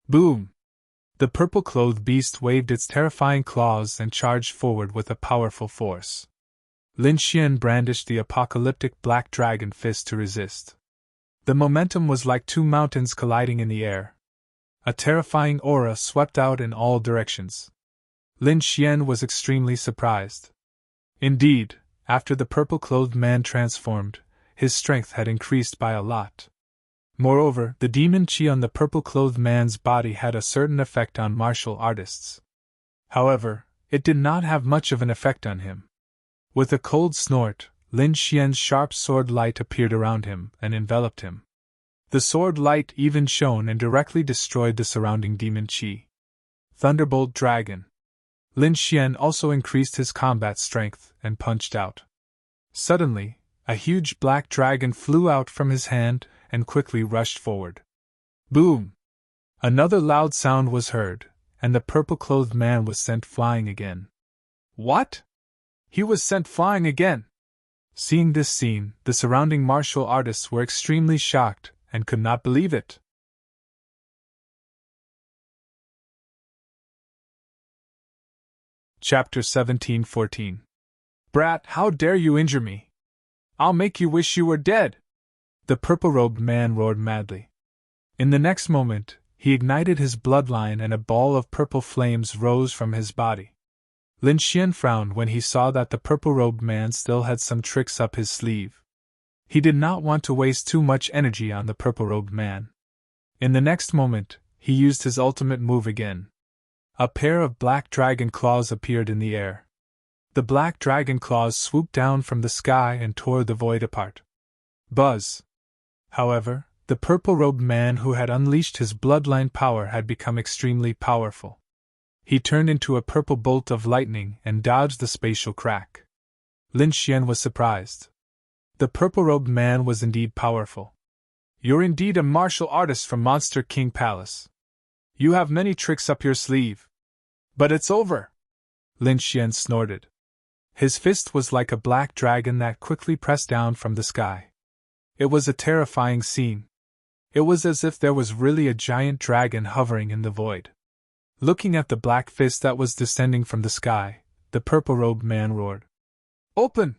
Boom! The purple-clothed beast waved its terrifying claws and charged forward with a powerful force. Lin Xian brandished the apocalyptic black dragon fist to resist. The momentum was like two mountains colliding in the air. A terrifying aura swept out in all directions. Lin Xian was extremely surprised. Indeed, after the purple-clothed man transformed, his strength had increased by a lot. Moreover, the demon chi on the purple-clothed man's body had a certain effect on martial artists. However, it did not have much of an effect on him. With a cold snort, Lin Xian's sharp sword light appeared around him and enveloped him. The sword light even shone and directly destroyed the surrounding demon chi. Thunderbolt Dragon. Lin Xian also increased his combat strength and punched out. Suddenly, a huge black dragon flew out from his hand and quickly rushed forward. Boom! Another loud sound was heard, and the purple-clothed man was sent flying again. What? He was sent flying again! Seeing this scene, the surrounding martial artists were extremely shocked and could not believe it. Chapter 17-14. Brat, how dare you injure me? I'll make you wish you were dead! The purple-robed man roared madly. In the next moment, he ignited his bloodline and a ball of purple flames rose from his body. Lin Xian frowned when he saw that the purple-robed man still had some tricks up his sleeve. He did not want to waste too much energy on the purple-robed man. In the next moment, he used his ultimate move again. A pair of black dragon claws appeared in the air. The black dragon claws swooped down from the sky and tore the void apart. Buzz! However, The purple-robed man who had unleashed his bloodline power had become extremely powerful. He turned into a purple bolt of lightning and dodged the spatial crack. Lin Xian was surprised. The purple-robed man was indeed powerful. "You're indeed a martial artist from Monster King Palace. You have many tricks up your sleeve. But it's over!" Lin Xian snorted. His fist was like a black dragon that quickly pressed down from the sky. It was a terrifying scene. It was as if there was really a giant dragon hovering in the void. Looking at the black fist that was descending from the sky, the purple-robed man roared, "Open!"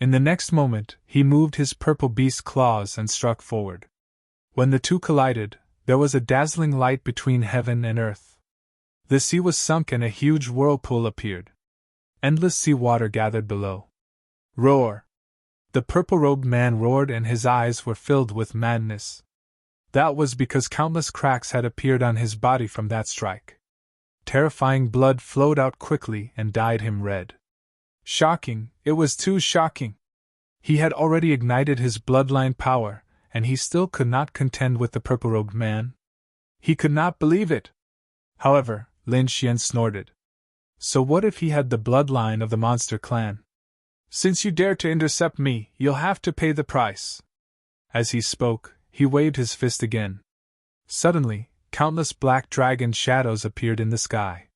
In the next moment, he moved his purple beast claws and struck forward. When the two collided, there was a dazzling light between heaven and earth. The sea was sunk and a huge whirlpool appeared. Endless sea water gathered below. "Roar!" The purple-robed man roared and his eyes were filled with madness. That was because countless cracks had appeared on his body from that strike. Terrifying blood flowed out quickly and dyed him red. Shocking, it was too shocking. He had already ignited his bloodline power, and he still could not contend with the purple-robed man. He could not believe it. However, Lin Xian snorted. So what if he had the bloodline of the monster clan? "Since you dare to intercept me, you'll have to pay the price." As he spoke, he waved his fist again. Suddenly, countless black dragon shadows appeared in the sky.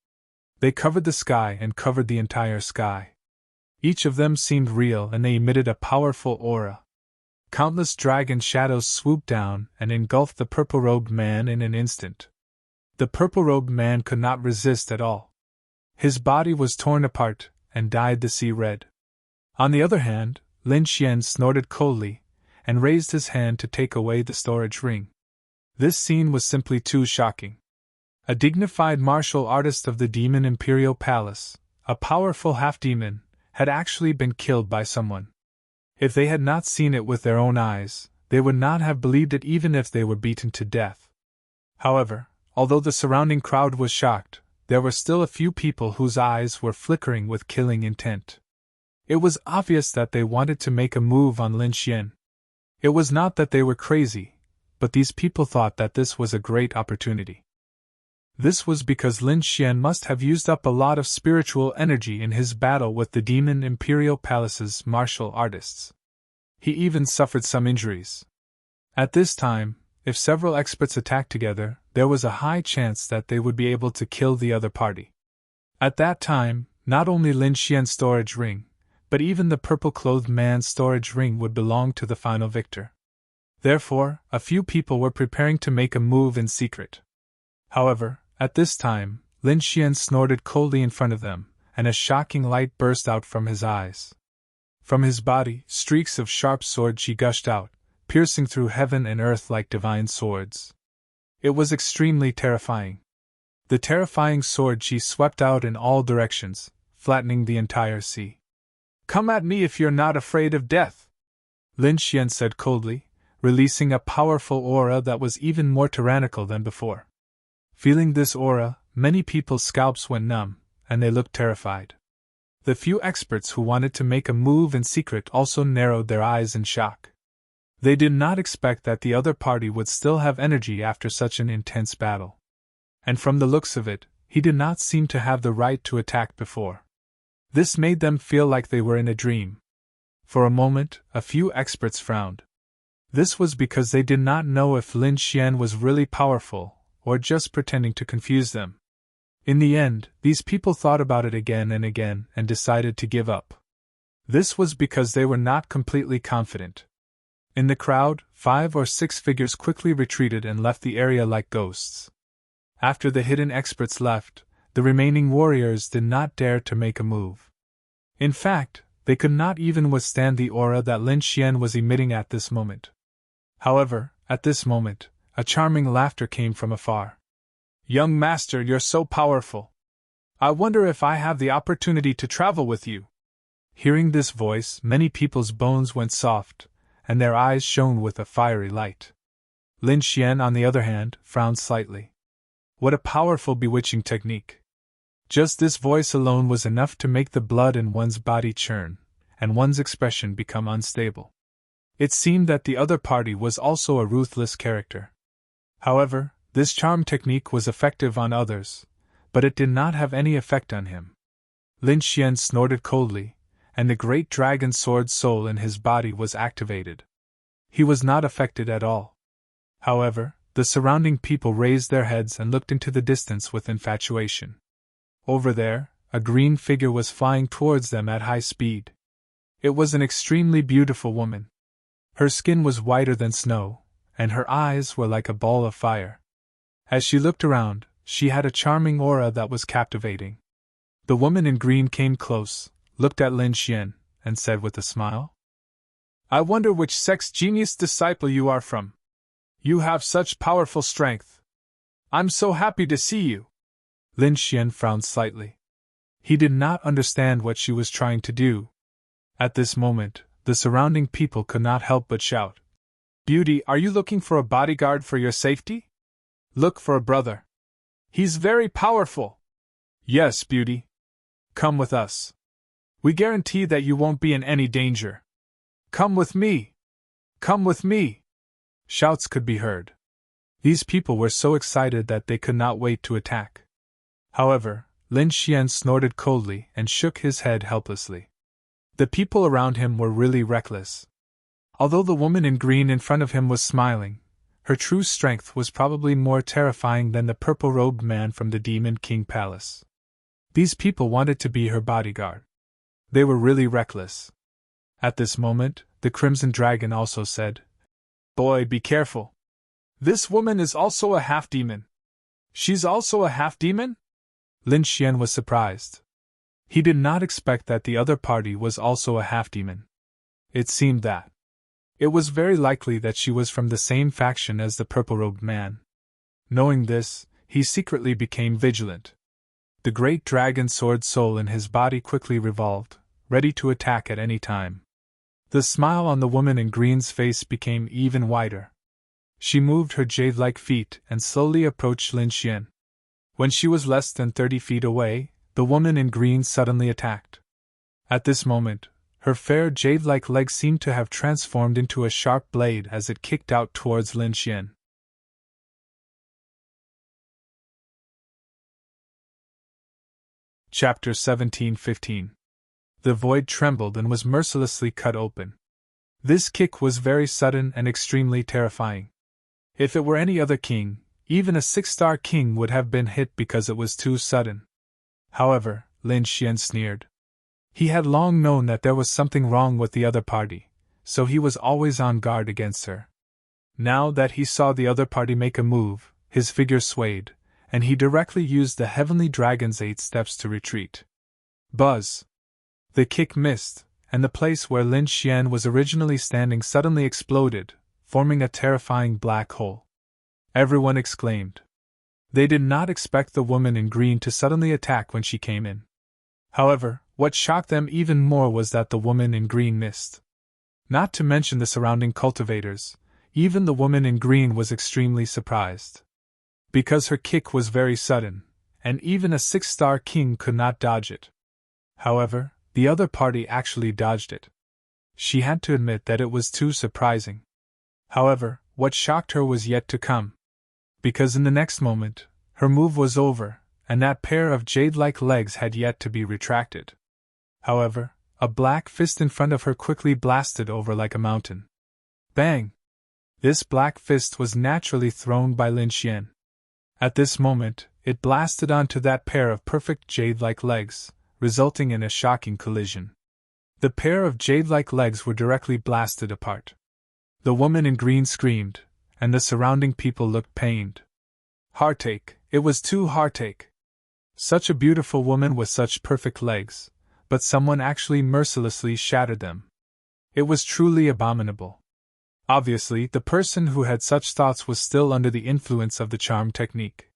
They covered the sky and covered the entire sky. Each of them seemed real and they emitted a powerful aura. Countless dragon shadows swooped down and engulfed the purple-robed man in an instant. The purple-robed man could not resist at all. His body was torn apart and dyed the sea red. On the other hand, Lin Xian snorted coldly and raised his hand to take away the storage ring. This scene was simply too shocking. A dignified martial artist of the Demon Imperial Palace, a powerful half-demon, had actually been killed by someone. If they had not seen it with their own eyes, they would not have believed it even if they were beaten to death. However, although the surrounding crowd was shocked, there were still a few people whose eyes were flickering with killing intent. It was obvious that they wanted to make a move on Lin Xian. It was not that they were crazy, but these people thought that this was a great opportunity. This was because Lin Xian must have used up a lot of spiritual energy in his battle with the Demon Imperial Palace's martial artists. He even suffered some injuries. At this time, if several experts attacked together, there was a high chance that they would be able to kill the other party. At that time, not only Lin Xian's storage ring, but even the purple-clothed man's storage ring would belong to the final victor. Therefore, a few people were preparing to make a move in secret. However, at this time, Lin Xian snorted coldly in front of them, and a shocking light burst out from his eyes. From his body, streaks of sharp sword chi gushed out, piercing through heaven and earth like divine swords. It was extremely terrifying. The terrifying sword chi swept out in all directions, flattening the entire sea. "Come at me if you're not afraid of death," Lin Xian said coldly, releasing a powerful aura that was even more tyrannical than before. Feeling this aura, many people's scalps went numb, and they looked terrified. The few experts who wanted to make a move in secret also narrowed their eyes in shock. They did not expect that the other party would still have energy after such an intense battle. And from the looks of it, he did not seem to have the right to attack before. This made them feel like they were in a dream. For a moment, a few experts frowned. This was because they did not know if Lin Xian was really powerful, or just pretending to confuse them. In the end, these people thought about it again and decided to give up. This was because they were not completely confident. In the crowd, 5 or 6 figures quickly retreated and left the area like ghosts. After the hidden experts left, the remaining warriors did not dare to make a move. In fact, they could not even withstand the aura that Lin Xian was emitting at this moment. However, at this moment, a charming laughter came from afar. "Young master, you're so powerful. I wonder if I have the opportunity to travel with you." Hearing this voice, many people's bones went soft, and their eyes shone with a fiery light. Lin Xian, on the other hand, frowned slightly. What a powerful bewitching technique. Just this voice alone was enough to make the blood in one's body churn, and one's expression become unstable. It seemed that the other party was also a ruthless character. However, this charm technique was effective on others, but it did not have any effect on him. Lin Xian snorted coldly, and the great dragon sword soul in his body was activated. He was not affected at all. However, the surrounding people raised their heads and looked into the distance with infatuation. Over there, a green figure was flying towards them at high speed. It was an extremely beautiful woman. Her skin was whiter than snow, and her eyes were like a ball of fire. As she looked around, she had a charming aura that was captivating. The woman in green came close, looked at Lin Xian, and said with a smile, "I wonder which sex genius disciple you are from. You have such powerful strength. I'm so happy to see you." Lin Xian frowned slightly. He did not understand what she was trying to do. At this moment, the surrounding people could not help but shout, "Beauty, are you looking for a bodyguard for your safety? Look for a brother. He's very powerful." "Yes, Beauty. Come with us. We guarantee that you won't be in any danger. Come with me. Come with me." Shouts could be heard. These people were so excited that they could not wait to attack. However, Lin Xian snorted coldly and shook his head helplessly. The people around him were really reckless. Although the woman in green in front of him was smiling, her true strength was probably more terrifying than the purple-robed man from the Demon King Palace. These people wanted to be her bodyguard. They were really reckless. At this moment, the Crimson Dragon also said, "Boy, be careful. This woman is also a half-demon." "She's also a half-demon?" Lin Xian was surprised. He did not expect that the other party was also a half-demon. It seemed that it was very likely that she was from the same faction as the purple-robed man. Knowing this, he secretly became vigilant. The great dragon sword soul in his body quickly revolved, ready to attack at any time. The smile on the woman in green's face became even wider. She moved her jade-like feet and slowly approached Lin Xian. When she was less than 30 feet away, the woman in green suddenly attacked. At this moment, her fair jade-like leg seemed to have transformed into a sharp blade as it kicked out towards Lin Xian. Chapter 17-15. The void trembled and was mercilessly cut open. This kick was very sudden and extremely terrifying. If it were any other king, even a 6-star king would have been hit because it was too sudden. However, Lin Xian sneered. He had long known that there was something wrong with the other party, so he was always on guard against her. Now that he saw the other party make a move, his figure swayed, and he directly used the Heavenly Dragon's 8 steps to retreat. Buzz! The kick missed, and the place where Lin Xian was originally standing suddenly exploded, forming a terrifying black hole. Everyone exclaimed. They did not expect the woman in green to suddenly attack when she came in. However, what shocked them even more was that the woman in green missed. Not to mention the surrounding cultivators, even the woman in green was extremely surprised. Because her kick was very sudden, and even a 6-star king could not dodge it. However, the other party actually dodged it. She had to admit that it was too surprising. However, what shocked her was yet to come. Because in the next moment, her move was over, and that pair of jade-like legs had yet to be retracted. However, a black fist in front of her quickly blasted over like a mountain. Bang! This black fist was naturally thrown by Lin Xian. At this moment, it blasted onto that pair of perfect jade-like legs, resulting in a shocking collision. The pair of jade-like legs were directly blasted apart. The woman in green screamed, and the surrounding people looked pained. Heartache, it was too heartache. Such a beautiful woman with such perfect legs, but someone actually mercilessly shattered them. It was truly abominable. Obviously, the person who had such thoughts was still under the influence of the charm technique.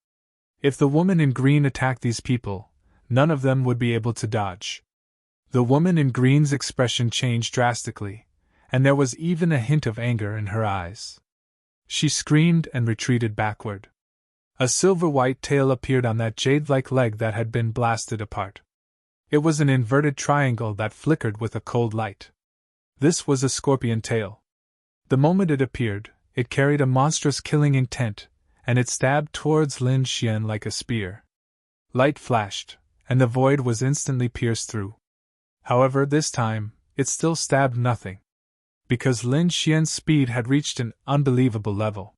If the woman in green attacked these people, none of them would be able to dodge. The woman in green's expression changed drastically, and there was even a hint of anger in her eyes. She screamed and retreated backward. A silver-white tail appeared on that jade-like leg that had been blasted apart. It was an inverted triangle that flickered with a cold light. This was a scorpion tail. The moment it appeared, it carried a monstrous killing intent, and it stabbed towards Lin Xian like a spear. Light flashed, and the void was instantly pierced through. However, this time, it still stabbed nothing. Because Lin Xian's speed had reached an unbelievable level.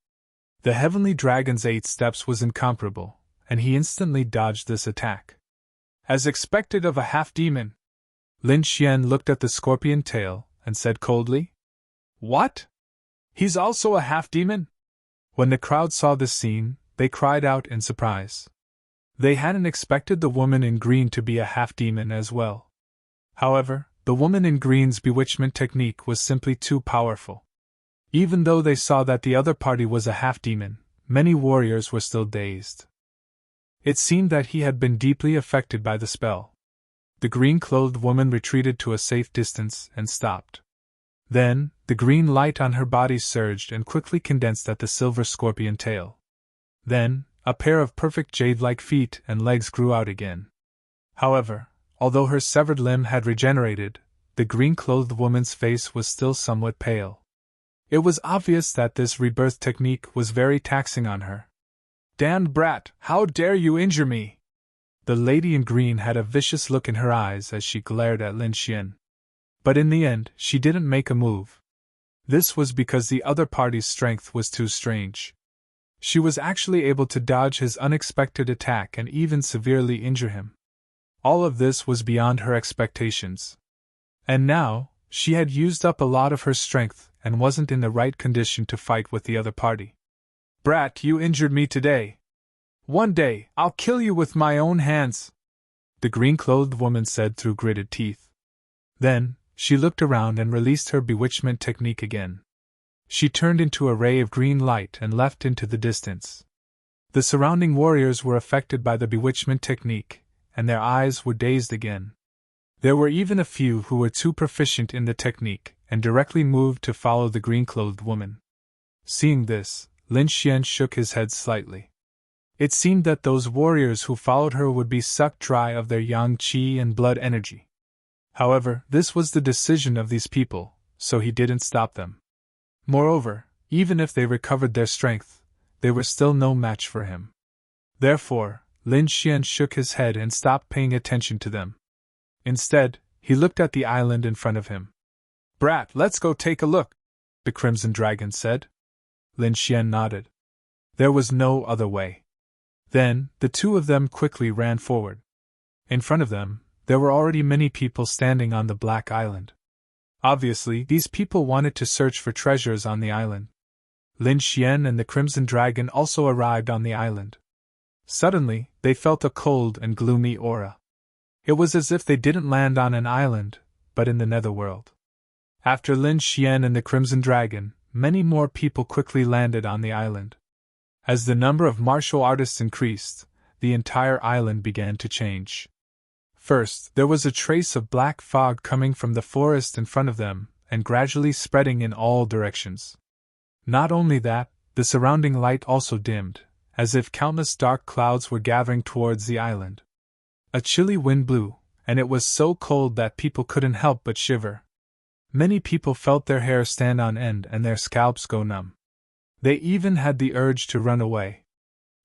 The heavenly dragon's 8 steps was incomparable, and he instantly dodged this attack. As expected of a half-demon, Lin Xian looked at the scorpion tail and said coldly, "What? He's also a half-demon?" When the crowd saw this scene, they cried out in surprise. They hadn't expected the woman in green to be a half-demon as well. However, the woman in green's bewitchment technique was simply too powerful. Even though they saw that the other party was a half-demon, many warriors were still dazed. It seemed that he had been deeply affected by the spell. The green-clothed woman retreated to a safe distance and stopped. Then, the green light on her body surged and quickly condensed at the silver scorpion tail. Then, a pair of perfect jade-like feet and legs grew out again. However, although her severed limb had regenerated, the green-clothed woman's face was still somewhat pale. It was obvious that this rebirth technique was very taxing on her. "Damned brat, how dare you injure me!" The lady in green had a vicious look in her eyes as she glared at Lin Xian. But in the end, she didn't make a move. This was because the other party's strength was too strange. She was actually able to dodge his unexpected attack and even severely injure him. All of this was beyond her expectations. And now, she had used up a lot of her strength and wasn't in the right condition to fight with the other party. "Brat, you injured me today. One day, I'll kill you with my own hands," the green-clothed woman said through gritted teeth. Then, she looked around and released her bewitchment technique again. She turned into a ray of green light and left into the distance. The surrounding warriors were affected by the bewitchment technique, and their eyes were dazed again. There were even a few who were too proficient in the technique and directly moved to follow the green-clothed woman. Seeing this, Lin Xian shook his head slightly. It seemed that those warriors who followed her would be sucked dry of their yang qi and blood energy. However, this was the decision of these people, so he didn't stop them. Moreover, even if they recovered their strength, they were still no match for him. Therefore, Lin Xian shook his head and stopped paying attention to them. Instead, he looked at the island in front of him. "Brat, let's go take a look," the Crimson Dragon said. Lin Xian nodded. There was no other way. Then, the two of them quickly ran forward. In front of them, there were already many people standing on the Black Island. Obviously, these people wanted to search for treasures on the island. Lin Xian and the Crimson Dragon also arrived on the island. Suddenly, they felt a cold and gloomy aura. It was as if they didn't land on an island, but in the netherworld. After Lin Xian and the Crimson Dragon, many more people quickly landed on the island. As the number of martial artists increased, the entire island began to change. First, there was a trace of black fog coming from the forest in front of them, and gradually spreading in all directions. Not only that, the surrounding light also dimmed, as if countless dark clouds were gathering towards the island. A chilly wind blew, and it was so cold that people couldn't help but shiver. Many people felt their hair stand on end and their scalps go numb. They even had the urge to run away.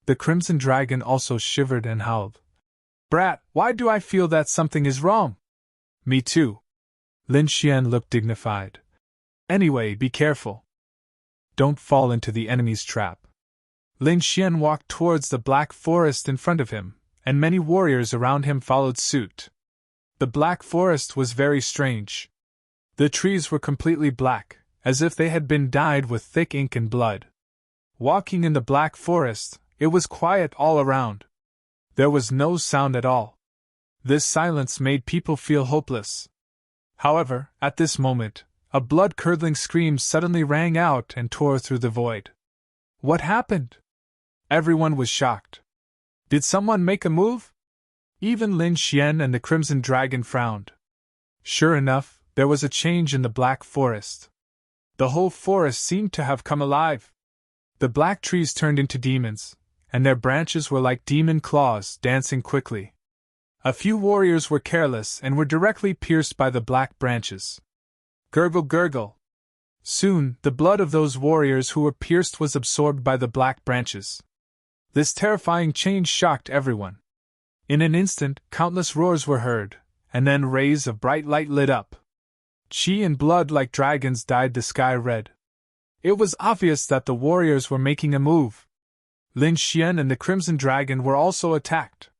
The Crimson Dragon also shivered and howled. "Brat, why do I feel that something is wrong?" "Me too." Lin Xian looked dignified. "Anyway, be careful. Don't fall into the enemy's trap." Lin Xian walked towards the black forest in front of him, and many warriors around him followed suit. The black forest was very strange. The trees were completely black, as if they had been dyed with thick ink and blood. Walking in the black forest, it was quiet all around. There was no sound at all. This silence made people feel hopeless. However, at this moment, a blood-curdling scream suddenly rang out and tore through the void. What happened? Everyone was shocked. Did someone make a move? Even Lin Xian and the Crimson Dragon frowned. Sure enough, there was a change in the black forest. The whole forest seemed to have come alive. The black trees turned into demons, and their branches were like demon claws dancing quickly. A few warriors were careless and were directly pierced by the black branches. Gurgle, gurgle. Soon, the blood of those warriors who were pierced was absorbed by the black branches. This terrifying change shocked everyone. In an instant, countless roars were heard, and then rays of bright light lit up. Chi and blood like dragons dyed the sky red. It was obvious that the warriors were making a move. Lin Xian and the Crimson Dragon were also attacked.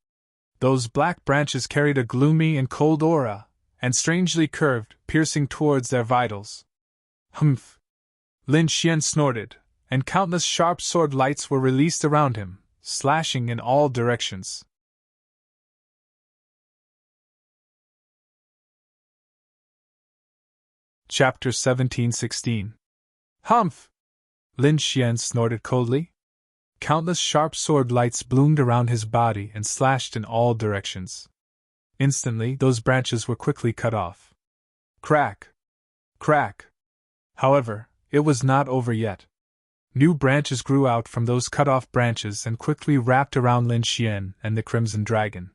Those black branches carried a gloomy and cold aura, and strangely curved, piercing towards their vitals. Humph! Lin Xian snorted, and countless sharp sword lights were released around him, slashing in all directions. Chapter 17:16. Humph! Lin Xian snorted coldly. Countless sharp sword lights bloomed around his body and slashed in all directions. Instantly, those branches were quickly cut off. Crack! Crack! However, it was not over yet. New branches grew out from those cut-off branches and quickly wrapped around Lin Xian and the Crimson Dragon.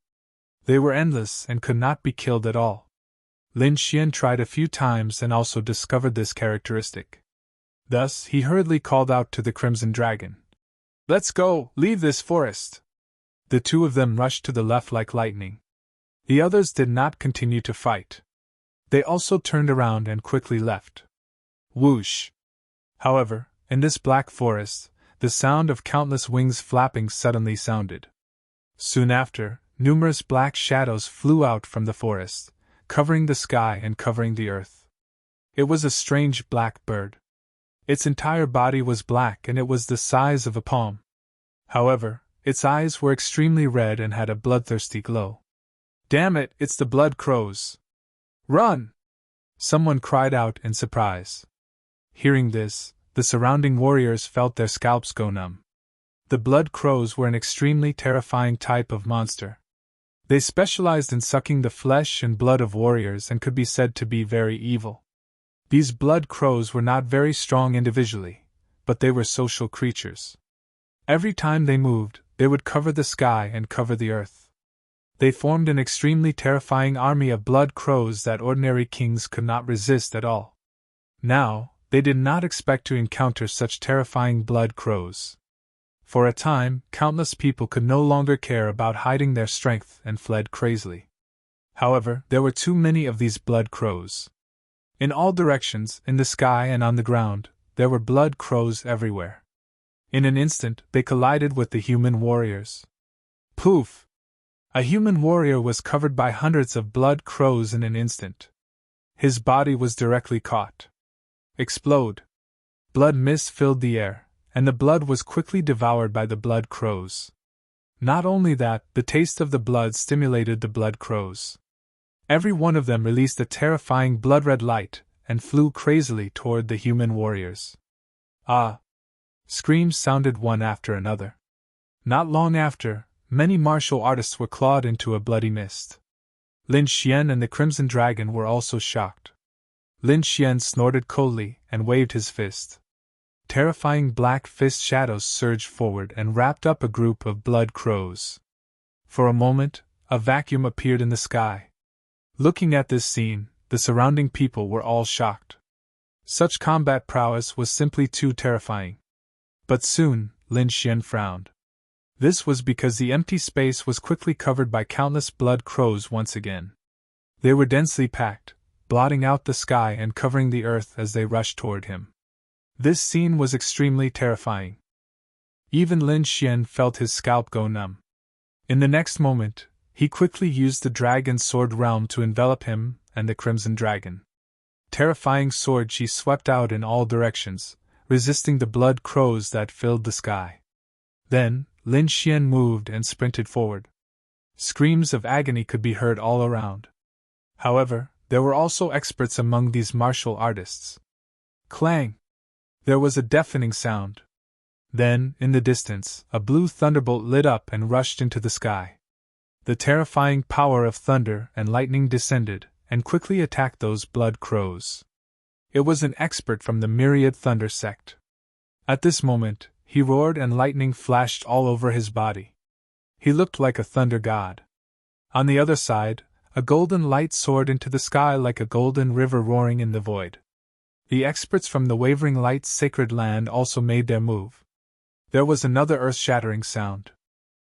They were endless and could not be killed at all. Lin Xian tried a few times and also discovered this characteristic. Thus, he hurriedly called out to the Crimson Dragon. "Let's go, leave this forest!" The two of them rushed to the left like lightning. The others did not continue to fight. They also turned around and quickly left. Whoosh! However, in this black forest, the sound of countless wings flapping suddenly sounded. Soon after, numerous black shadows flew out from the forest, covering the sky and covering the earth. It was a strange black bird. Its entire body was black and it was the size of a palm. However, its eyes were extremely red and had a bloodthirsty glow. "Damn it, it's the blood crows! Run!" Someone cried out in surprise. Hearing this, the surrounding warriors felt their scalps go numb. The blood crows were an extremely terrifying type of monster. They specialized in sucking the flesh and blood of warriors and could be said to be very evil. These blood crows were not very strong individually, but they were social creatures. Every time they moved, they would cover the sky and cover the earth. They formed an extremely terrifying army of blood crows that ordinary kings could not resist at all. Now, they did not expect to encounter such terrifying blood crows. For a time, countless people could no longer care about hiding their strength and fled crazily. However, there were too many of these blood crows. In all directions, in the sky and on the ground, there were blood crows everywhere. In an instant, they collided with the human warriors. Poof! A human warrior was covered by hundreds of blood crows in an instant. His body was directly caught. Explode! Blood mist filled the air, and the blood was quickly devoured by the blood crows. Not only that, the taste of the blood stimulated the blood crows. Every one of them released a terrifying blood-red light and flew crazily toward the human warriors. Ah! Screams sounded one after another. Not long after, many martial artists were clawed into a bloody mist. Lin Xian and the Crimson Dragon were also shocked. Lin Xian snorted coldly and waved his fist. Terrifying black fist shadows surged forward and wrapped up a group of blood crows. For a moment, a vacuum appeared in the sky. Looking at this scene, the surrounding people were all shocked. Such combat prowess was simply too terrifying. But soon, Lin Xian frowned. This was because the empty space was quickly covered by countless blood crows once again. They were densely packed, blotting out the sky and covering the earth as they rushed toward him. This scene was extremely terrifying. Even Lin Xian felt his scalp go numb. In the next moment, he quickly used the dragon's sword realm to envelop him and the Crimson Dragon. Terrifying sword she swept out in all directions, resisting the blood crows that filled the sky. Then, Lin Xian moved and sprinted forward. Screams of agony could be heard all around. However, there were also experts among these martial artists. Clang! There was a deafening sound. Then, in the distance, a blue thunderbolt lit up and rushed into the sky. The terrifying power of thunder and lightning descended, and quickly attacked those blood crows. It was an expert from the Myriad Thunder sect. At this moment, he roared and lightning flashed all over his body. He looked like a thunder god. On the other side, a golden light soared into the sky like a golden river roaring in the void. The experts from the Wavering Light's sacred land also made their move. There was another earth-shattering sound.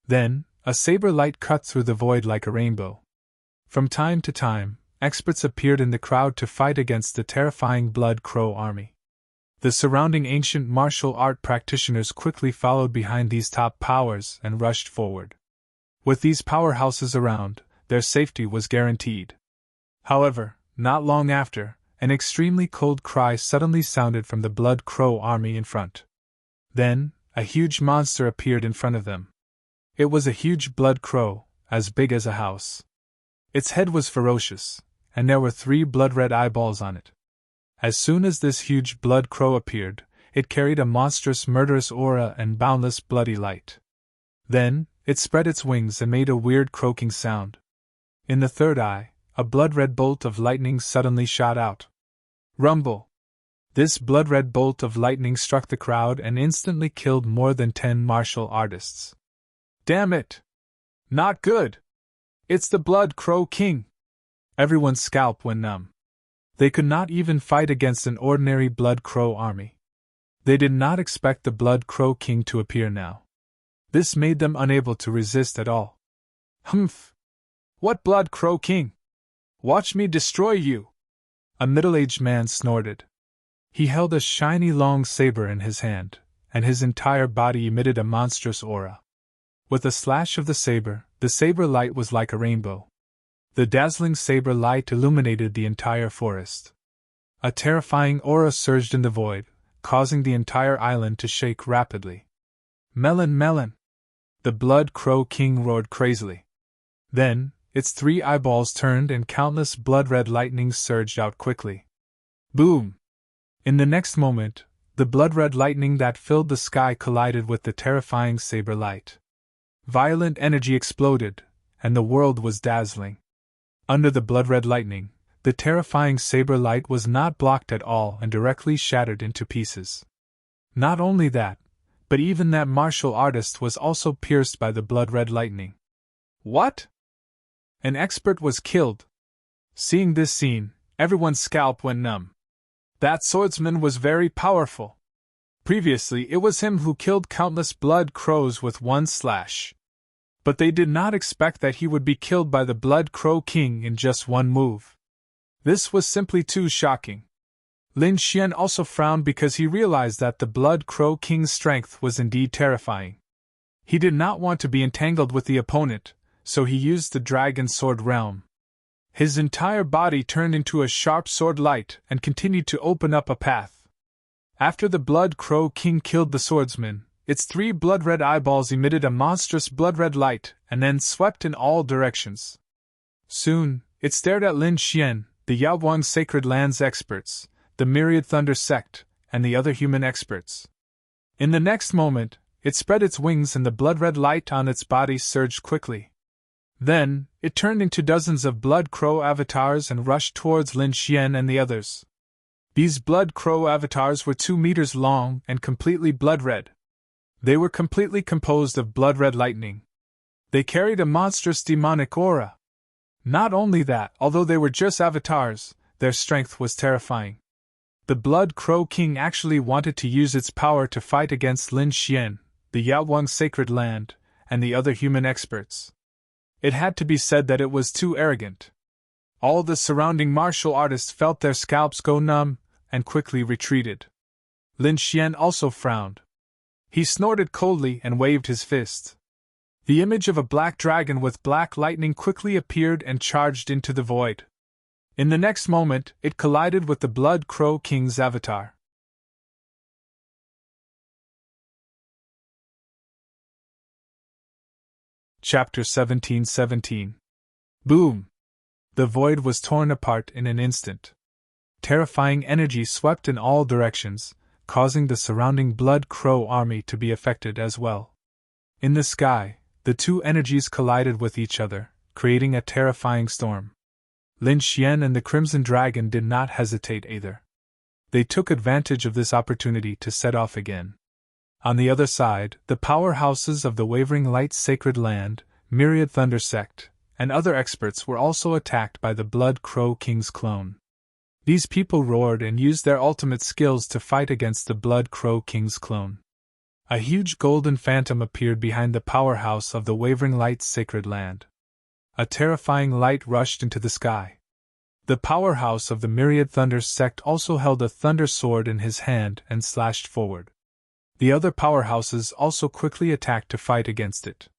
Then, a saber light cut through the void like a rainbow. From time to time, experts appeared in the crowd to fight against the terrifying Blood Crow army. The surrounding ancient martial art practitioners quickly followed behind these top powers and rushed forward. With these powerhouses around, their safety was guaranteed. However, not long after, an extremely cold cry suddenly sounded from the Blood Crow army in front. Then, a huge monster appeared in front of them. It was a huge blood crow, as big as a house. Its head was ferocious, and there were 3 blood-red eyeballs on it. As soon as this huge blood crow appeared, it carried a monstrous murderous aura and boundless bloody light. Then, it spread its wings and made a weird croaking sound. In the third eye, a blood-red bolt of lightning suddenly shot out. Rumble! This blood-red bolt of lightning struck the crowd and instantly killed more than 10 martial artists. Damn it! Not good! It's the Blood Crow King! Everyone's scalp went numb. They could not even fight against an ordinary Blood Crow army. They did not expect the Blood Crow King to appear now. This made them unable to resist at all. Humph! What Blood Crow King? Watch me destroy you! A middle-aged man snorted. He held a shiny long saber in his hand, and his entire body emitted a monstrous aura. With a slash of the saber light was like a rainbow. The dazzling saber light illuminated the entire forest. A terrifying aura surged in the void, causing the entire island to shake rapidly. Melon, melon! The Blood Crow King roared crazily. Then, its 3 eyeballs turned and countless blood-red lightnings surged out quickly. Boom! In the next moment, the blood-red lightning that filled the sky collided with the terrifying saber light. Violent energy exploded, and the world was dazzling. Under the blood-red lightning, the terrifying saber light was not blocked at all and directly shattered into pieces. Not only that, but even that martial artist was also pierced by the blood-red lightning. What? An expert was killed. Seeing this scene, everyone's scalp went numb. That swordsman was very powerful. Previously, it was him who killed countless blood crows with one slash. But they did not expect that he would be killed by the Blood Crow King in just one move. This was simply too shocking. Lin Xian also frowned because he realized that the Blood Crow King's strength was indeed terrifying. He did not want to be entangled with the opponent, so he used the Dragon Sword Realm. His entire body turned into a sharp sword light and continued to open up a path. After the Blood Crow King killed the swordsman, its 3 blood-red eyeballs emitted a monstrous blood-red light and then swept in all directions. Soon, it stared at Lin Xian, the Yaoguang Sacred Lands experts, the Myriad Thunder Sect, and the other human experts. In the next moment, it spread its wings and the blood-red light on its body surged quickly. Then, it turned into dozens of Blood Crow avatars and rushed towards Lin Xian and the others. These Blood Crow avatars were 2 meters long and completely blood-red. They were completely composed of blood-red lightning. They carried a monstrous demonic aura. Not only that, although they were just avatars, their strength was terrifying. The Blood Crow King actually wanted to use its power to fight against Lin Xian, the Yaoguang Sacred Land, and the other human experts. It had to be said that it was too arrogant. All the surrounding martial artists felt their scalps go numb and quickly retreated. Lin Xian also frowned. He snorted coldly and waved his fist. The image of a black dragon with black lightning quickly appeared and charged into the void. In the next moment, it collided with the Blood Crow King's avatar. Chapter 1717. Boom! The void was torn apart in an instant. Terrifying energy swept in all directions, causing the surrounding Blood Crow army to be affected as well. In the sky, the 2 energies collided with each other, creating a terrifying storm. Lin Xian and the Crimson Dragon did not hesitate either. They took advantage of this opportunity to set off again. On the other side, the powerhouses of the Wavering Light's Sacred Land, Myriad Thunder Sect, and other experts were also attacked by the Blood Crow King's clone. These people roared and used their ultimate skills to fight against the Blood Crow King's clone. A huge golden phantom appeared behind the powerhouse of the Wavering Light's sacred land. A terrifying light rushed into the sky. The powerhouse of the Myriad Thunders sect also held a thunder sword in his hand and slashed forward. The other powerhouses also quickly attacked to fight against it.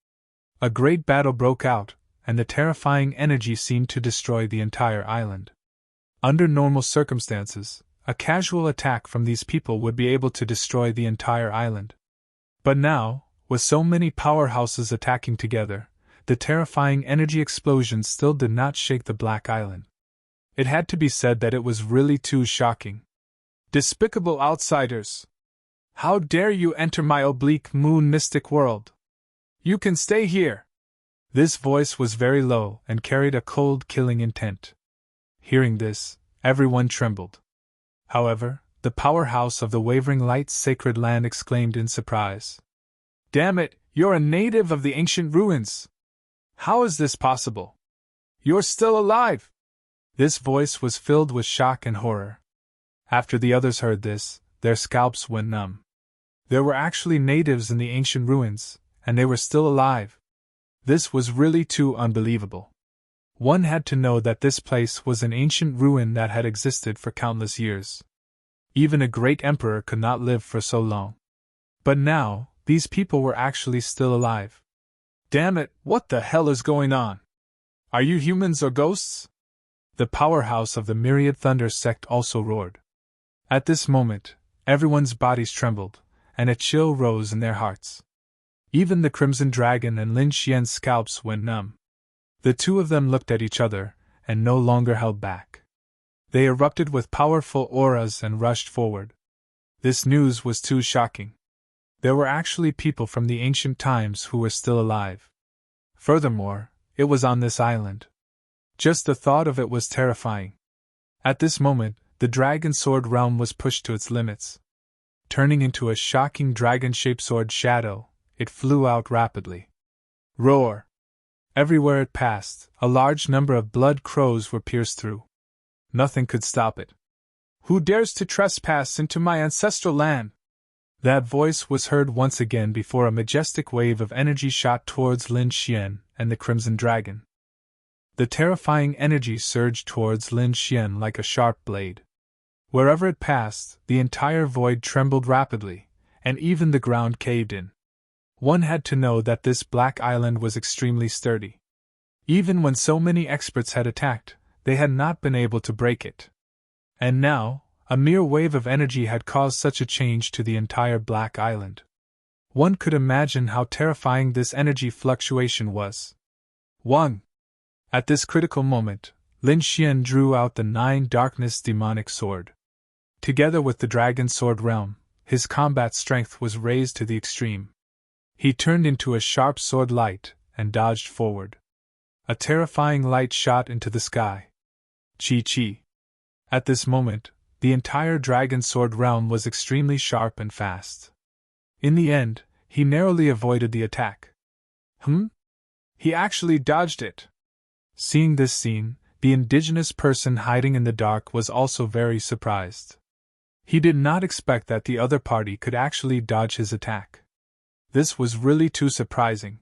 A great battle broke out, and the terrifying energy seemed to destroy the entire island. Under normal circumstances, a casual attack from these people would be able to destroy the entire island. But now, with so many powerhouses attacking together, the terrifying energy explosion still did not shake the Black Island. It had to be said that it was really too shocking. Despicable outsiders! How dare you enter my oblique moon mystic world? You can stay here! This voice was very low and carried a cold, killing intent. Hearing this, everyone trembled. However, the powerhouse of the Wavering Light's sacred land exclaimed in surprise. Damn it, you're a native of the ancient ruins! How is this possible? You're still alive! This voice was filled with shock and horror. After the others heard this, their scalps went numb. There were actually natives in the ancient ruins, and they were still alive. This was really too unbelievable. One had to know that this place was an ancient ruin that had existed for countless years. Even a great emperor could not live for so long. But now, these people were actually still alive. Damn it, what the hell is going on? Are you humans or ghosts? The powerhouse of the Myriad Thunders sect also roared. At this moment, everyone's bodies trembled, and a chill rose in their hearts. Even the Crimson Dragon and Lin Xian's scalps went numb. The two of them looked at each other, and no longer held back. They erupted with powerful auras and rushed forward. This news was too shocking. There were actually people from the ancient times who were still alive. Furthermore, it was on this island. Just the thought of it was terrifying. At this moment, the Dragon Sword realm was pushed to its limits. Turning into a shocking dragon-shaped sword shadow, it flew out rapidly. Roar! Everywhere it passed, a large number of blood crows were pierced through. Nothing could stop it. Who dares to trespass into my ancestral land? That voice was heard once again before a majestic wave of energy shot towards Lin Xian and the Crimson Dragon. The terrifying energy surged towards Lin Xian like a sharp blade. Wherever it passed, the entire void trembled rapidly, and even the ground caved in. One had to know that this Black Island was extremely sturdy. Even when so many experts had attacked, they had not been able to break it. And now, a mere wave of energy had caused such a change to the entire Black Island. One could imagine how terrifying this energy fluctuation was. 1. At this critical moment, Lin Xian drew out the 9 Darkness Demonic Sword. Together with the Dragon Sword realm, his combat strength was raised to the extreme. He turned into a sharp sword light and dodged forward. A terrifying light shot into the sky. Chi. At this moment, the entire Dragon Sword realm was extremely sharp and fast. In the end, he narrowly avoided the attack. He actually dodged it. Seeing this scene, the indigenous person hiding in the dark was also very surprised. He did not expect that the other party could actually dodge his attack. This was really too surprising.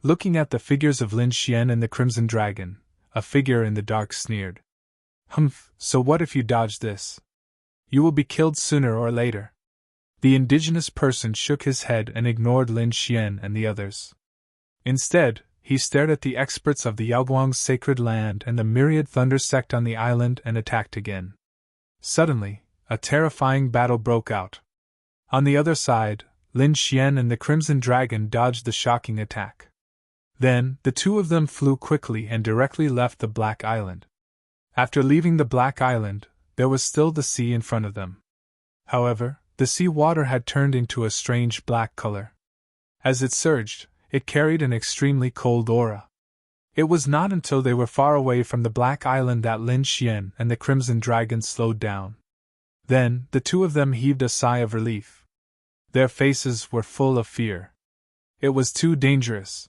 Looking at the figures of Lin Xian and the Crimson Dragon, a figure in the dark sneered. So what if you dodge this? You will be killed sooner or later. The indigenous person shook his head and ignored Lin Xian and the others. Instead, he stared at the experts of the Yaoguang's sacred land and the Myriad Thunder sect on the island and attacked again. Suddenly, a terrifying battle broke out. On the other side, Lin Xian and the Crimson Dragon dodged the shocking attack. Then, the two of them flew quickly and directly left the Black Island. After leaving the Black Island, there was still the sea in front of them. However, the sea water had turned into a strange black color. As it surged, it carried an extremely cold aura. It was not until they were far away from the Black Island that Lin Xian and the Crimson Dragon slowed down. Then, the two of them heaved a sigh of relief. Their faces were full of fear. It was too dangerous.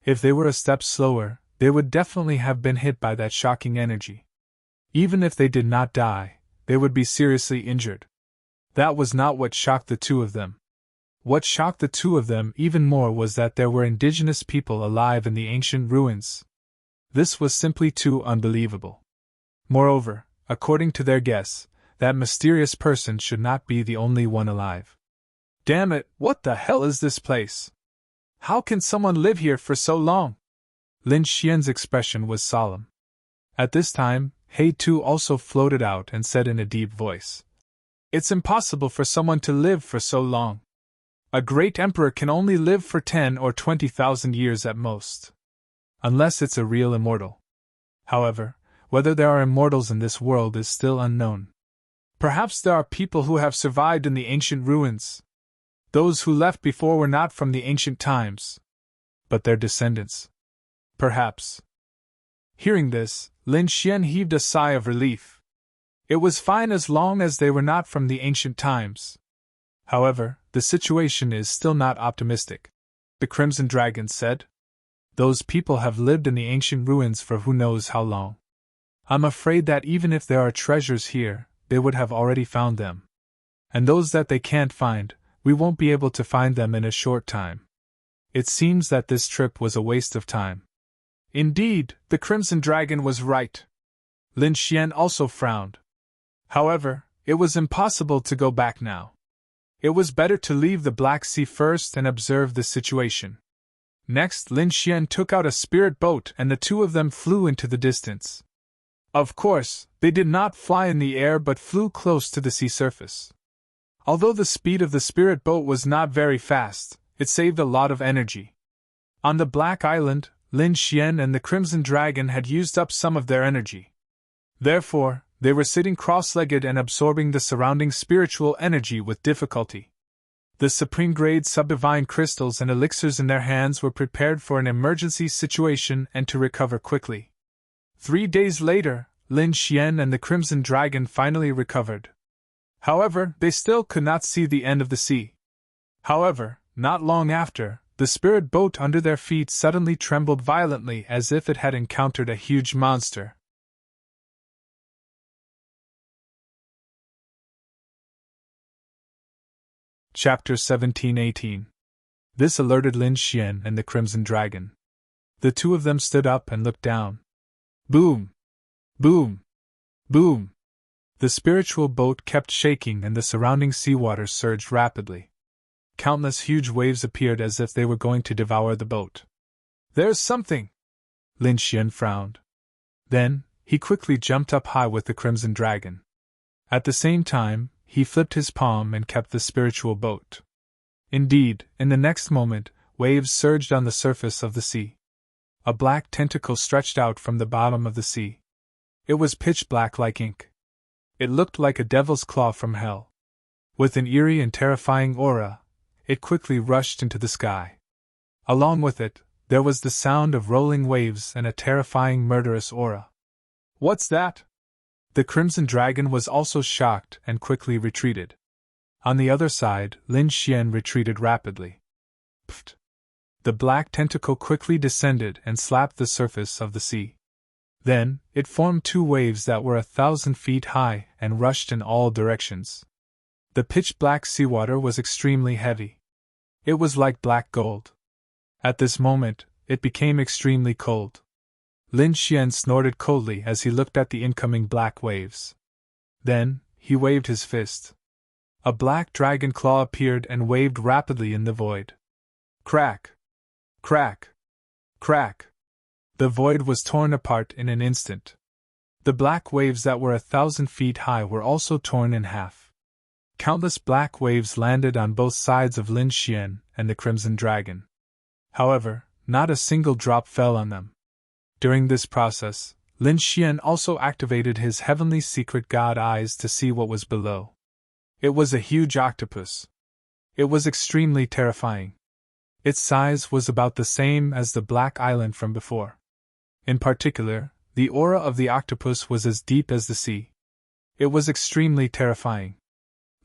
If they were a step slower, they would definitely have been hit by that shocking energy. Even if they did not die, they would be seriously injured. That was not what shocked the two of them. What shocked the two of them even more was that there were indigenous people alive in the ancient ruins. This was simply too unbelievable. Moreover, according to their guess, that mysterious person should not be the only one alive. Damn it, what the hell is this place? How can someone live here for so long? Lin Xian's expression was solemn. At this time, He Tu also floated out and said in a deep voice, "It's impossible for someone to live for so long. A great emperor can only live for 10 or 20,000 years at most. Unless it's a real immortal. However, whether there are immortals in this world is still unknown. Perhaps there are people who have survived in the ancient ruins. Those who left before were not from the ancient times, but their descendants. Perhaps." Hearing this, Lin Xian heaved a sigh of relief. It was fine as long as they were not from the ancient times. However, the situation is still not optimistic, the Crimson Dragon said. Those people have lived in the ancient ruins for who knows how long. I'm afraid that even if there are treasures here, they would have already found them. And those that they can't find, we won't be able to find them in a short time. It seems that this trip was a waste of time. Indeed, the Crimson Dragon was right. Lin Xian also frowned. However, it was impossible to go back now. It was better to leave the Black Sea first and observe the situation. Next, Lin Xian took out a spirit boat and the two of them flew into the distance. Of course, they did not fly in the air but flew close to the sea surface. Although the speed of the spirit boat was not very fast, it saved a lot of energy. On the Black Island, Lin Xian and the Crimson Dragon had used up some of their energy. Therefore, they were sitting cross-legged and absorbing the surrounding spiritual energy with difficulty. The supreme-grade sub-divine crystals and elixirs in their hands were prepared for an emergency situation and to recover quickly. 3 days later, Lin Xian and the Crimson Dragon finally recovered. However, they still could not see the end of the sea. However, not long after, the spirit boat under their feet suddenly trembled violently as if it had encountered a huge monster. Chapter 17-18. This alerted Lin Xian and the Crimson Dragon. The two of them stood up and looked down. Boom! Boom! Boom! The spiritual boat kept shaking and the surrounding seawater surged rapidly. Countless huge waves appeared as if they were going to devour the boat. There's something! Lin Xian frowned. Then, he quickly jumped up high with the Crimson Dragon. At the same time, he flipped his palm and kept the spiritual boat. Indeed, in the next moment, waves surged on the surface of the sea. A black tentacle stretched out from the bottom of the sea. It was pitch black like ink. It looked like a devil's claw from hell. With an eerie and terrifying aura, it quickly rushed into the sky. Along with it, there was the sound of rolling waves and a terrifying murderous aura. What's that? The Crimson Dragon was also shocked and quickly retreated. On the other side, Lin Xian retreated rapidly. Pfft! The black tentacle quickly descended and slapped the surface of the sea. Then, it formed 2 waves that were 1,000 feet high and rushed in all directions. The pitch-black seawater was extremely heavy. It was like black gold. At this moment, it became extremely cold. Lin Xian snorted coldly as he looked at the incoming black waves. Then, he waved his fist. A black dragon claw appeared and waved rapidly in the void. Crack! Crack! Crack! The void was torn apart in an instant. The black waves that were 1,000 feet high were also torn in half. Countless black waves landed on both sides of Lin Xian and the Crimson Dragon. However, not a single drop fell on them. During this process, Lin Xian also activated his heavenly secret god eyes to see what was below. It was a huge octopus. It was extremely terrifying. Its size was about the same as the Black Island from before. In particular, the aura of the octopus was as deep as the sea. It was extremely terrifying.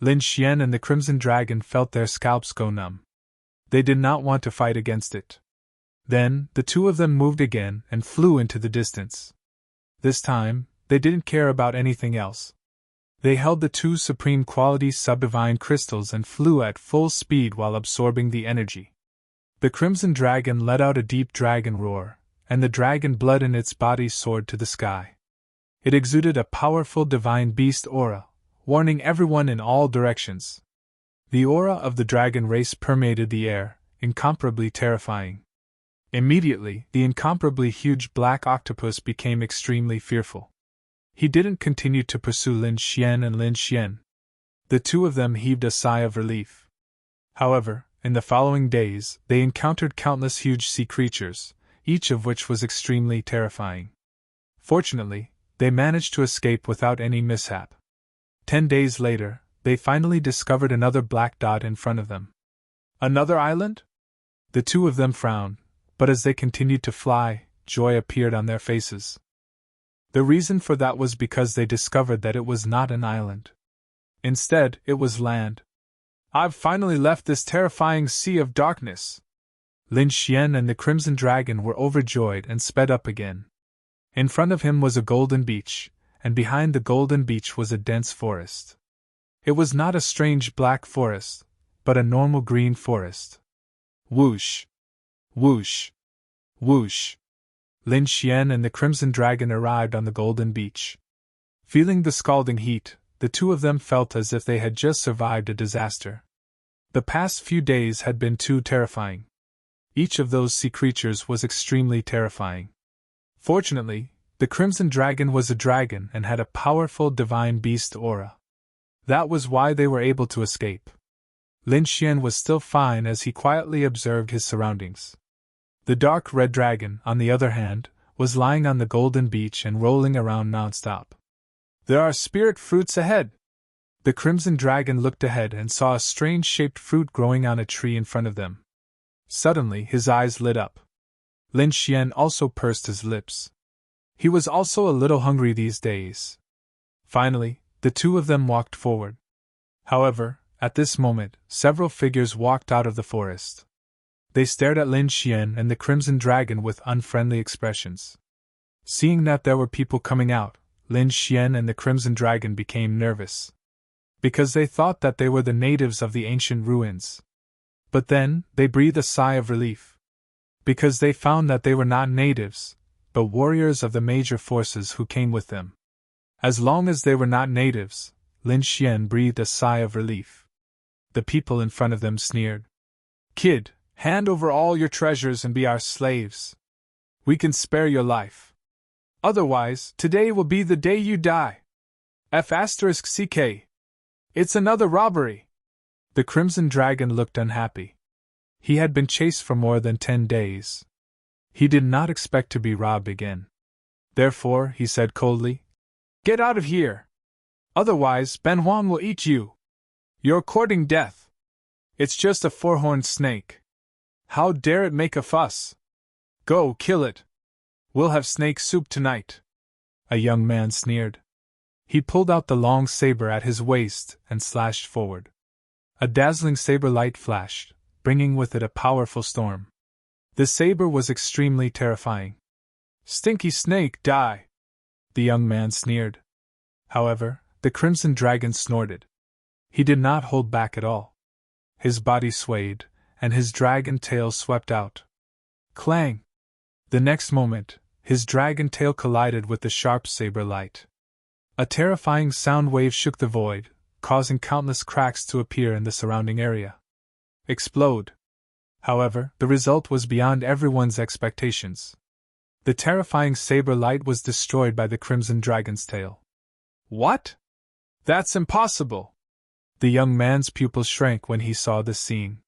Lin Xian and the Crimson Dragon felt their scalps go numb. They did not want to fight against it. Then, the two of them moved again and flew into the distance. This time, they didn't care about anything else. They held the two supreme quality subdivine crystals and flew at full speed while absorbing the energy. The crimson dragon let out a deep dragon roar, and the dragon blood in its body soared to the sky. It exuded a powerful divine beast aura, warning everyone in all directions. The aura of the dragon race permeated the air, incomparably terrifying. Immediately, the incomparably huge black octopus became extremely fearful. He didn't continue to pursue Lin Xian and Lin Xian. The two of them heaved a sigh of relief. However, in the following days, they encountered countless huge sea creatures, each of which was extremely terrifying. Fortunately, they managed to escape without any mishap. 10 days later, they finally discovered another black dot in front of them. Another island? The two of them frowned, but as they continued to fly, joy appeared on their faces. The reason for that was because they discovered that it was not an island. Instead, it was land. I've finally left this terrifying sea of darkness. Lin Xian and the Crimson Dragon were overjoyed and sped up again. In front of him was a golden beach, and behind the golden beach was a dense forest. It was not a strange black forest, but a normal green forest. Whoosh! Whoosh! Whoosh! Lin Xian and the Crimson Dragon arrived on the golden beach. Feeling the scalding heat, the two of them felt as if they had just survived a disaster. The past few days had been too terrifying. Each of those sea creatures was extremely terrifying. Fortunately, the Crimson Dragon was a dragon and had a powerful divine beast aura. That was why they were able to escape. Lin Xian was still fine as he quietly observed his surroundings. The dark red dragon, on the other hand, was lying on the golden beach and rolling around nonstop. There are spirit fruits ahead! The Crimson Dragon looked ahead and saw a strange-shaped fruit growing on a tree in front of them. Suddenly, his eyes lit up. Lin Xian also pursed his lips. He was also a little hungry these days. Finally, the two of them walked forward. However, at this moment, several figures walked out of the forest. They stared at Lin Xian and the Crimson Dragon with unfriendly expressions. Seeing that there were people coming out, Lin Xian and the Crimson Dragon became nervous. Because they thought that they were the natives of the ancient ruins. But then, they breathed a sigh of relief. Because they found that they were not natives, but warriors of the major forces who came with them. As long as they were not natives, Lin Xian breathed a sigh of relief. The people in front of them sneered. Kid, hand over all your treasures and be our slaves. We can spare your life. Otherwise, today will be the day you die. F***ck. It's another robbery. The Crimson Dragon looked unhappy. He had been chased for more than 10 days. He did not expect to be robbed again. Therefore, he said coldly, Get out of here. Otherwise, Ben Huang will eat you. You're courting death. It's just a four-horned snake. How dare it make a fuss? Go, kill it. We'll have snake soup tonight. A young man sneered. He pulled out the long saber at his waist and slashed forward. A dazzling saber light flashed, bringing with it a powerful storm. The saber was extremely terrifying. Stinky snake, die! The young man sneered. However, the Crimson Dragon snorted. He did not hold back at all. His body swayed, and his dragon tail swept out. Clang! The next moment, his dragon tail collided with the sharp saber light. A terrifying sound wave shook the void, causing countless cracks to appear in the surrounding area. Explode! However, the result was beyond everyone's expectations. The terrifying saber light was destroyed by the Crimson Dragon's tail. What? That's impossible! The young man's pupils shrank when he saw this scene.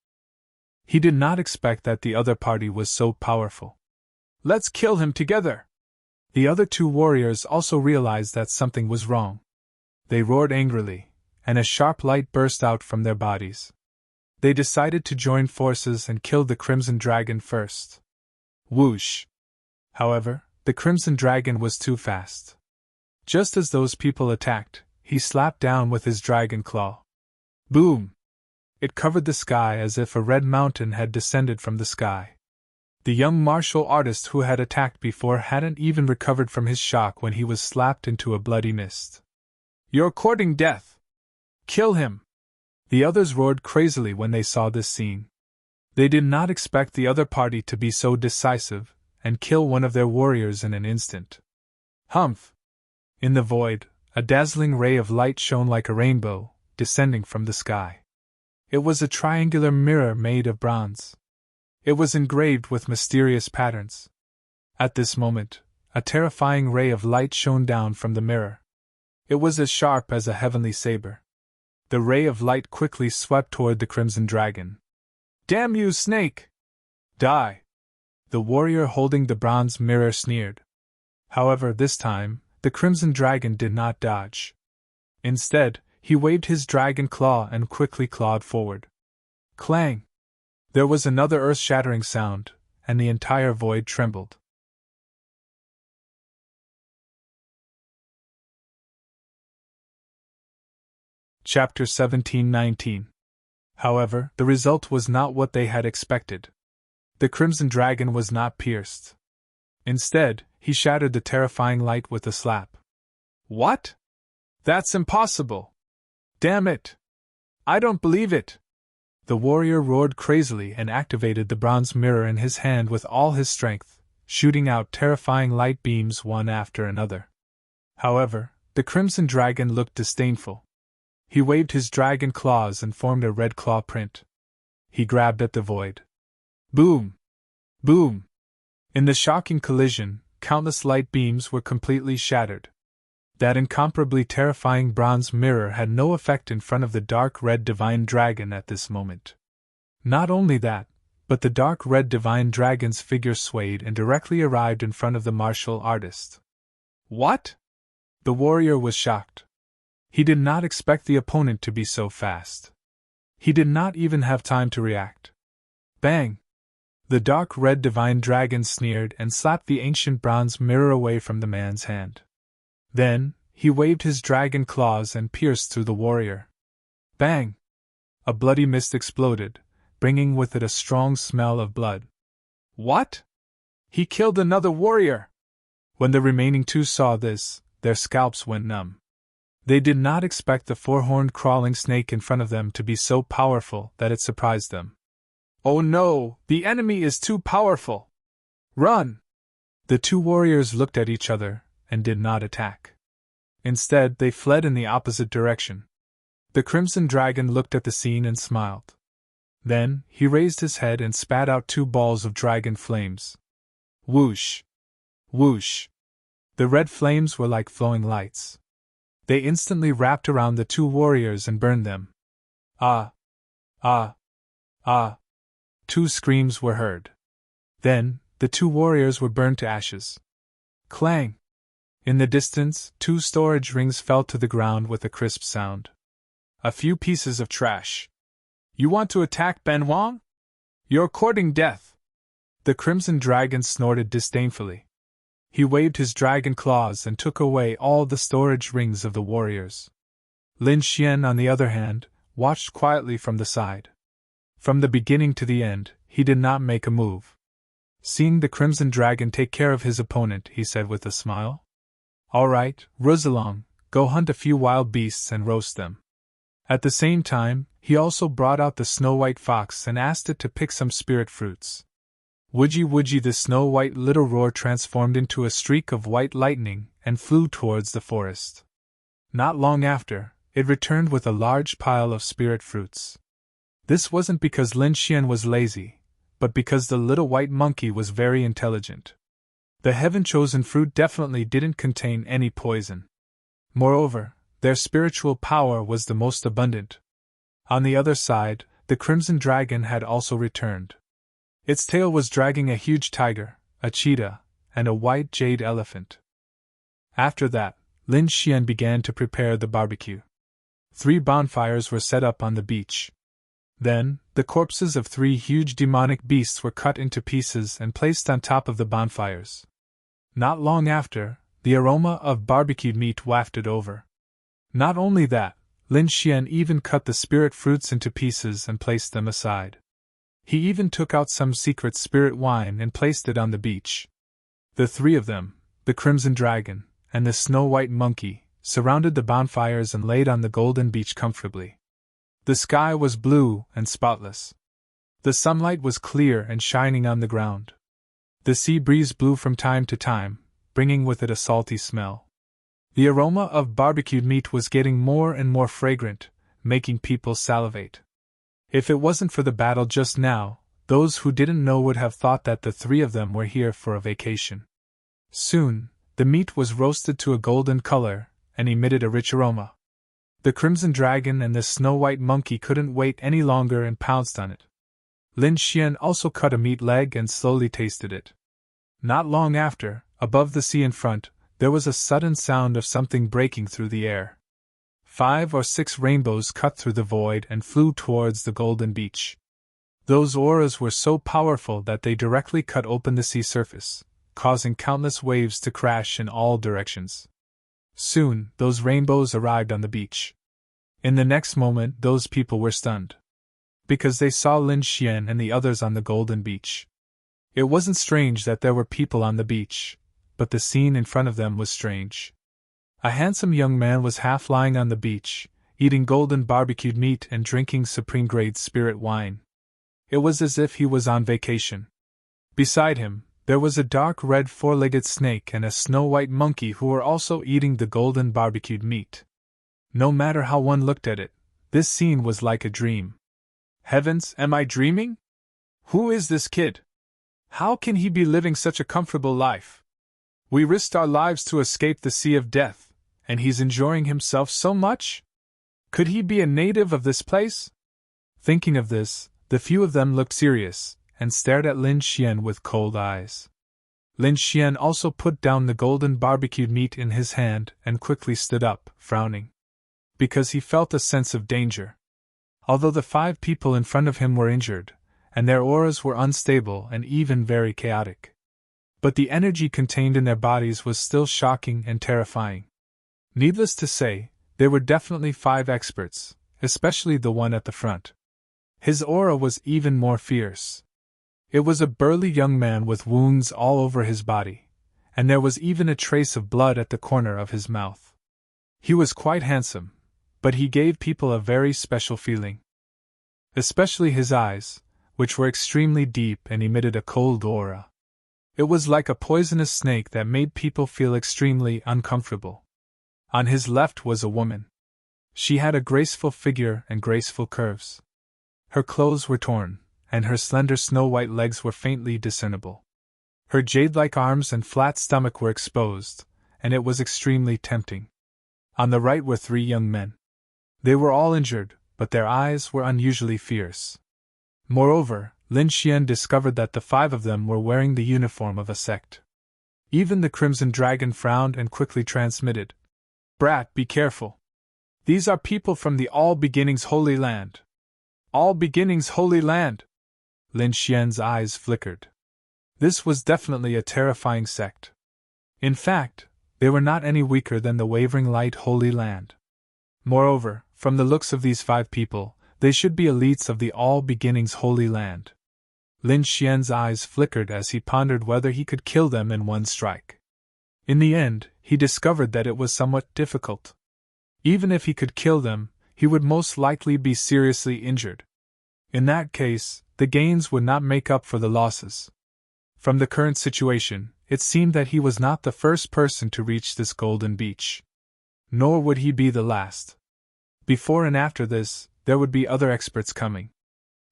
He did not expect that the other party was so powerful. Let's kill him together! The other two warriors also realized that something was wrong. They roared angrily, and a sharp light burst out from their bodies. They decided to join forces and kill the Crimson Dragon first. Whoosh! However, the Crimson Dragon was too fast. Just as those people attacked, he slapped down with his dragon claw. Boom! It covered the sky as if a red mountain had descended from the sky. The young martial artist who had attacked before hadn't even recovered from his shock when he was slapped into a bloody mist. "You're courting death! Kill him!" The others roared crazily when they saw this scene. They did not expect the other party to be so decisive and kill one of their warriors in an instant. Humph! In the void, a dazzling ray of light shone like a rainbow, descending from the sky. It was a triangular mirror made of bronze. It was engraved with mysterious patterns. At this moment, a terrifying ray of light shone down from the mirror. It was as sharp as a heavenly saber. The ray of light quickly swept toward the Crimson Dragon. "Damn you, snake! Die!" The warrior holding the bronze mirror sneered. However, this time, the Crimson Dragon did not dodge. Instead, he waved his dragon claw and quickly clawed forward. Clang! There was another earth-shattering sound, and the entire void trembled. Chapter 17-19. However, the result was not what they had expected. The Crimson Dragon was not pierced. Instead, he shattered the terrifying light with a slap. "What? That's impossible! Damn it! I don't believe it!" The warrior roared crazily and activated the bronze mirror in his hand with all his strength, shooting out terrifying light beams one after another. However, the Crimson Dragon looked disdainful. He waved his dragon claws and formed a red claw print. He grabbed at the void. Boom! Boom! In the shocking collision, countless light beams were completely shattered. That incomparably terrifying bronze mirror had no effect in front of the dark red divine dragon at this moment. Not only that, but the dark red divine dragon's figure swayed and directly arrived in front of the martial artist. What? The warrior was shocked. He did not expect the opponent to be so fast. He did not even have time to react. Bang! The dark red divine dragon sneered and slapped the ancient bronze mirror away from the man's hand. Then, he waved his dragon claws and pierced through the warrior. Bang! A bloody mist exploded, bringing with it a strong smell of blood. What? He killed another warrior! When the remaining two saw this, their scalps went numb. They did not expect the four-horned crawling snake in front of them to be so powerful that it surprised them. Oh no, the enemy is too powerful! Run! The two warriors looked at each other and did not attack. Instead, they fled in the opposite direction. The Crimson Dragon looked at the scene and smiled. Then, he raised his head and spat out two balls of dragon flames. Whoosh! Whoosh! The red flames were like flowing lights. They instantly wrapped around the two warriors and burned them. Ah! Ah! Ah! Two screams were heard. Then, the two warriors were burned to ashes. Clang! In the distance, two storage rings fell to the ground with a crisp sound. A few pieces of trash. You want to attack Ben Wang? You're courting death! The Crimson Dragon snorted disdainfully. He waved his dragon claws and took away all the storage rings of the warriors. Lin Xian, on the other hand, watched quietly from the side. From the beginning to the end, he did not make a move. Seeing the Crimson Dragon take care of his opponent, he said with a smile, "All right, Rosalong, go hunt a few wild beasts and roast them." At the same time, he also brought out the snow-white fox and asked it to pick some spirit fruits. Woodgie, the snow-white little roar transformed into a streak of white lightning and flew towards the forest. Not long after, it returned with a large pile of spirit fruits. This wasn't because Lin Xian was lazy, but because the little white monkey was very intelligent. The heaven-chosen fruit definitely didn't contain any poison. Moreover, their spiritual power was the most abundant. On the other side, the Crimson Dragon had also returned. Its tail was dragging a huge tiger, a cheetah, and a white jade elephant. After that, Lin Xian began to prepare the barbecue. 3 bonfires were set up on the beach. Then, the corpses of 3 huge demonic beasts were cut into pieces and placed on top of the bonfires. Not long after, the aroma of barbecued meat wafted over. Not only that, Lin Xian even cut the spirit fruits into pieces and placed them aside. He even took out some secret spirit wine and placed it on the beach. The three of them, the Crimson Dragon, and the Snow-White Monkey, surrounded the bonfires and laid on the golden beach comfortably. The sky was blue and spotless. The sunlight was clear and shining on the ground. The sea breeze blew from time to time, bringing with it a salty smell. The aroma of barbecued meat was getting more and more fragrant, making people salivate. If it wasn't for the battle just now, those who didn't know would have thought that the three of them were here for a vacation. Soon, the meat was roasted to a golden color and emitted a rich aroma. The Crimson Dragon and the Snow-White Monkey couldn't wait any longer and pounced on it. Lin Xian also cut a meat leg and slowly tasted it. Not long after, above the sea in front, there was a sudden sound of something breaking through the air. 5 or 6 rainbows cut through the void and flew towards the golden beach. Those auras were so powerful that they directly cut open the sea surface, causing countless waves to crash in all directions. Soon, those rainbows arrived on the beach. In the next moment, those people were stunned, because they saw Lin Xian and the others on the golden beach. It wasn't strange that there were people on the beach, but the scene in front of them was strange. A handsome young man was half lying on the beach, eating golden barbecued meat and drinking supreme-grade spirit wine. It was as if he was on vacation. Beside him, there was a dark red four-legged snake and a snow-white monkey who were also eating the golden barbecued meat. No matter how one looked at it, this scene was like a dream. Heavens, am I dreaming? Who is this kid? How can he be living such a comfortable life? We risked our lives to escape the sea of death, and he's enjoying himself so much? Could he be a native of this place? Thinking of this, the few of them looked serious, and stared at Lin Xian with cold eyes. Lin Xian also put down the golden barbecued meat in his hand and quickly stood up, frowning, because he felt a sense of danger. Although the 5 people in front of him were injured, and their auras were unstable and even very chaotic, but the energy contained in their bodies was still shocking and terrifying. Needless to say, they were definitely 5 experts, especially the one at the front. His aura was even more fierce. It was a burly young man with wounds all over his body, and there was even a trace of blood at the corner of his mouth. He was quite handsome, but he gave people a very special feeling. Especially his eyes, which were extremely deep and emitted a cold aura. It was like a poisonous snake that made people feel extremely uncomfortable. On his left was a woman. She had a graceful figure and graceful curves. Her clothes were torn, and her slender snow-white legs were faintly discernible. Her jade-like arms and flat stomach were exposed, and it was extremely tempting. On the right were 3 young men. They were all injured, but their eyes were unusually fierce. Moreover, Lin Xian discovered that the 5 of them were wearing the uniform of a sect. Even the Crimson Dragon frowned and quickly transmitted, "Brat, be careful. These are people from the All Beginnings Holy Land." All Beginnings Holy Land! Lin Xian's eyes flickered. This was definitely a terrifying sect. In fact, they were not any weaker than the Wavering Light Holy Land. Moreover, from the looks of these 5 people, they should be elites of the All Beginnings Holy Land. Lin Xian's eyes flickered as he pondered whether he could kill them in one strike. In the end, he discovered that it was somewhat difficult. Even if he could kill them, he would most likely be seriously injured. In that case, the gains would not make up for the losses. From the current situation, it seemed that he was not the first person to reach this golden beach. Nor would he be the last. Before and after this, there would be other experts coming.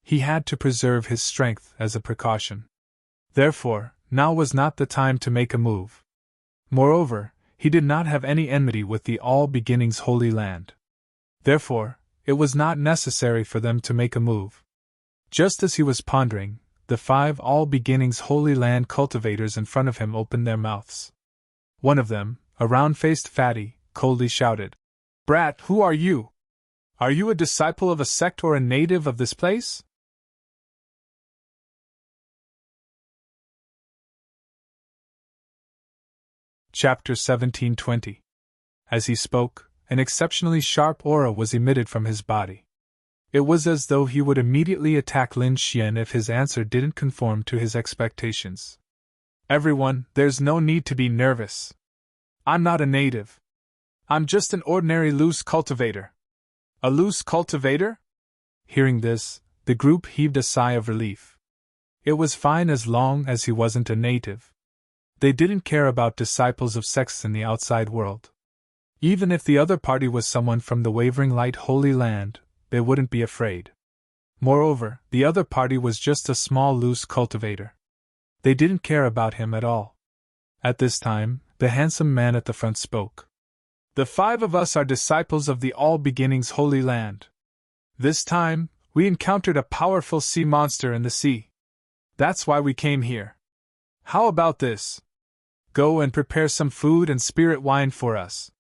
He had to preserve his strength as a precaution. Therefore, now was not the time to make a move. Moreover, he did not have any enmity with the All Beginnings Holy Land. Therefore, it was not necessary for them to make a move. Just as he was pondering, the 5 All Beginnings Holy Land cultivators in front of him opened their mouths. One of them, a round-faced fatty, coldly shouted, "Brat, who are you? Are you a disciple of a sect or a native of this place?" Chapter 1720. As he spoke, an exceptionally sharp aura was emitted from his body. It was as though he would immediately attack Lin Xian if his answer didn't conform to his expectations. Everyone, there's no need to be nervous. I'm not a native. I'm just an ordinary loose cultivator. A loose cultivator? Hearing this, the group heaved a sigh of relief. It was fine as long as he wasn't a native. They didn't care about disciples of sects in the outside world. Even if the other party was someone from the Wavering Light Holy Land, they wouldn't be afraid. Moreover, the other party was just a small loose cultivator. They didn't care about him at all. At this time, the handsome man at the front spoke. The 5 of us are disciples of the All Beginnings Holy Land. This time, we encountered a powerful sea monster in the sea. That's why we came here. How about this? Go and prepare some food and spirit wine for us.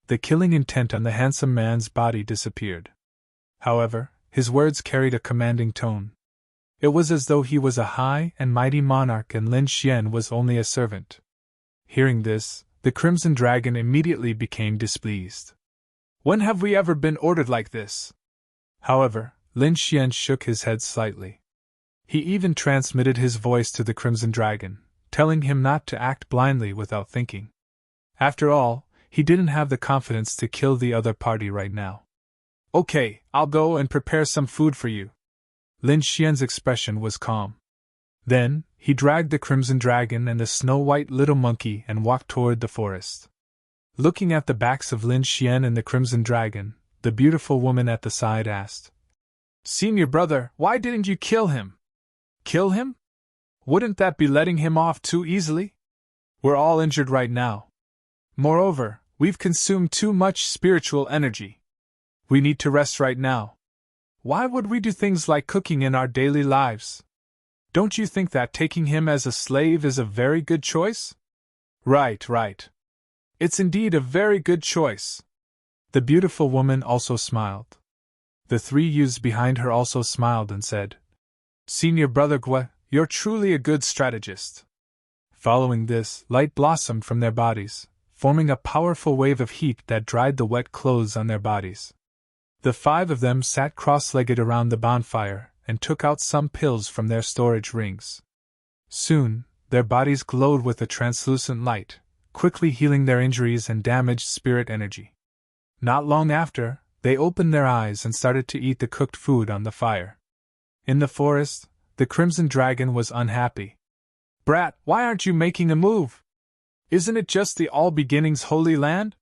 The killing intent on the handsome man's body disappeared. However, his words carried a commanding tone. It was as though he was a high and mighty monarch and Lin Xian was only a servant. Hearing this, the Crimson Dragon immediately became displeased. When have we ever been ordered like this? However, Lin Xian shook his head slightly. He even transmitted his voice to the Crimson Dragon, telling him not to act blindly without thinking. After all, he didn't have the confidence to kill the other party right now. Okay, I'll go and prepare some food for you. Lin Xian's expression was calm. Then, he dragged the Crimson Dragon and the snow-white little monkey and walked toward the forest. Looking at the backs of Lin Xian and the Crimson Dragon, the beautiful woman at the side asked, Senior brother, why didn't you kill him? Kill him? Wouldn't that be letting him off too easily? We're all injured right now. Moreover, we've consumed too much spiritual energy. We need to rest right now. Why would we do things like cooking in our daily lives? Don't you think that taking him as a slave is a very good choice? Right. It's indeed a very good choice. The beautiful woman also smiled. The 3 youths behind her also smiled and said, Senior brother Gua, you're truly a good strategist. Following this, light blossomed from their bodies, forming a powerful wave of heat that dried the wet clothes on their bodies. The 5 of them sat cross-legged around the bonfire and took out some pills from their storage rings. Soon, their bodies glowed with a translucent light, quickly healing their injuries and damaged spirit energy. Not long after, they opened their eyes and started to eat the cooked food on the fire. In the forest, the Crimson Dragon was unhappy. Brat, why aren't you making a move? Isn't it just the All Beginnings Holy Land?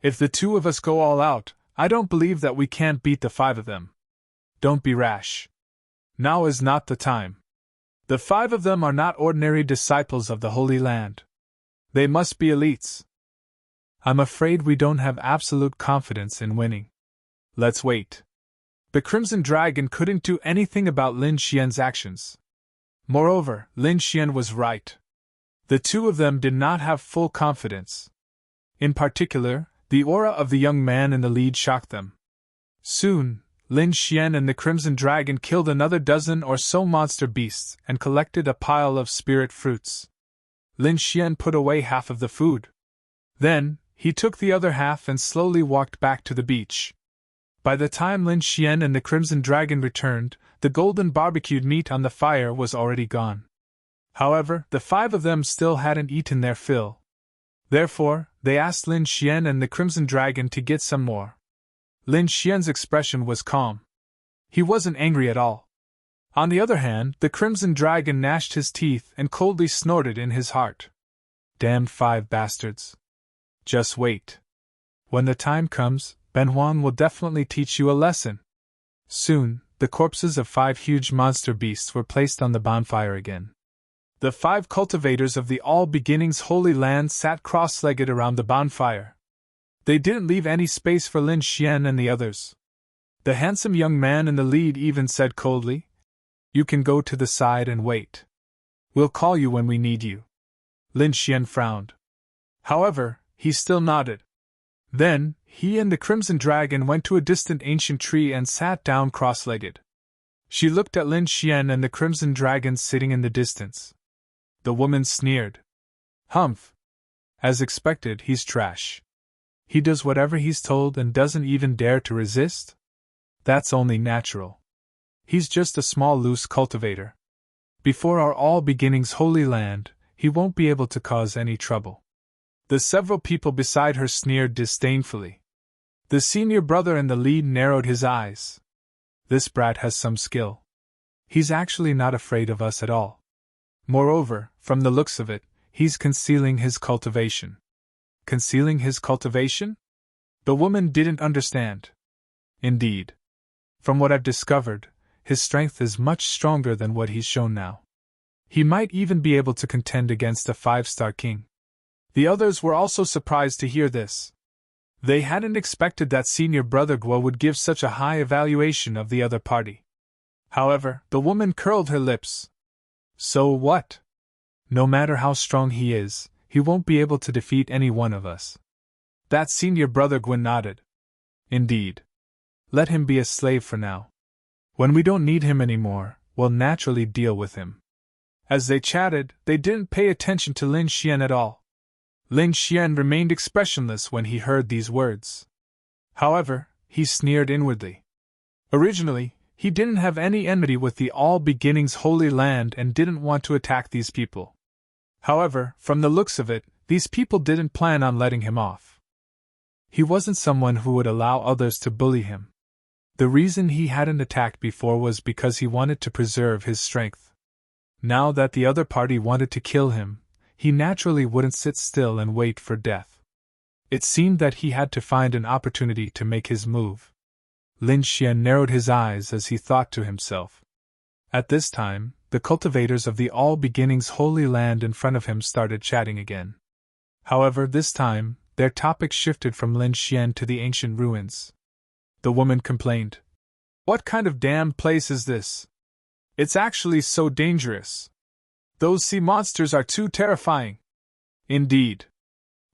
If the 2 of us go all out, I don't believe that we can't beat the 5 of them. Don't be rash. Now is not the time. The 5 of them are not ordinary disciples of the Holy Land. They must be elites. I'm afraid we don't have absolute confidence in winning. Let's wait. The Crimson Dragon couldn't do anything about Lin Xian's actions. Moreover, Lin Xian was right. The 2 of them did not have full confidence. In particular, the aura of the young man in the lead shocked them. Soon, Lin Xian and the Crimson Dragon killed another dozen or so monster beasts and collected a pile of spirit fruits. Lin Xian put away half of the food. Then, he took the other half and slowly walked back to the beach. By the time Lin Xian and the Crimson Dragon returned, the golden barbecued meat on the fire was already gone. However, the 5 of them still hadn't eaten their fill. Therefore, they asked Lin Xian and the Crimson Dragon to get some more. Lin Xian's expression was calm. He wasn't angry at all. On the other hand, the Crimson Dragon gnashed his teeth and coldly snorted in his heart. Damned 5 bastards. Just wait. When the time comes, Ben Huan will definitely teach you a lesson. Soon, the corpses of 5 huge monster beasts were placed on the bonfire again. The 5 cultivators of the All Beginnings Holy Land sat cross-legged around the bonfire. They didn't leave any space for Lin Xian and the others. The handsome young man in the lead even said coldly, You can go to the side and wait. We'll call you when we need you. Lin Xian frowned. However, he still nodded. Then, he and the Crimson Dragon went to a distant ancient tree and sat down cross-legged. She looked at Lin Xian and the Crimson Dragon sitting in the distance. The woman sneered. Humph. As expected, he's trash. He does whatever he's told and doesn't even dare to resist? That's only natural. He's just a small loose cultivator. Before our all beginnings holy land, he won't be able to cause any trouble. The several people beside her sneered disdainfully. The senior brother in the lead narrowed his eyes. This brat has some skill. He's actually not afraid of us at all. Moreover, from the looks of it, he's concealing his cultivation. Concealing his cultivation? The woman didn't understand. Indeed. From what I've discovered, his strength is much stronger than what he's shown now. He might even be able to contend against a 5-star king. The others were also surprised to hear this. They hadn't expected that senior brother Guo would give such a high evaluation of the other party. However, the woman curled her lips. So what? No matter how strong he is, he won't be able to defeat any one of us. That senior brother Gwyn nodded. Indeed. Let him be a slave for now. When we don't need him anymore, we'll naturally deal with him. As they chatted, they didn't pay attention to Lin Xian at all. Lin Xian remained expressionless when he heard these words. However, he sneered inwardly. Originally, he didn't have any enmity with the All Beginnings Holy Land and didn't want to attack these people. However, from the looks of it, these people didn't plan on letting him off. He wasn't someone who would allow others to bully him. The reason he hadn't attacked before was because he wanted to preserve his strength. Now that the other party wanted to kill him, he naturally wouldn't sit still and wait for death. It seemed that he had to find an opportunity to make his move. Lin Xian narrowed his eyes as he thought to himself. At this time, the cultivators of the All Beginnings Holy Land in front of him started chatting again. However, this time, their topic shifted from Lin Xian to the ancient ruins. The woman complained. What kind of damn place is this? It's actually so dangerous. Those sea monsters are too terrifying. Indeed.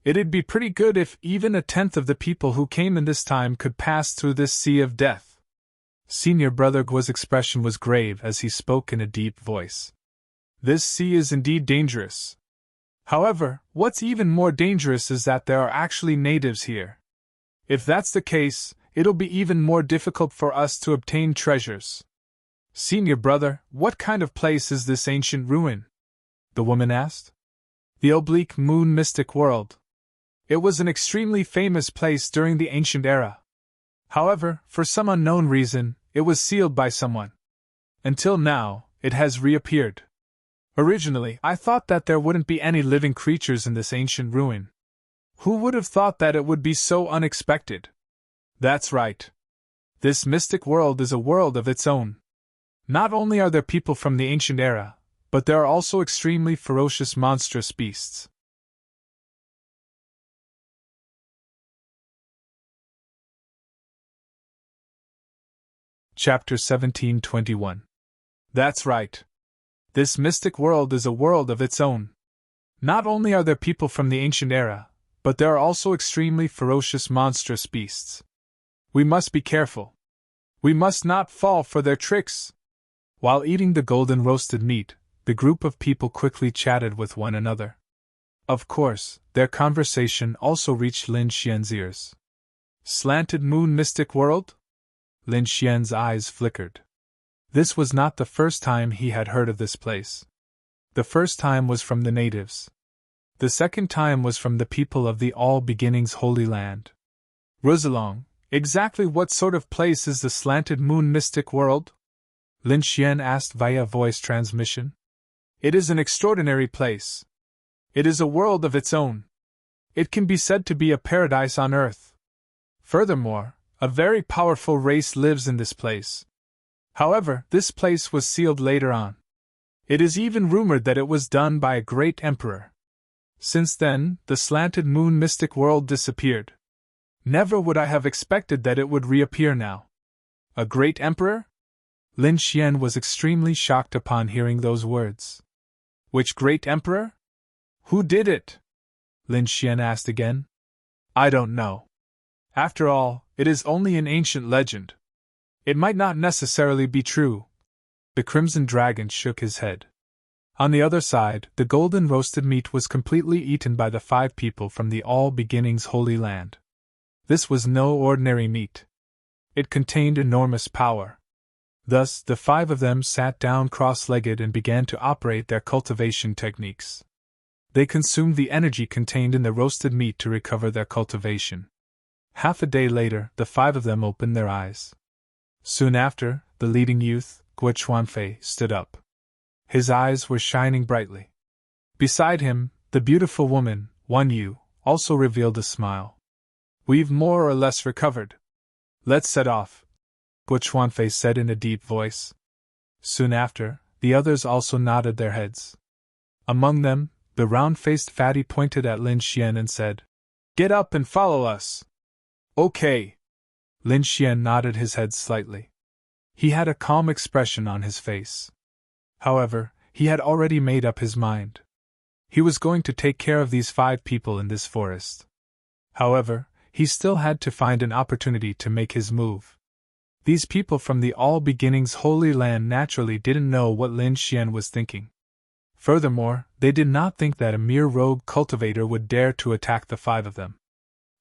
It'd be pretty good if even 1/10 of the people who came in this time could pass through this sea of death. Senior Brother Guo's expression was grave as he spoke in a deep voice. This sea is indeed dangerous. However, what's even more dangerous is that there are actually natives here. If that's the case, it'll be even more difficult for us to obtain treasures. Senior brother, what kind of place is this ancient ruin? The woman asked. The Oblique Moon Mystic World. It was an extremely famous place during the ancient era. However, for some unknown reason, it was sealed by someone. Until now, it has reappeared. Originally, I thought that there wouldn't be any living creatures in this ancient ruin. Who would have thought that it would be so unexpected? That's right. This mystic world is a world of its own. Not only are there people from the ancient era, but there are also extremely ferocious monstrous beasts. Chapter 1721. That's right. This mystic world is a world of its own. Not only are there people from the ancient era, but there are also extremely ferocious monstrous beasts. We must be careful. We must not fall for their tricks. While eating the golden roasted meat, the group of people quickly chatted with one another. Of course, their conversation also reached Lin Xian's ears. Slanted Moon Mystic World? Lin Xian's eyes flickered. This was not the first time he had heard of this place. The first time was from the natives. The second time was from the people of the All Beginnings Holy Land. Rosalong, exactly what sort of place is the Slanted Moon Mystic World? Lin Xian asked via voice transmission. It is an extraordinary place. It is a world of its own. It can be said to be a paradise on earth. Furthermore, a very powerful race lives in this place. However, this place was sealed later on. It is even rumored that it was done by a great emperor. Since then, the Slanted Moon Mystic World disappeared. Never would I have expected that it would reappear now. A great emperor? Lin Xian was extremely shocked upon hearing those words. Which great emperor? Who did it? Lin Xian asked again. I don't know. After all, it is only an ancient legend. It might not necessarily be true. The Crimson Dragon shook his head. On the other side, the golden roasted meat was completely eaten by the 5 people from the All Beginnings Holy Land. This was no ordinary meat. It contained enormous power. Thus, the 5 of them sat down cross-legged and began to operate their cultivation techniques. They consumed the energy contained in the roasted meat to recover their cultivation. Half a day later, the 5 of them opened their eyes. Soon after, the leading youth, Guo Chuanfei, stood up. His eyes were shining brightly. Beside him, the beautiful woman, Wan Yu, also revealed a smile. "We've more or less recovered. Let's set off," Guo Chuanfei said in a deep voice. Soon after, the others also nodded their heads. Among them, the round-faced fatty pointed at Lin Xian and said, "Get up and follow us." "Okay." Lin Xian nodded his head slightly. He had a calm expression on his face. However, he had already made up his mind. He was going to take care of these 5 people in this forest. However, he still had to find an opportunity to make his move. These people from the All Beginnings Holy Land naturally didn't know what Lin Xian was thinking. Furthermore, they did not think that a mere rogue cultivator would dare to attack the 5 of them.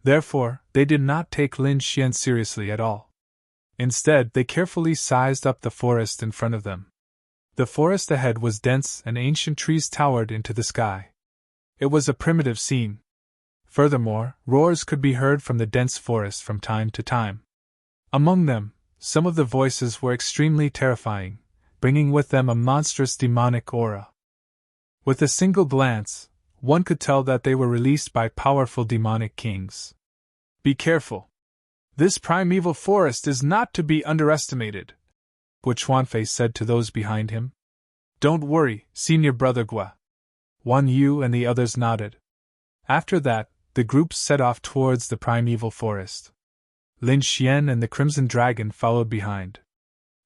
Therefore, they did not take Lin Xian seriously at all. Instead, they carefully sized up the forest in front of them. The forest ahead was dense and ancient trees towered into the sky. It was a primitive scene. Furthermore, roars could be heard from the dense forest from time to time. Among them, some of the voices were extremely terrifying, bringing with them a monstrous demonic aura. With a single glance, one could tell that they were released by powerful demonic kings. "Be careful. This primeval forest is not to be underestimated," Guo Chuanfei said to those behind him. "Don't worry, senior brother Guo." Wan Yu and the others nodded. After that, the group set off towards the primeval forest. Lin Xian and the Crimson Dragon followed behind.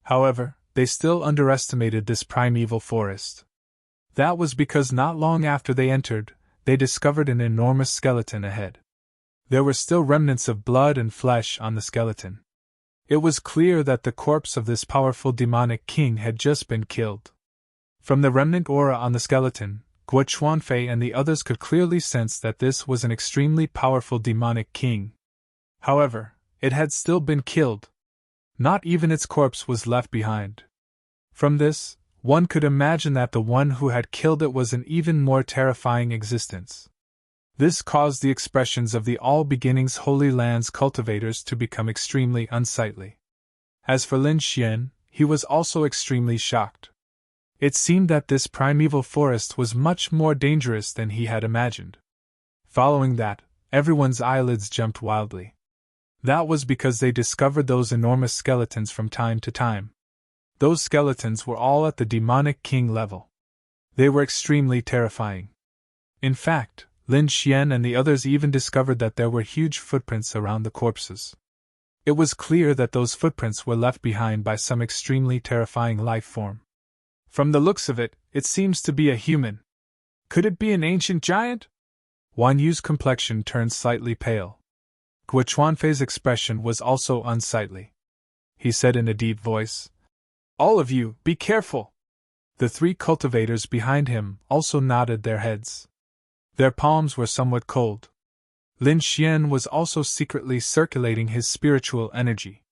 However, they still underestimated this primeval forest. That was because not long after they entered, they discovered an enormous skeleton ahead. There were still remnants of blood and flesh on the skeleton. It was clear that the corpse of this powerful demonic king had just been killed. From the remnant aura on the skeleton, Guo Chuanfei and the others could clearly sense that this was an extremely powerful demonic king. However, it had still been killed. Not even its corpse was left behind. From this, one could imagine that the one who had killed it was an even more terrifying existence. This caused the expressions of the All Beginnings Holy Land's cultivators to become extremely unsightly. As for Lin Xian, he was also extremely shocked. It seemed that this primeval forest was much more dangerous than he had imagined. Following that, everyone's eyelids jumped wildly. That was because they discovered those enormous skeletons from time to time. Those skeletons were all at the demonic king level. They were extremely terrifying. In fact, Lin Xian and the others even discovered that there were huge footprints around the corpses. It was clear that those footprints were left behind by some extremely terrifying life form. From the looks of it, it seems to be a human. Could it be an ancient giant? Wan Yu's complexion turned slightly pale. Guo Chuanfei's expression was also unsightly. He said in a deep voice, "All of you, be careful!" The 3 cultivators behind him also nodded their heads. Their palms were somewhat cold. Lin Xian was also secretly circulating his spiritual energy.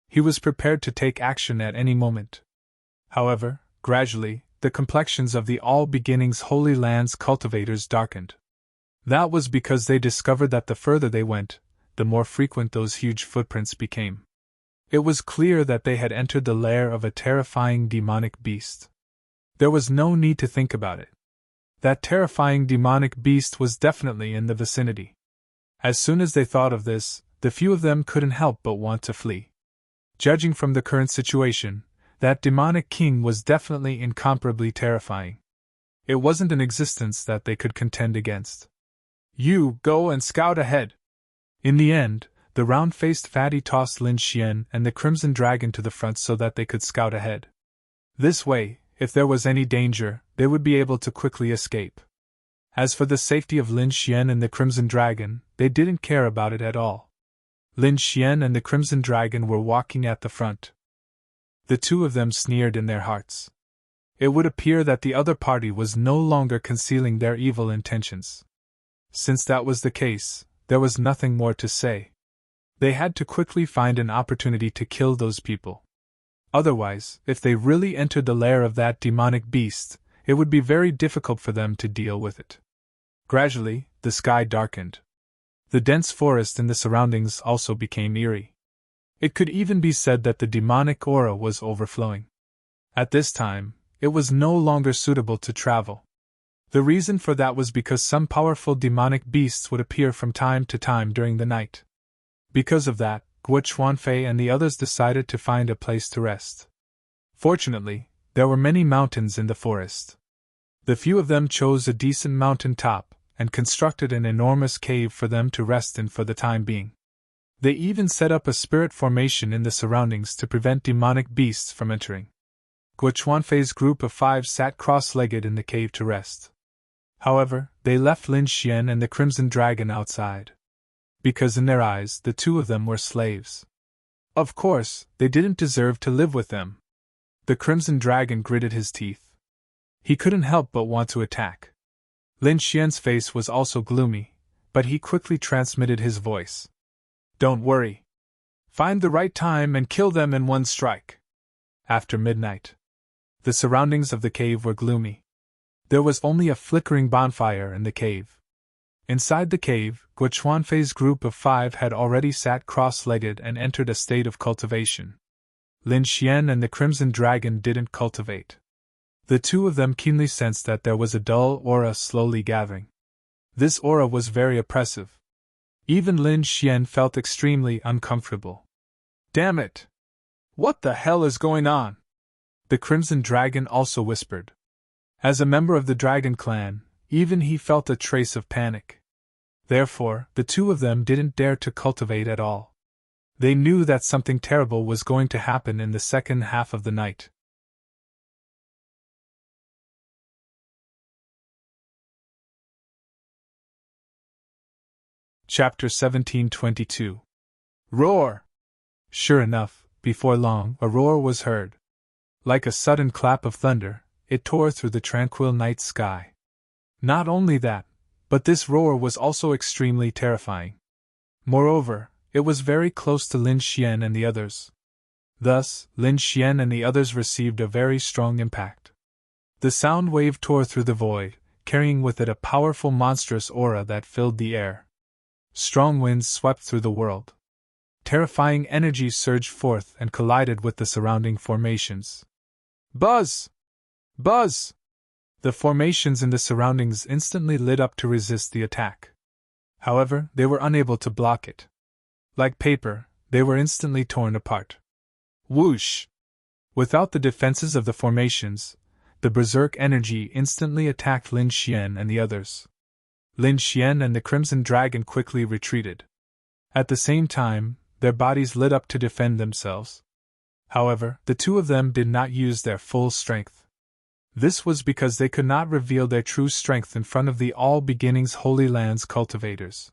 He was prepared to take action at any moment. However, gradually, the complexions of the All Beginnings Holy Land's cultivators darkened. That was because they discovered that the further they went, the more frequent those huge footprints became. It was clear that they had entered the lair of a terrifying demonic beast. There was no need to think about it. That terrifying demonic beast was definitely in the vicinity. As soon as they thought of this, the few of them couldn't help but want to flee. Judging from the current situation, that demonic king was definitely incomparably terrifying. It wasn't an existence that they could contend against. "You, go and scout ahead." In the end, the round-faced fatty tossed Lin Xian and the Crimson Dragon to the front so that they could scout ahead. This way, if there was any danger, they would be able to quickly escape. As for the safety of Lin Xian and the Crimson Dragon, they didn't care about it at all. Lin Xian and the Crimson Dragon were walking at the front. The 2 of them sneered in their hearts. It would appear that the other party was no longer concealing their evil intentions. Since that was the case, there was nothing more to say. They had to quickly find an opportunity to kill those people. Otherwise, if they really entered the lair of that demonic beast, it would be very difficult for them to deal with it. Gradually, the sky darkened. The dense forest in the surroundings also became eerie. It could even be said that the demonic aura was overflowing. At this time, it was no longer suitable to travel. The reason for that was because some powerful demonic beasts would appear from time to time during the night. Because of that, Guo Chuanfei and the others decided to find a place to rest. Fortunately, there were many mountains in the forest. The few of them chose a decent mountain top and constructed an enormous cave for them to rest in for the time being. They even set up a spirit formation in the surroundings to prevent demonic beasts from entering. Guo Chuanfei's group of 5 sat cross-legged in the cave to rest. However, they left Lin Xian and the Crimson Dragon outside. Because in their eyes, the two of them were slaves. Of course, they didn't deserve to live with them. The Crimson Dragon gritted his teeth. He couldn't help but want to attack. Lin Xian's face was also gloomy, but he quickly transmitted his voice. Don't worry. Find the right time and kill them in one strike. After midnight. The surroundings of the cave were gloomy. There was only a flickering bonfire in the cave. Inside the cave, Guo Chuanfei's group of 5 had already sat cross-legged and entered a state of cultivation. Lin Xian and the Crimson Dragon didn't cultivate. The two of them keenly sensed that there was a dull aura slowly gathering. This aura was very oppressive. Even Lin Xian felt extremely uncomfortable. Damn it! What the hell is going on? The Crimson Dragon also whispered. As a member of the Dragon Clan, even he felt a trace of panic. Therefore, the two of them didn't dare to cultivate at all. They knew that something terrible was going to happen in the second half of the night. Chapter 1722. Roar! Sure enough, before long, a roar was heard. Like a sudden clap of thunder, it tore through the tranquil night sky. Not only that, but this roar was also extremely terrifying. Moreover, it was very close to Lin Xian and the others. Thus, Lin Xian and the others received a very strong impact. The sound wave tore through the void, carrying with it a powerful monstrous aura that filled the air. Strong winds swept through the world. Terrifying energy surged forth and collided with the surrounding formations. Buzz! Buzz! The formations in the surroundings instantly lit up to resist the attack. However, they were unable to block it. Like paper, they were instantly torn apart. Whoosh! Without the defenses of the formations, the berserk energy instantly attacked Lin Xian and the others. Lin Xian and the Crimson Dragon quickly retreated. At the same time, their bodies lit up to defend themselves. However, the two of them did not use their full strength. This was because they could not reveal their true strength in front of the All Beginnings Holy Lands cultivators.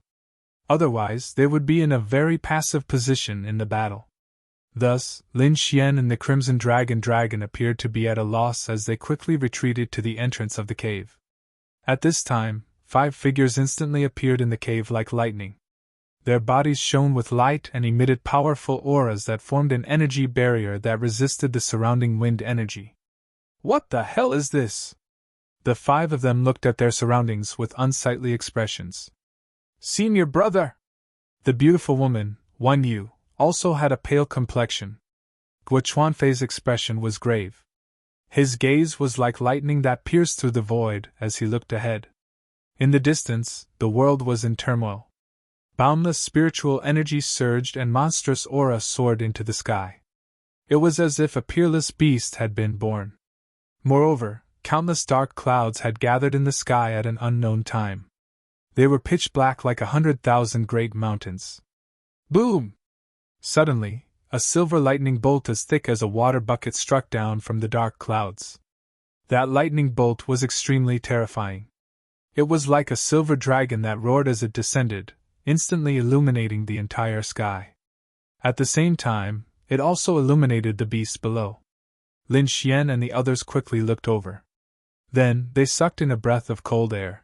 Otherwise, they would be in a very passive position in the battle. Thus, Lin Xian and the Crimson Dragon appeared to be at a loss as they quickly retreated to the entrance of the cave. At this time, 5 figures instantly appeared in the cave like lightning. Their bodies shone with light and emitted powerful auras that formed an energy barrier that resisted the surrounding wind energy. What the hell is this? The 5 of them looked at their surroundings with unsightly expressions. Senior brother! The beautiful woman, Wan Yu, also had a pale complexion. Guo Chuanfei's expression was grave. His gaze was like lightning that pierced through the void as he looked ahead. In the distance, the world was in turmoil. Boundless spiritual energy surged and monstrous aura soared into the sky. It was as if a peerless beast had been born. Moreover, countless dark clouds had gathered in the sky at an unknown time. They were pitch black like 100,000 great mountains. Boom! Suddenly, a silver lightning bolt as thick as a water bucket struck down from the dark clouds. That lightning bolt was extremely terrifying. It was like a silver dragon that roared as it descended, instantly illuminating the entire sky. At the same time, it also illuminated the beast below. Lin Xian and the others quickly looked over. Then, they sucked in a breath of cold air.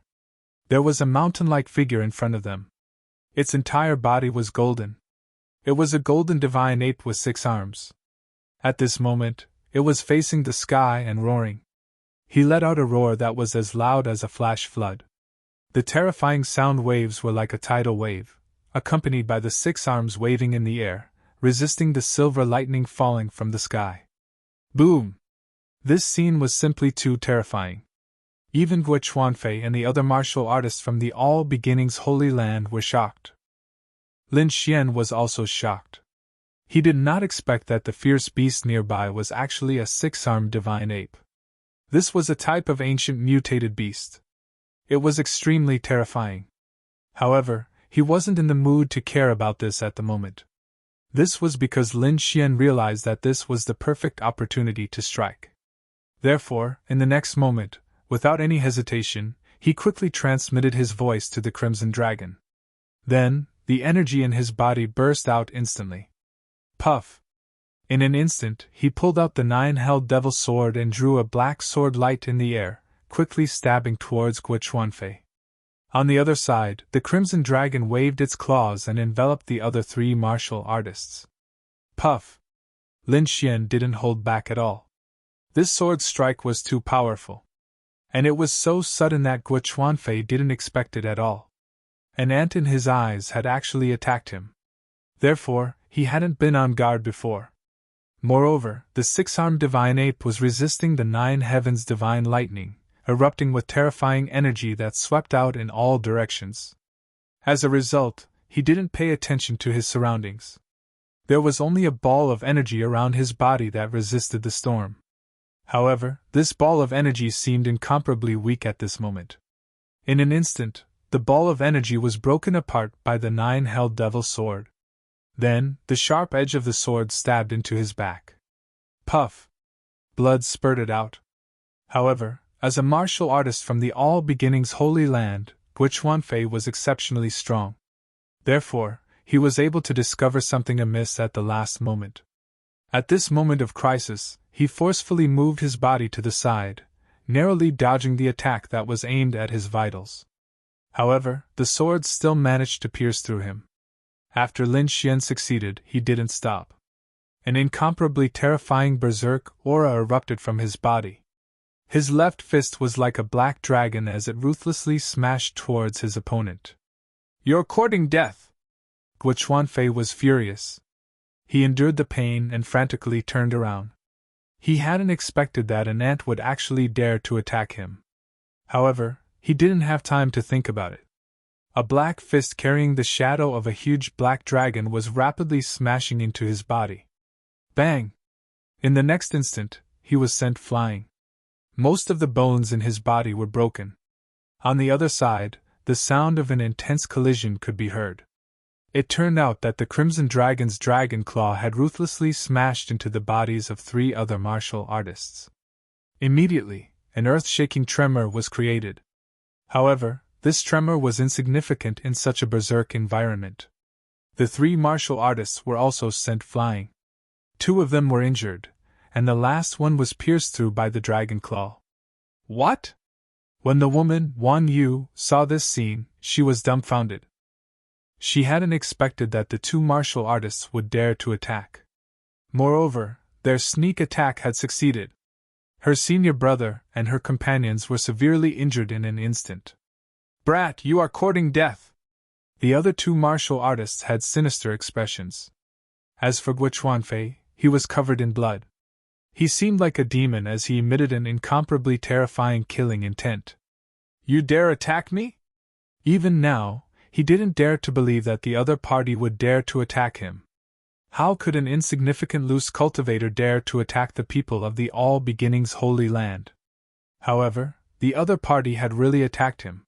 There was a mountain-like figure in front of them. Its entire body was golden. It was a golden divine ape with 6 arms. At this moment, it was facing the sky and roaring. He let out a roar that was as loud as a flash flood. The terrifying sound waves were like a tidal wave, accompanied by the 6 arms waving in the air, resisting the silver lightning falling from the sky. Boom! This scene was simply too terrifying. Even Guo Chuanfei and the other martial artists from the All Beginnings Holy Land were shocked. Lin Xian was also shocked. He did not expect that the fierce beast nearby was actually a 6-armed divine ape. This was a type of ancient mutated beast. It was extremely terrifying. However, he wasn't in the mood to care about this at the moment. This was because Lin Xian realized that this was the perfect opportunity to strike. Therefore, in the next moment, without any hesitation, he quickly transmitted his voice to the Crimson Dragon. Then, the energy in his body burst out instantly. Puff! In an instant, he pulled out the 9-held devil sword and drew a black sword light in the air, quickly stabbing towards Guo Chuanfei. On the other side, the Crimson Dragon waved its claws and enveloped the other 3 martial artists. Puff! Lin Xian didn't hold back at all. This sword strike was too powerful. And it was so sudden that Guo Chuanfei didn't expect it at all. An ant in his eyes had actually attacked him. Therefore, he hadn't been on guard before. Moreover, the 6-armed divine ape was resisting the 9 heavens divine lightning, erupting with terrifying energy that swept out in all directions. As a result, he didn't pay attention to his surroundings. There was only a ball of energy around his body that resisted the storm. However, this ball of energy seemed incomparably weak at this moment. In an instant, the ball of energy was broken apart by the 9-held devil sword. Then, the sharp edge of the sword stabbed into his back. Puff! Blood spurted out. However, as a martial artist from the All Beginnings Holy Land, Guo Chuanfei was exceptionally strong. Therefore, he was able to discover something amiss at the last moment. At this moment of crisis, he forcefully moved his body to the side, narrowly dodging the attack that was aimed at his vitals. However, the sword still managed to pierce through him. After Lin Xian succeeded, he didn't stop. An incomparably terrifying berserk aura erupted from his body. His left fist was like a black dragon as it ruthlessly smashed towards his opponent. "You're courting death!" Guo Chuanfei was furious. He endured the pain and frantically turned around. He hadn't expected that an ant would actually dare to attack him. However, he didn't have time to think about it. A black fist carrying the shadow of a huge black dragon was rapidly smashing into his body. Bang! In the next instant, he was sent flying. Most of the bones in his body were broken. On the other side, the sound of an intense collision could be heard. It turned out that the Crimson Dragon's dragon claw had ruthlessly smashed into the bodies of 3 other martial artists. Immediately, an earth-shaking tremor was created. However, this tremor was insignificant in such a berserk environment. The 3 martial artists were also sent flying. 2 of them were injured, and the last one was pierced through by the dragon claw. What? When the woman, Wan Yu, saw this scene, she was dumbfounded. She hadn't expected that the 2 martial artists would dare to attack. Moreover, their sneak attack had succeeded. Her senior brother and her companions were severely injured in an instant. "Brat, you are courting death!" The other 2 martial artists had sinister expressions. As for Guo Chuanfei, he was covered in blood. He seemed like a demon as he emitted an incomparably terrifying killing intent. "You dare attack me?" Even now, he didn't dare to believe that the other party would dare to attack him. How could an insignificant loose cultivator dare to attack the people of the All Beginnings Holy Land? However, the other party had really attacked him.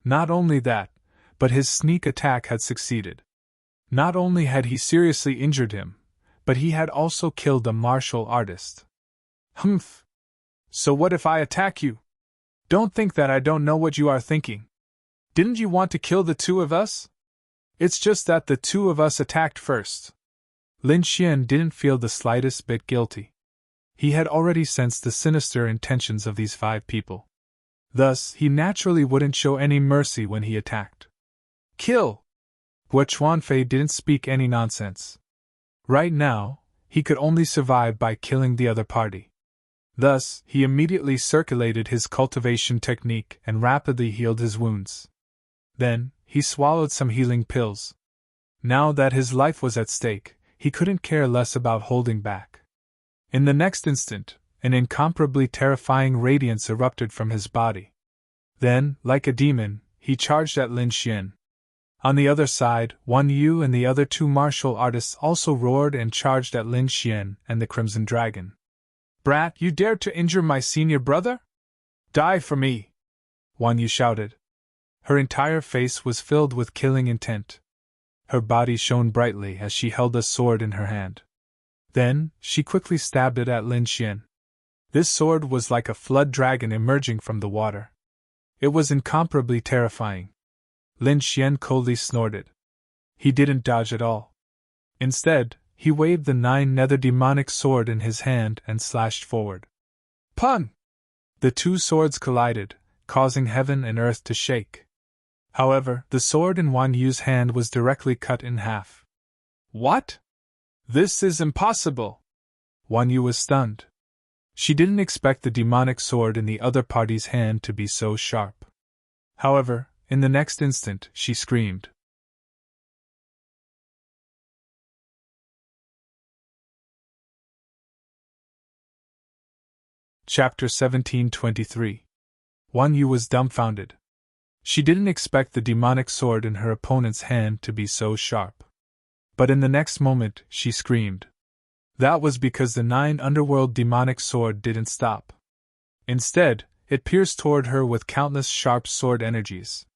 Not only that, but his sneak attack had succeeded. Not only had he seriously injured him, but he had also killed a martial artist. Humph! So what if I attack you? Don't think that I don't know what you are thinking. Didn't you want to kill the 2 of us? It's just that the 2 of us attacked first. Lin Xian didn't feel the slightest bit guilty. He had already sensed the sinister intentions of these 5 people. Thus, he naturally wouldn't show any mercy when he attacked. "Kill!" Guo Chuanfei didn't speak any nonsense. Right now, he could only survive by killing the other party. Thus, he immediately circulated his cultivation technique and rapidly healed his wounds. Then, he swallowed some healing pills. Now that his life was at stake, he couldn't care less about holding back. In the next instant, an incomparably terrifying radiance erupted from his body. Then, like a demon, he charged at Lin Xian. On the other side, Wan Yu and the other two martial artists also roared and charged at Lin Xian and the Crimson Dragon. "Brat, you dared to injure my senior brother? Die for me!" Wan Yu shouted. Her entire face was filled with killing intent. Her body shone brightly as she held a sword in her hand. Then, she quickly stabbed it at Lin Xian. This sword was like a flood dragon emerging from the water. It was incomparably terrifying. Lin Xian coldly snorted. He didn't dodge at all. Instead, he waved the 9-nether demonic sword in his hand and slashed forward. Pun! The two swords collided, causing heaven and earth to shake. However, the sword in Wan Yu's hand was directly cut in half. What? This is impossible! Wan Yu was stunned. She didn't expect the demonic sword in the other party's hand to be so sharp. However, in the next instant, she screamed. Chapter 1723. Wan Yu was dumbfounded. She didn't expect the demonic sword in her opponent's hand to be so sharp. But in the next moment, she screamed. That was because the 9 underworld demonic sword didn't stop. Instead, it pierced toward her with countless sharp sword energies.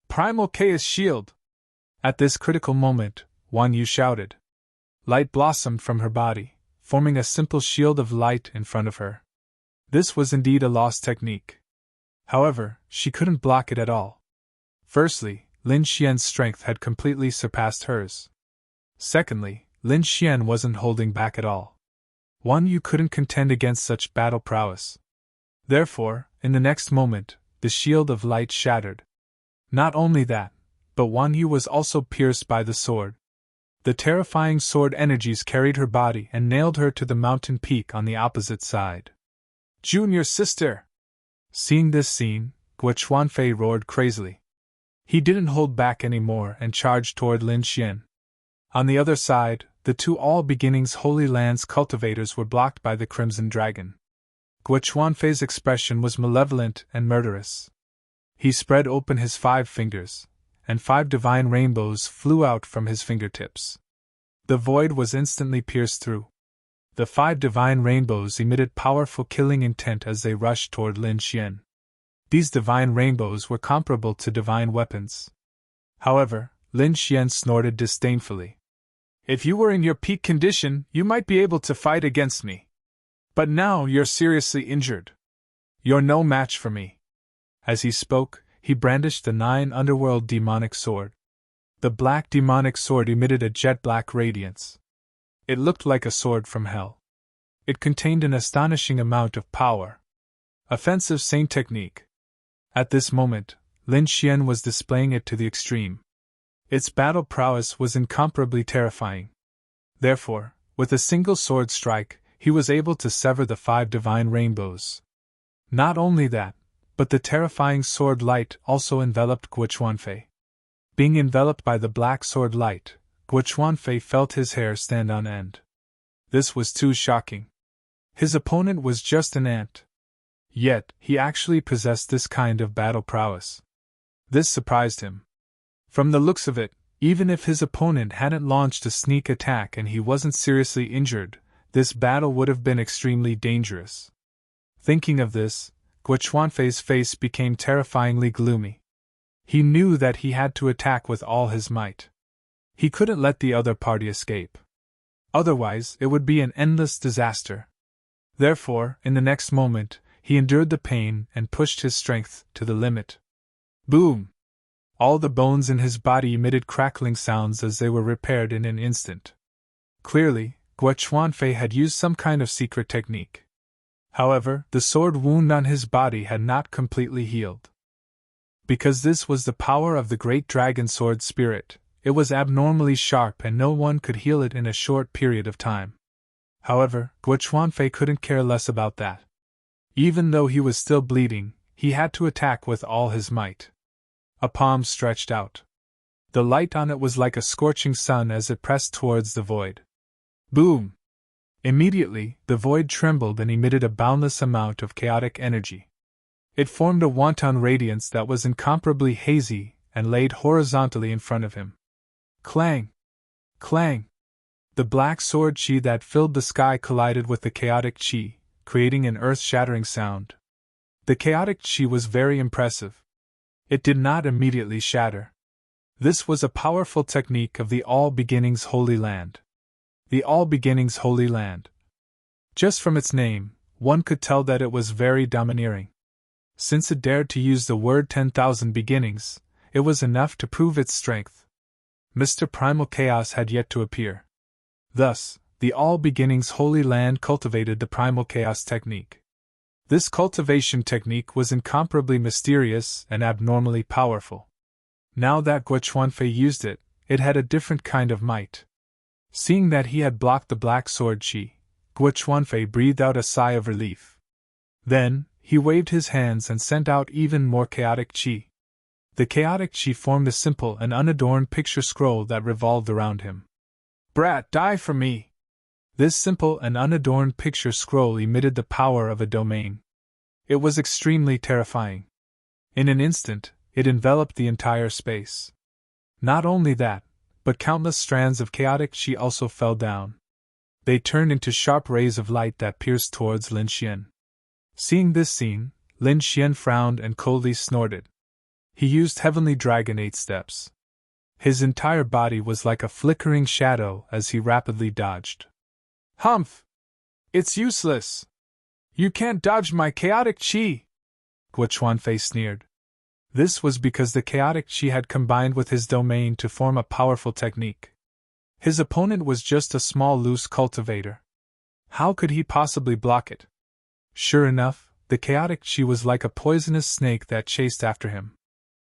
Primal Chaos Shield! At this critical moment, Wan Yu shouted. Light blossomed from her body, forming a simple shield of light in front of her. This was indeed a lost technique. However, she couldn't block it at all. Firstly, Lin Xian's strength had completely surpassed hers. Secondly, Lin Xian wasn't holding back at all. Wan Yu couldn't contend against such battle prowess. Therefore, in the next moment, the shield of light shattered. Not only that, but Wan Yu was also pierced by the sword. The terrifying sword energies carried her body and nailed her to the mountain peak on the opposite side. Junior sister! Seeing this scene, Guo Chuanfei roared crazily. He didn't hold back anymore and charged toward Lin Xian. On the other side, the two All Beginnings Holy Lands cultivators were blocked by the Crimson Dragon. Guo Chuanfei's expression was malevolent and murderous. He spread open his 5 fingers, and 5 divine rainbows flew out from his fingertips. The void was instantly pierced through. The 5 divine rainbows emitted powerful killing intent as they rushed toward Lin Xian. These divine rainbows were comparable to divine weapons. However, Lin Xian snorted disdainfully. If you were in your peak condition, you might be able to fight against me. But now you're seriously injured. You're no match for me. As he spoke, he brandished the 9 underworld demonic sword. The black demonic sword emitted a jet-black radiance. It looked like a sword from hell. It contained an astonishing amount of power. Offensive saint technique. At this moment, Lin Xian was displaying it to the extreme. Its battle prowess was incomparably terrifying. Therefore, with a single sword strike, he was able to sever the 5 divine rainbows. Not only that, but the terrifying sword light also enveloped Guo Chuanfei. Being enveloped by the black sword light, Guo Chuanfei felt his hair stand on end. This was too shocking. His opponent was just an ant. Yet, he actually possessed this kind of battle prowess. This surprised him. From the looks of it, even if his opponent hadn't launched a sneak attack and he wasn't seriously injured, this battle would have been extremely dangerous. Thinking of this, Guo Chuanfei's face became terrifyingly gloomy. He knew that he had to attack with all his might. He couldn't let the other party escape. Otherwise, it would be an endless disaster. Therefore, in the next moment, he endured the pain and pushed his strength to the limit. Boom! All the bones in his body emitted crackling sounds as they were repaired in an instant. Clearly, Guo Chuanfei had used some kind of secret technique. However, the sword wound on his body had not completely healed. Because this was the power of the great dragon sword spirit, it was abnormally sharp and no one could heal it in a short period of time. However, Guochuanfei couldn't care less about that. Even though he was still bleeding, he had to attack with all his might. A palm stretched out. The light on it was like a scorching sun as it pressed towards the void. Boom! Immediately, the void trembled and emitted a boundless amount of chaotic energy. It formed a wanton radiance that was incomparably hazy and laid horizontally in front of him. Clang! Clang! The black sword chi that filled the sky collided with the chaotic chi, creating an earth-shattering sound. The chaotic chi was very impressive. It did not immediately shatter. This was a powerful technique of the All Beginnings Holy Land. The All Beginnings Holy Land. Just from its name, one could tell that it was very domineering. Since it dared to use the word 10,000 beginnings, it was enough to prove its strength. Mr. Primal Chaos had yet to appear. Thus, the All Beginnings Holy Land cultivated the Primal Chaos technique. This cultivation technique was incomparably mysterious and abnormally powerful. Now that Guochuanfei used it, it had a different kind of might. Seeing that he had blocked the black sword chi, Guochuanfei breathed out a sigh of relief. Then, he waved his hands and sent out even more chaotic chi. The chaotic chi formed a simple and unadorned picture scroll that revolved around him. Brat, die for me! This simple and unadorned picture scroll emitted the power of a domain. It was extremely terrifying. In an instant, it enveloped the entire space. Not only that, but countless strands of chaotic chi also fell down. They turned into sharp rays of light that pierced towards Lin Xian. Seeing this scene, Lin Xian frowned and coldly snorted. He used Heavenly Dragon 8 steps. His entire body was like a flickering shadow as he rapidly dodged. Humph! It's useless! You can't dodge my chaotic chi! Guochuanfei sneered. This was because the chaotic chi had combined with his domain to form a powerful technique. His opponent was just a small loose cultivator. How could he possibly block it? Sure enough, the chaotic chi was like a poisonous snake that chased after him.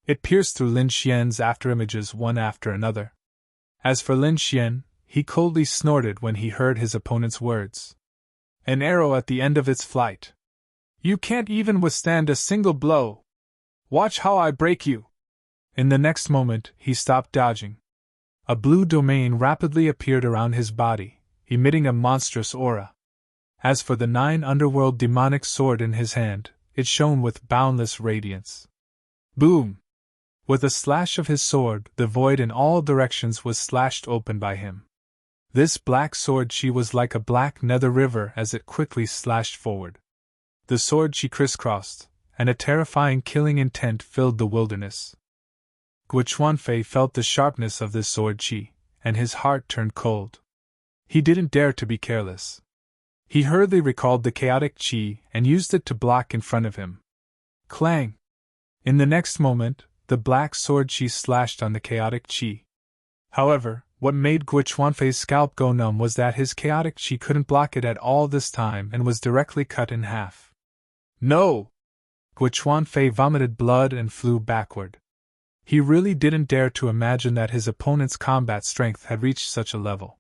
It pierced through Lin Xian's afterimages one after another. As for Lin Xian, he coldly snorted when he heard his opponent's words. An arrow at the end of its flight. You can't even withstand a single blow. Watch how I break you! In the next moment, he stopped dodging. A blue domain rapidly appeared around his body, emitting a monstrous aura. As for the 9 underworld demonic sword in his hand, it shone with boundless radiance. Boom! With a slash of his sword, the void in all directions was slashed open by him. This black sword chi was like a black nether river as it quickly slashed forward. The sword chi crisscrossed, and a terrifying killing intent filled the wilderness. Guochuanfei felt the sharpness of this sword chi, and his heart turned cold. He didn't dare to be careless. He hurriedly recalled the chaotic chi and used it to block in front of him. Clang! In the next moment, the black sword chi slashed on the chaotic chi. However, what made Guochuanfei's scalp go numb was that his chaotic chi couldn't block it at all this time and was directly cut in half. No! Guochuanfei vomited blood and flew backward. He really didn't dare to imagine that his opponent's combat strength had reached such a level.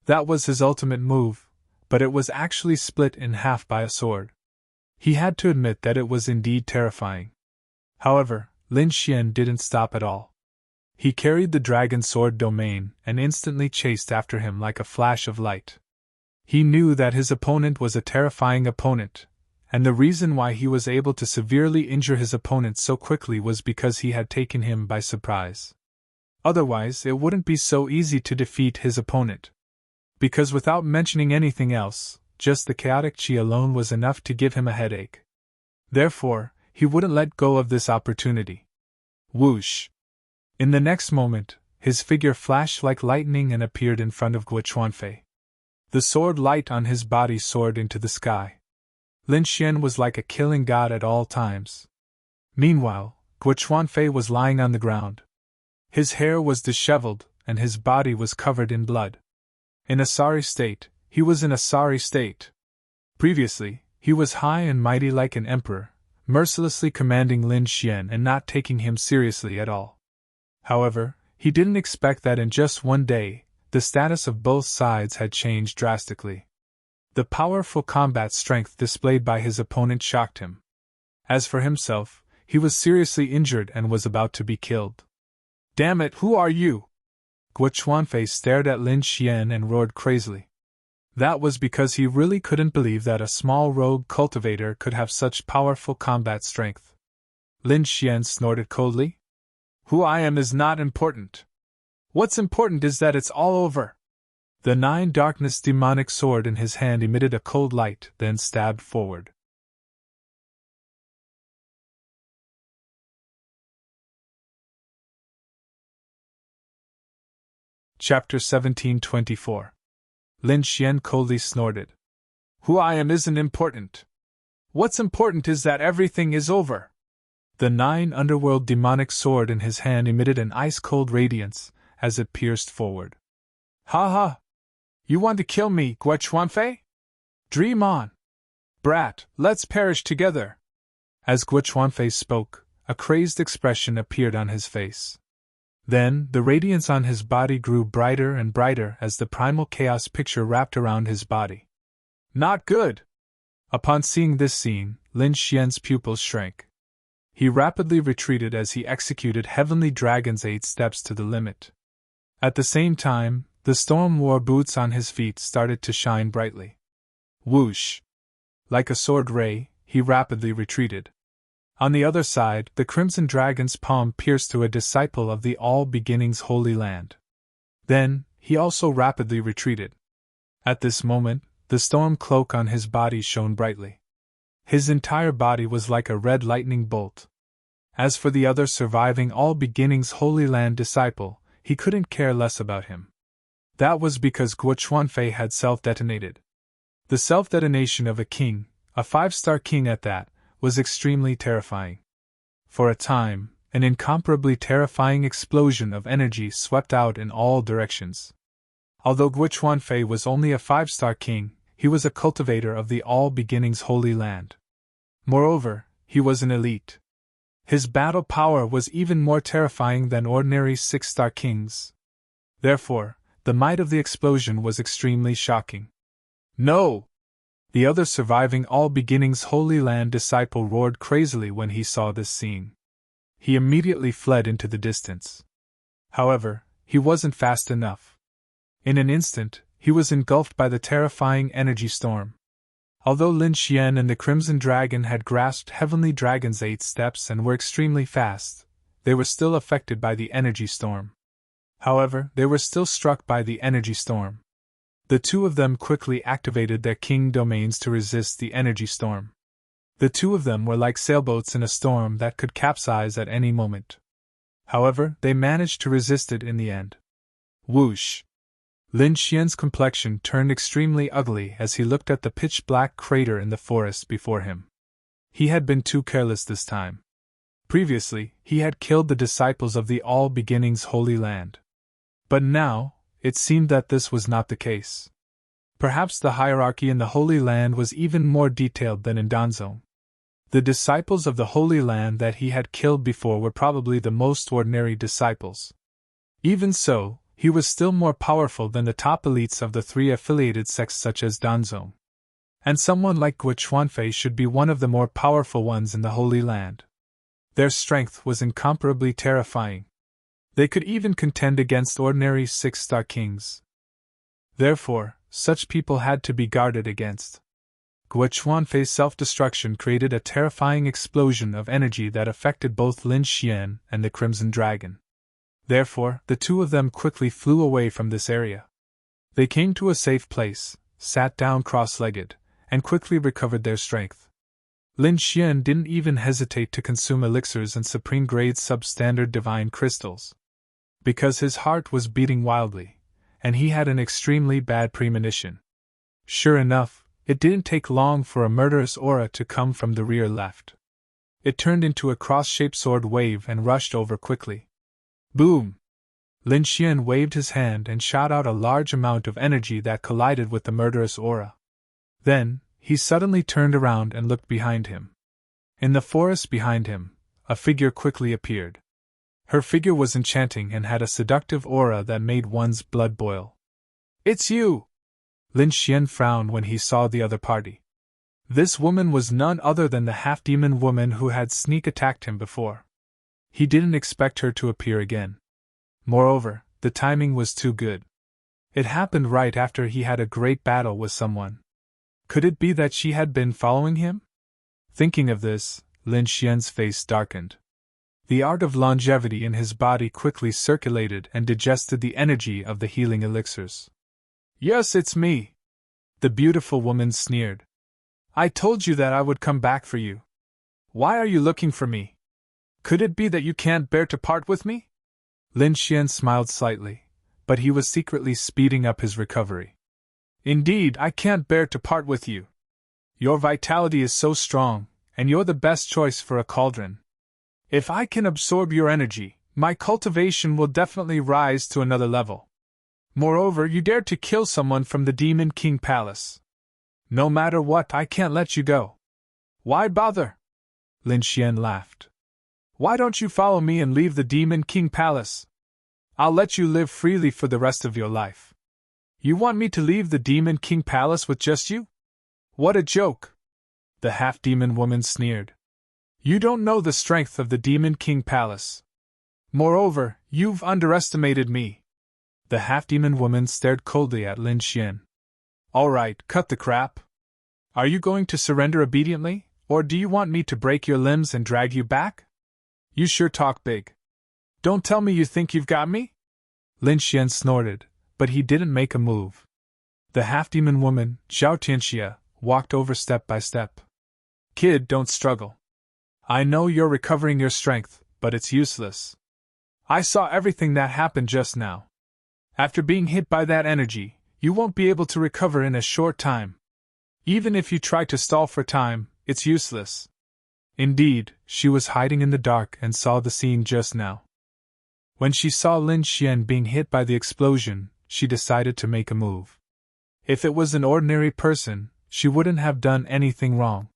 That was his ultimate move, but it was actually split in half by a sword. He had to admit that it was indeed terrifying. However, Lin Xian didn't stop at all. He carried the dragon sword domain and instantly chased after him like a flash of light. He knew that his opponent was a terrifying opponent, and the reason why he was able to severely injure his opponent so quickly was because he had taken him by surprise. Otherwise, it wouldn't be so easy to defeat his opponent. Because without mentioning anything else, just the chaotic chi alone was enough to give him a headache. Therefore, he wouldn't let go of this opportunity. Whoosh! In the next moment, his figure flashed like lightning and appeared in front of Guochuanfei. The sword light on his body soared into the sky. Lin Xian was like a killing god at all times. Meanwhile, Guochuanfei was lying on the ground. His hair was disheveled, and his body was covered in blood. In a sorry state, he was in a sorry state. Previously, he was high and mighty like an emperor, mercilessly commanding Lin Xian and not taking him seriously at all. However, he didn't expect that in just one day, the status of both sides had changed drastically. The powerful combat strength displayed by his opponent shocked him. As for himself, he was seriously injured and was about to be killed. "Damn it, who are you?" Guo Chuanfei stared at Lin Xian and roared crazily. That was because he really couldn't believe that a small rogue cultivator could have such powerful combat strength. Lin Xian snorted coldly. "Who I am is not important. What's important is that it's all over." The 9 darkness demonic sword in his hand emitted a cold light, then stabbed forward. Chapter 1724. Lin Xian coldly snorted. "Who I am isn't important. What's important is that everything is over." The 9 underworld demonic sword in his hand emitted an ice-cold radiance as it pierced forward. "Ha ha! You want to kill me, Guo Chuanfei? Dream on! Brat, let's perish together!" As Guo Chuanfei spoke, a crazed expression appeared on his face. Then, the radiance on his body grew brighter and brighter as the primal chaos picture wrapped around his body. "Not good!" Upon seeing this scene, Lin Xian's pupils shrank. He rapidly retreated as he executed Heavenly Dragon's 8 steps to the limit. At the same time, the Storm War boots on his feet started to shine brightly. Whoosh! Like a sword ray, he rapidly retreated. On the other side, the Crimson Dragon's palm pierced through a disciple of the All Beginnings Holy Land. Then, he also rapidly retreated. At this moment, the storm cloak on his body shone brightly. His entire body was like a red lightning bolt. As for the other surviving All Beginnings Holy Land disciple, he couldn't care less about him. That was because Guo Chuanfei had self-detonated. The self-detonation of a king, a 5-star king at that, was extremely terrifying. For a time, an incomparably terrifying explosion of energy swept out in all directions. Although Guo Chuanfei was only a 5-star king, he was a cultivator of the All Beginnings Holy Land. Moreover, he was an elite. His battle power was even more terrifying than ordinary 6-star kings. Therefore, the might of the explosion was extremely shocking. "No!" The other surviving All Beginnings Holy Land disciple roared crazily when he saw this scene. He immediately fled into the distance. However, he wasn't fast enough. In an instant, he was engulfed by the terrifying energy storm. Although Lin Xian and the Crimson Dragon had grasped Heavenly Dragon's 8 steps and were extremely fast, they were still affected by the energy storm. However, they were still struck by the energy storm. The two of them quickly activated their king domains to resist the energy storm. The two of them were like sailboats in a storm that could capsize at any moment. However, they managed to resist it in the end. Whoosh! Lin Xian's complexion turned extremely ugly as he looked at the pitch-black crater in the forest before him. He had been too careless this time. Previously, he had killed the disciples of the All Beginnings Holy Land. But now, it seemed that this was not the case. Perhaps the hierarchy in the Holy Land was even more detailed than in Danzong. The disciples of the Holy Land that he had killed before were probably the most ordinary disciples. Even so, he was still more powerful than the top elites of the 3 affiliated sects such as Danzong. And someone like Guo Chuanfei should be one of the more powerful ones in the Holy Land. Their strength was incomparably terrifying. They could even contend against ordinary 6-star kings. Therefore, such people had to be guarded against. Guo Chuanfei's self-destruction created a terrifying explosion of energy that affected both Lin Xian and the Crimson Dragon. Therefore, the two of them quickly flew away from this area. They came to a safe place, sat down cross-legged, and quickly recovered their strength. Lin Xian didn't even hesitate to consume elixirs and supreme-grade substandard divine crystals. Because his heart was beating wildly, and he had an extremely bad premonition. Sure enough, it didn't take long for a murderous aura to come from the rear left. It turned into a cross-shaped sword wave and rushed over quickly. Boom! Lin Xian waved his hand and shot out a large amount of energy that collided with the murderous aura. Then, he suddenly turned around and looked behind him. In the forest behind him, a figure quickly appeared. Her figure was enchanting and had a seductive aura that made one's blood boil. "It's you!" Lin Xian frowned when he saw the other party. This woman was none other than the half-demon woman who had sneak attacked him before. He didn't expect her to appear again. Moreover, the timing was too good. It happened right after he had a great battle with someone. Could it be that she had been following him? Thinking of this, Lin Xian's face darkened. The art of longevity in his body quickly circulated and digested the energy of the healing elixirs. "Yes, it's me," the beautiful woman sneered. "I told you that I would come back for you. Why are you looking for me? Could it be that you can't bear to part with me?" Lin Xian smiled slightly, but he was secretly speeding up his recovery. "Indeed, I can't bear to part with you. Your vitality is so strong, and you're the best choice for a cauldron. If I can absorb your energy, my cultivation will definitely rise to another level. Moreover, you dared to kill someone from the Demon King Palace. No matter what, I can't let you go. Why bother?" Lin Xian laughed. "Why don't you follow me and leave the Demon King Palace? I'll let you live freely for the rest of your life. You want me to leave the Demon King Palace with just you? What a joke!" The half-demon woman sneered. "You don't know the strength of the Demon King Palace. Moreover, you've underestimated me." The half-demon woman stared coldly at Lin Xian. "All right, cut the crap. Are you going to surrender obediently, or do you want me to break your limbs and drag you back? You sure talk big. Don't tell me you think you've got me?" Lin Xian snorted, but he didn't make a move. The half-demon woman, Zhao Tianxia, walked over step by step. "Kid, don't struggle. I know you're recovering your strength, but it's useless. I saw everything that happened just now. After being hit by that energy, you won't be able to recover in a short time. Even if you try to stall for time, it's useless." Indeed, she was hiding in the dark and saw the scene just now. When she saw Lin Xian being hit by the explosion, she decided to make a move. If it was an ordinary person, she wouldn't have done anything wrong.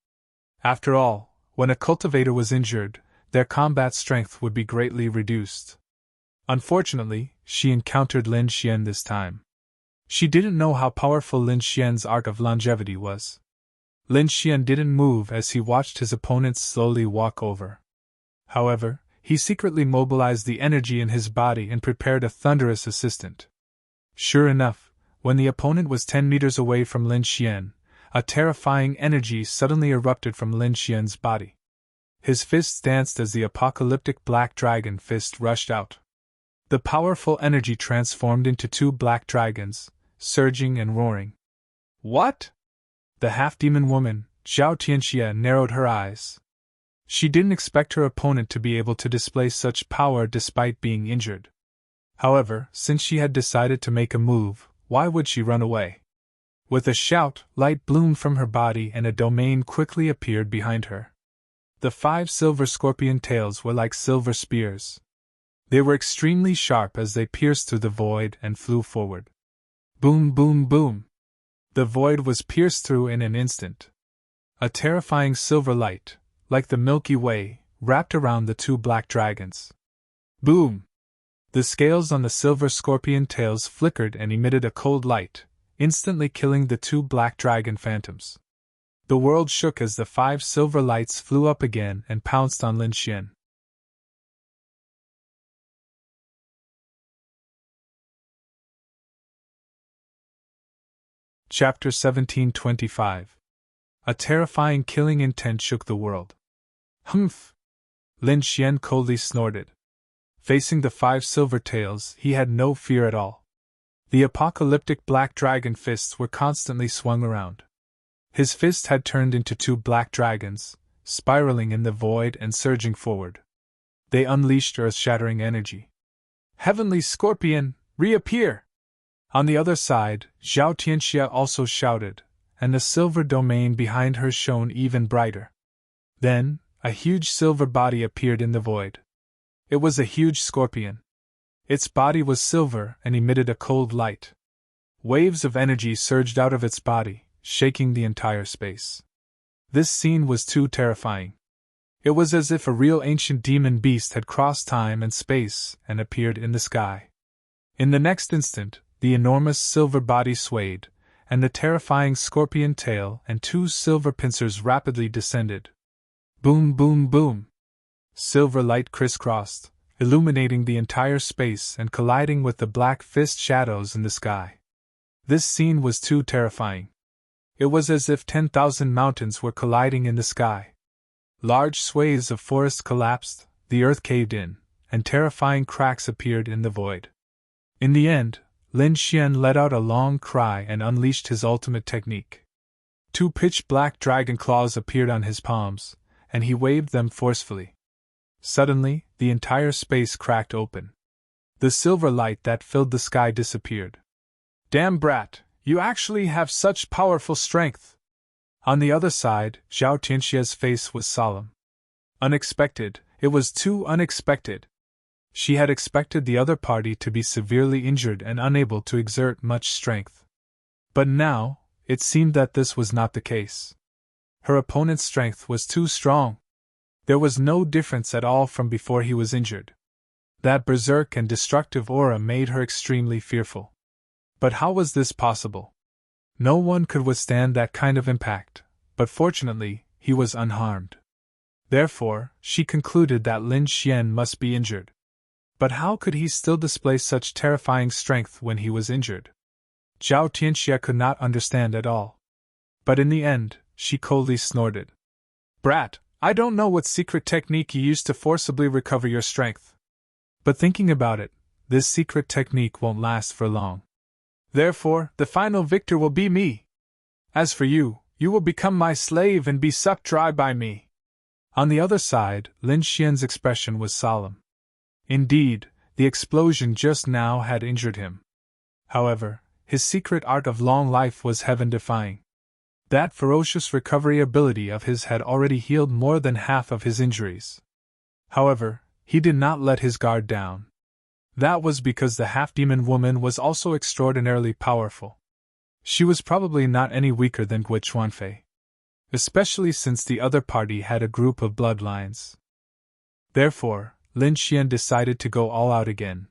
After all, when a cultivator was injured, their combat strength would be greatly reduced. Unfortunately, she encountered Lin Xian this time. She didn't know how powerful Lin Xian's art of longevity was. Lin Xian didn't move as he watched his opponents slowly walk over. However, he secretly mobilized the energy in his body and prepared a thunderous assistant. Sure enough, when the opponent was 10 meters away from Lin Xian, a terrifying energy suddenly erupted from Lin Xian's body. His fists danced as the apocalyptic black dragon fist rushed out. The powerful energy transformed into 2 black dragons, surging and roaring. "What?" The half-demon woman, Zhao Tianxia, narrowed her eyes. She didn't expect her opponent to be able to display such power despite being injured. However, since she had decided to make a move, why would she run away? With a shout, light bloomed from her body and a domain quickly appeared behind her. The 5 silver scorpion tails were like silver spears. They were extremely sharp as they pierced through the void and flew forward. Boom, boom, boom! The void was pierced through in an instant. A terrifying silver light, like the Milky Way, wrapped around the 2 black dragons. Boom! The scales on the silver scorpion tails flickered and emitted a cold light, instantly killing the 2 black dragon phantoms. The world shook as the 5 silver lights flew up again and pounced on Lin Xian. Chapter 1725. A terrifying killing intent shook the world. Humph! Lin Xian coldly snorted. Facing the 5 silver tails, he had no fear at all. The apocalyptic black dragon fists were constantly swung around. His fist had turned into 2 black dragons, spiraling in the void and surging forward. They unleashed earth-shattering energy. "Heavenly Scorpion, reappear!" On the other side, Zhao Tianxia also shouted, and the silver domain behind her shone even brighter. Then, a huge silver body appeared in the void. It was a huge scorpion. Its body was silver and emitted a cold light. Waves of energy surged out of its body, shaking the entire space. This scene was too terrifying. It was as if a real ancient demon beast had crossed time and space and appeared in the sky. In the next instant, the enormous silver body swayed, and the terrifying scorpion tail and two silver pincers rapidly descended. Boom, boom, boom! Silver light crisscrossed, illuminating the entire space and colliding with the black fist shadows in the sky. This scene was too terrifying. It was as if 10,000 mountains were colliding in the sky. Large swathes of forest collapsed, the earth caved in, and terrifying cracks appeared in the void. In the end, Lin Xian let out a long cry and unleashed his ultimate technique. Two pitch-black dragon claws appeared on his palms, and he waved them forcefully. Suddenly, the entire space cracked open. The silver light that filled the sky disappeared. Damn brat, you actually have such powerful strength! On the other side, Zhao Tianxia's face was solemn. Unexpected, it was too unexpected. She had expected the other party to be severely injured and unable to exert much strength. But now, it seemed that this was not the case. Her opponent's strength was too strong. There was no difference at all from before he was injured. That berserk and destructive aura made her extremely fearful. But how was this possible? No one could withstand that kind of impact, but fortunately, he was unharmed. Therefore, she concluded that Lin Xian must be injured. But how could he still display such terrifying strength when he was injured? Zhao Tianxia could not understand at all. But in the end, she coldly snorted. Brat, I don't know what secret technique you used to forcibly recover your strength. But thinking about it, this secret technique won't last for long. Therefore, the final victor will be me. As for you, you will become my slave and be sucked dry by me. On the other side, Lin Xian's expression was solemn. Indeed, the explosion just now had injured him. However, his secret art of long life was heaven-defying. That ferocious recovery ability of his had already healed more than half of his injuries. However, he did not let his guard down. That was because the half-demon woman was also extraordinarily powerful. She was probably not any weaker than Gui Chuanfei, especially since the other party had a group of bloodlines. Therefore, Lin Xian decided to go all out again.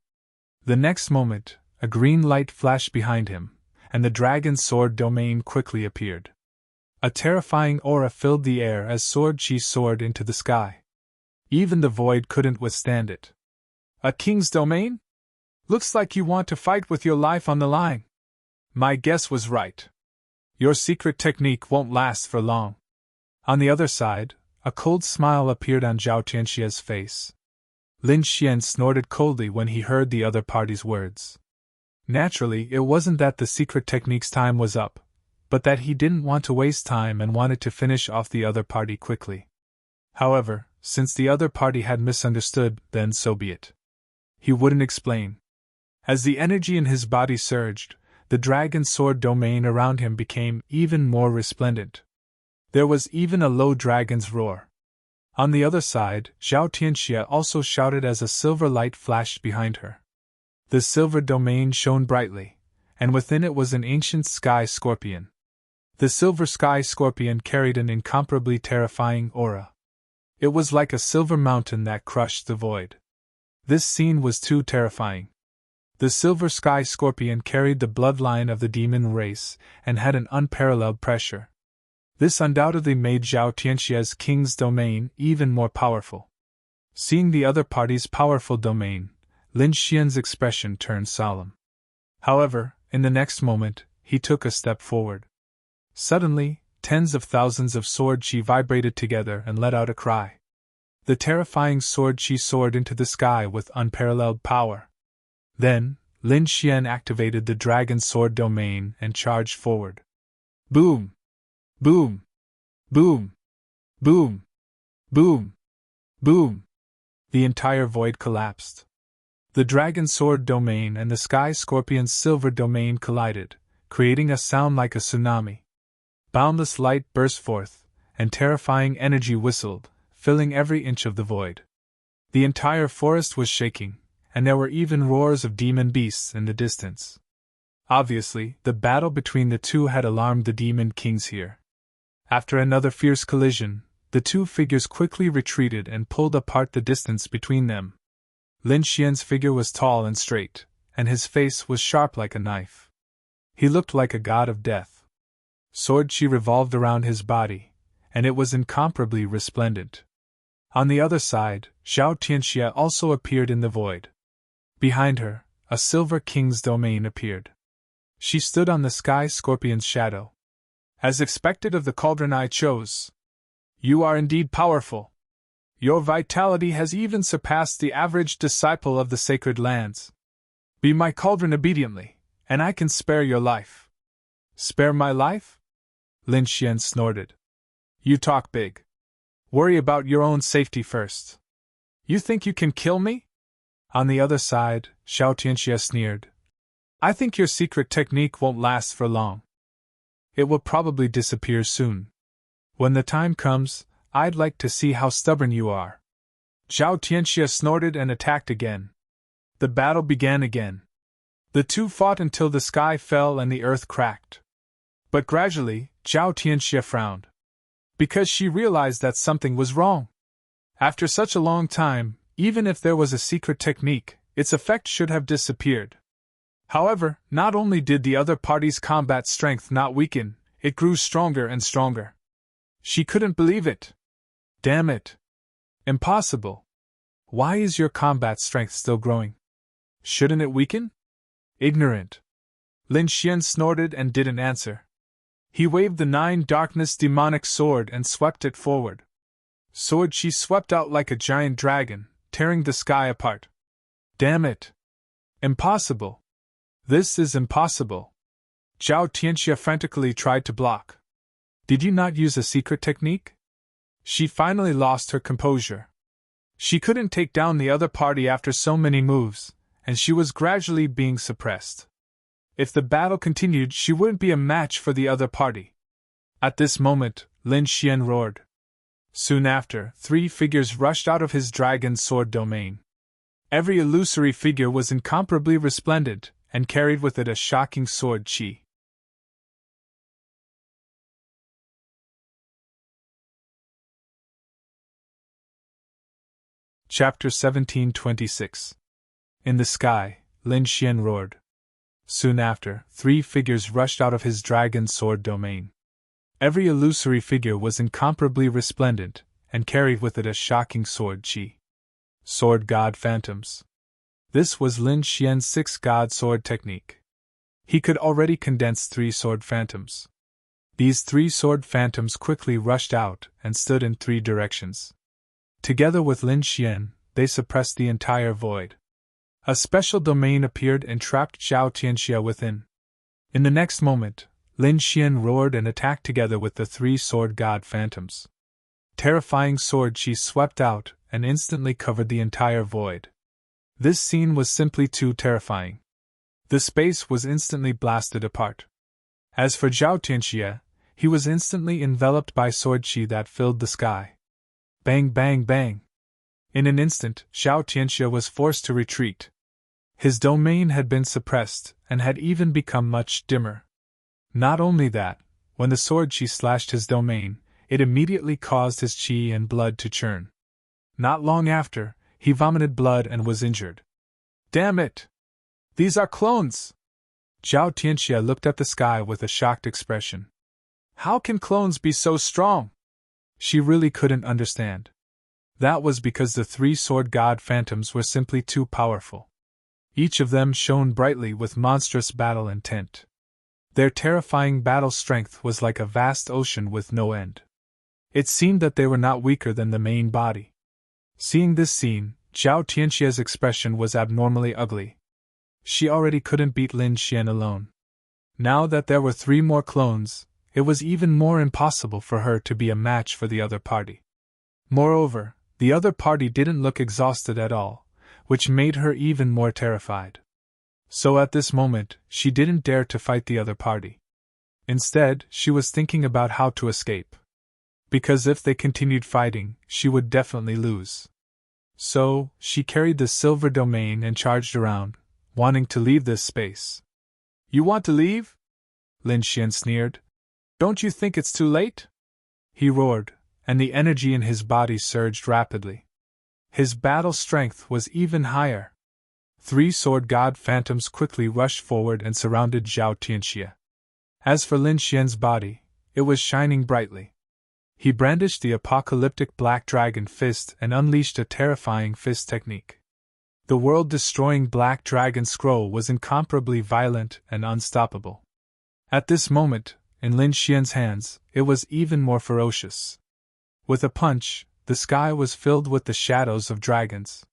The next moment, a green light flashed behind him, and the dragon's sword domain quickly appeared. A terrifying aura filled the air as Sword Chi soared into the sky. Even the void couldn't withstand it. A king's domain? Looks like you want to fight with your life on the line. My guess was right. Your secret technique won't last for long. On the other side, a cold smile appeared on Zhao Tianxia's face. Lin Xian snorted coldly when he heard the other party's words. Naturally, it wasn't that the secret technique's time was up, but that he didn't want to waste time and wanted to finish off the other party quickly. However, since the other party had misunderstood, then so be it. He wouldn't explain. As the energy in his body surged, the dragon sword domain around him became even more resplendent. There was even a low dragon's roar. On the other side, Zhao Tianxia also shouted as a silver light flashed behind her. The silver domain shone brightly, and within it was an ancient sky scorpion. The silver sky scorpion carried an incomparably terrifying aura. It was like a silver mountain that crushed the void. This scene was too terrifying. The silver sky scorpion carried the bloodline of the demon race and had an unparalleled pressure. This undoubtedly made Zhao Tianxia's king's domain even more powerful. Seeing the other party's powerful domain, Lin Xian's expression turned solemn. However, in the next moment, he took a step forward. Suddenly, tens of thousands of sword chi vibrated together and let out a cry. The terrifying sword chi soared into the sky with unparalleled power. Then, Lin Xian activated the dragon sword domain and charged forward. Boom! Boom! Boom! Boom! Boom! Boom! The entire void collapsed. The dragon sword domain and the sky scorpion's silver domain collided, creating a sound like a tsunami. Boundless light burst forth, and terrifying energy whistled, filling every inch of the void. The entire forest was shaking, and there were even roars of demon beasts in the distance. Obviously, the battle between the two had alarmed the demon kings here. After another fierce collision, the two figures quickly retreated and pulled apart the distance between them. Lin Xian's figure was tall and straight, and his face was sharp like a knife. He looked like a god of death. Sword Qi revolved around his body, and it was incomparably resplendent. On the other side, Zhao Tianxia also appeared in the void. Behind her, a silver king's domain appeared. She stood on the sky scorpion's shadow. As expected of the cauldron I chose. You are indeed powerful. Your vitality has even surpassed the average disciple of the sacred lands. Be my cauldron obediently, and I can spare your life. Spare my life? Lin Xian snorted. You talk big. Worry about your own safety first. You think you can kill me? On the other side, Zhao Tianxia sneered. I think your secret technique won't last for long. It will probably disappear soon. When the time comes, I'd like to see how stubborn you are. Zhao Tianxia snorted and attacked again. The battle began again. The two fought until the sky fell and the earth cracked. But gradually, Zhao Tianxia frowned. Because she realized that something was wrong. After such a long time, even if there was a secret technique, its effect should have disappeared. However, not only did the other party's combat strength not weaken, it grew stronger and stronger. She couldn't believe it. Damn it. Impossible. Why is your combat strength still growing? Shouldn't it weaken? Ignorant. Lin Xian snorted and didn't answer. He waved the 9 darkness demonic sword and swept it forward. Sword Qi swept out like a giant dragon, tearing the sky apart. Damn it. Impossible. This is impossible. Zhao Tianxia frantically tried to block. Did you not use a secret technique? She finally lost her composure. She couldn't take down the other party after so many moves, and she was gradually being suppressed. If the battle continued, she wouldn't be a match for the other party. At this moment, Lin Xian roared. Soon after, 3 figures rushed out of his dragon's sword domain. Every illusory figure was incomparably resplendent, and carried with it a shocking sword qi. Chapter 1726. In the sky, Lin Xian roared. Soon after, 3 figures rushed out of his dragon's sword domain. Every illusory figure was incomparably resplendent, and carried with it a shocking sword qi. Sword God Phantoms. This was Lin Xian's 6th God Sword technique. He could already condense 3 sword phantoms. These 3 sword phantoms quickly rushed out and stood in 3 directions. Together with Lin Xian, they suppressed the entire void. A special domain appeared and trapped Zhao Tianxia within. In the next moment, Lin Xian roared and attacked together with the 3 sword god phantoms. Terrifying sword qi swept out and instantly covered the entire void. This scene was simply too terrifying. The space was instantly blasted apart. As for Zhao Tianxia, he was instantly enveloped by sword qi that filled the sky. Bang bang bang. In an instant, Zhao Tianxia was forced to retreat. His domain had been suppressed, and had even become much dimmer. Not only that, when the sword qi slashed his domain, it immediately caused his qi and blood to churn. Not long after, he vomited blood and was injured. Damn it! These are clones! Zhao Tianxia looked at the sky with a shocked expression. How can clones be so strong? She really couldn't understand. That was because the 3 sword god phantoms were simply too powerful. Each of them shone brightly with monstrous battle intent. Their terrifying battle strength was like a vast ocean with no end. It seemed that they were not weaker than the main body. Seeing this scene, Zhao Tianxia's expression was abnormally ugly. She already couldn't beat Lin Xian alone. Now that there were 3 more clones, it was even more impossible for her to be a match for the other party. Moreover, the other party didn't look exhausted at all, which made her even more terrified. So at this moment, she didn't dare to fight the other party. Instead, she was thinking about how to escape. Because if they continued fighting, she would definitely lose. So, she carried the silver domain and charged around, wanting to leave this space. You want to leave? Lin Xian sneered. Don't you think it's too late? He roared, and the energy in his body surged rapidly. His battle strength was even higher. 3 sword god phantoms quickly rushed forward and surrounded Zhao Tianxia. As for Lin Xian's body, it was shining brightly. He brandished the apocalyptic black dragon fist and unleashed a terrifying fist technique. The world-destroying black dragon scroll was incomparably violent and unstoppable. At this moment, in Lin Xian's hands, it was even more ferocious. With a punch, the sky was filled with the shadows of dragons.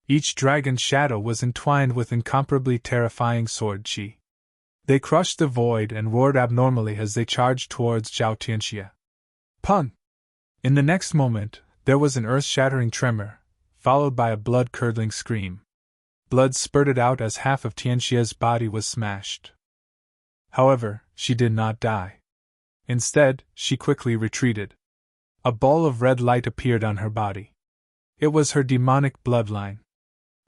Each dragon's shadow was entwined with incomparably terrifying sword chi. They crushed the void and roared abnormally as they charged towards Zhao Tianxia. Pun! In the next moment, there was an earth-shattering tremor, followed by a blood-curdling scream. Blood spurted out as half of Tianxia's body was smashed. However, she did not die. Instead, she quickly retreated. A ball of red light appeared on her body. It was her demonic bloodline.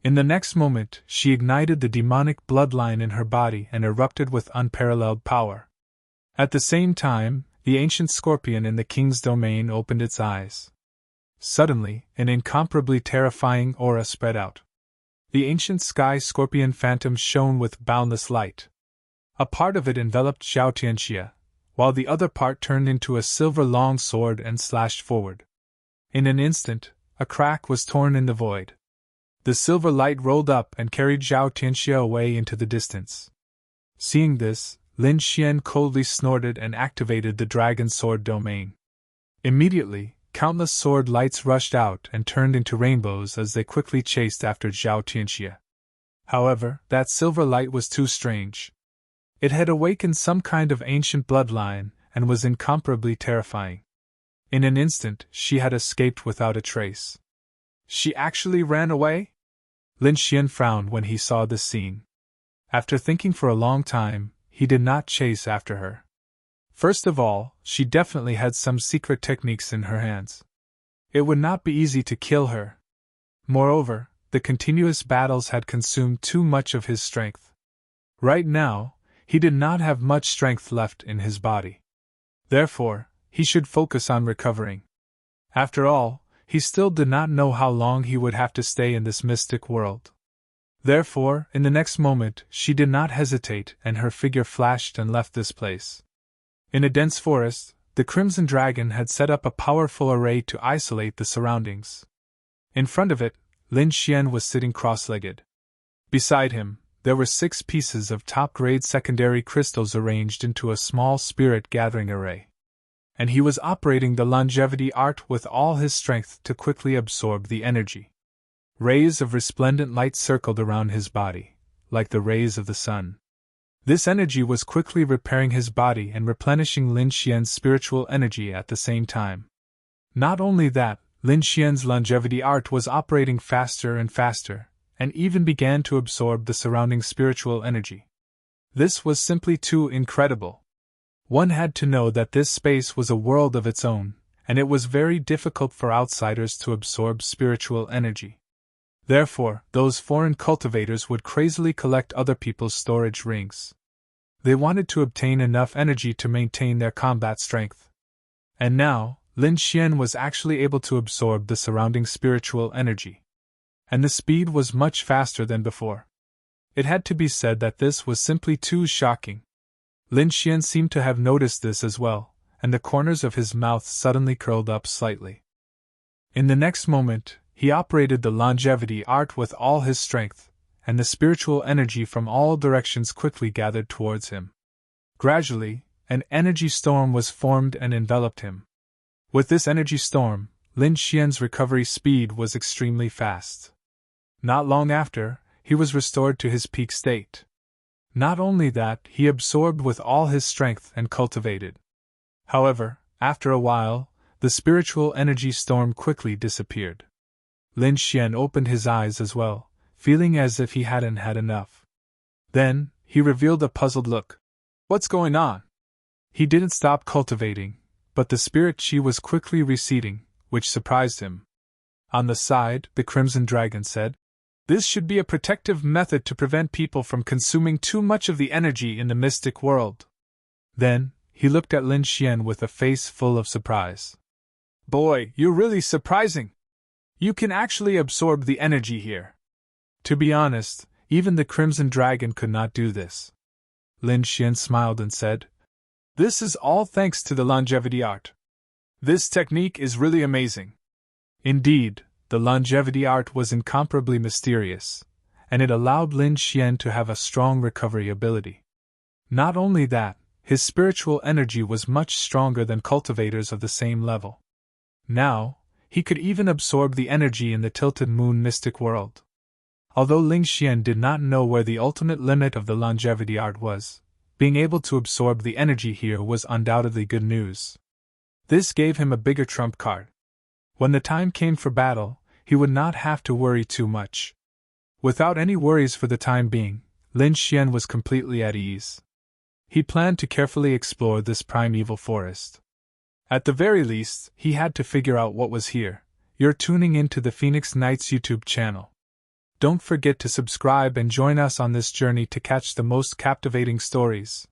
In the next moment, she ignited the demonic bloodline in her body and erupted with unparalleled power. At the same time, the ancient scorpion in the king's domain opened its eyes. Suddenly, an incomparably terrifying aura spread out. The ancient sky scorpion phantom shone with boundless light. A part of it enveloped Zhao Tianxia, while the other part turned into a silver long sword and slashed forward. In an instant, a crack was torn in the void. The silver light rolled up and carried Zhao Tianxia away into the distance. Seeing this, Lin Xian coldly snorted and activated the dragon sword domain. Immediately, countless sword lights rushed out and turned into rainbows as they quickly chased after Zhao Tianxia. However, that silver light was too strange. It had awakened some kind of ancient bloodline and was incomparably terrifying. In an instant, she had escaped without a trace. She actually ran away? Lin Xian frowned when he saw this scene. After thinking for a long time, he did not chase after her. First of all, she definitely had some secret techniques in her hands. It would not be easy to kill her. Moreover, the continuous battles had consumed too much of his strength. Right now, he did not have much strength left in his body. Therefore, he should focus on recovering. After all, he still did not know how long he would have to stay in this mystic world. Therefore, in the next moment, she did not hesitate and her figure flashed and left this place. In a dense forest, the Crimson Dragon had set up a powerful array to isolate the surroundings. In front of it, Lin Xian was sitting cross-legged. Beside him, there were 6 pieces of top-grade secondary crystals arranged into a small spirit-gathering array. And he was operating the longevity art with all his strength to quickly absorb the energy. Rays of resplendent light circled around his body, like the rays of the sun. This energy was quickly repairing his body and replenishing Lin Xian's spiritual energy at the same time. Not only that, Lin Xian's longevity art was operating faster and faster, and even began to absorb the surrounding spiritual energy. This was simply too incredible. One had to know that this space was a world of its own, and it was very difficult for outsiders to absorb spiritual energy. Therefore, those foreign cultivators would crazily collect other people's storage rings. They wanted to obtain enough energy to maintain their combat strength. And now, Lin Xian was actually able to absorb the surrounding spiritual energy. And the speed was much faster than before. It had to be said that this was simply too shocking. Lin Xian seemed to have noticed this as well, and the corners of his mouth suddenly curled up slightly. In the next moment, he operated the longevity art with all his strength, and the spiritual energy from all directions quickly gathered towards him. Gradually, an energy storm was formed and enveloped him. With this energy storm, Lin Xian's recovery speed was extremely fast. Not long after, he was restored to his peak state. Not only that, he absorbed with all his strength and cultivated. However, after a while, the spiritual energy storm quickly disappeared. Lin Xian opened his eyes as well, feeling as if he hadn't had enough. Then, he revealed a puzzled look. What's going on? He didn't stop cultivating, but the spirit chi was quickly receding, which surprised him. On the side, the Crimson Dragon said, "This should be a protective method to prevent people from consuming too much of the energy in the mystic world." Then, he looked at Lin Xian with a face full of surprise. Boy, you're really surprising. You can actually absorb the energy here. To be honest, even the Crimson Dragon could not do this. Lin Xian smiled and said, This is all thanks to the longevity art. This technique is really amazing. Indeed, the longevity art was incomparably mysterious, and it allowed Lin Xian to have a strong recovery ability. Not only that, his spiritual energy was much stronger than cultivators of the same level. Now, he could even absorb the energy in the Tilted Moon mystic world. Although Ling Xian did not know where the ultimate limit of the longevity art was, being able to absorb the energy here was undoubtedly good news. This gave him a bigger trump card. When the time came for battle, he would not have to worry too much. Without any worries for the time being, Lin Xian was completely at ease. He planned to carefully explore this primeval forest. At the very least, he had to figure out what was here. You're tuning into the Phoenix Knights YouTube channel. Don't forget to subscribe and join us on this journey to catch the most captivating stories.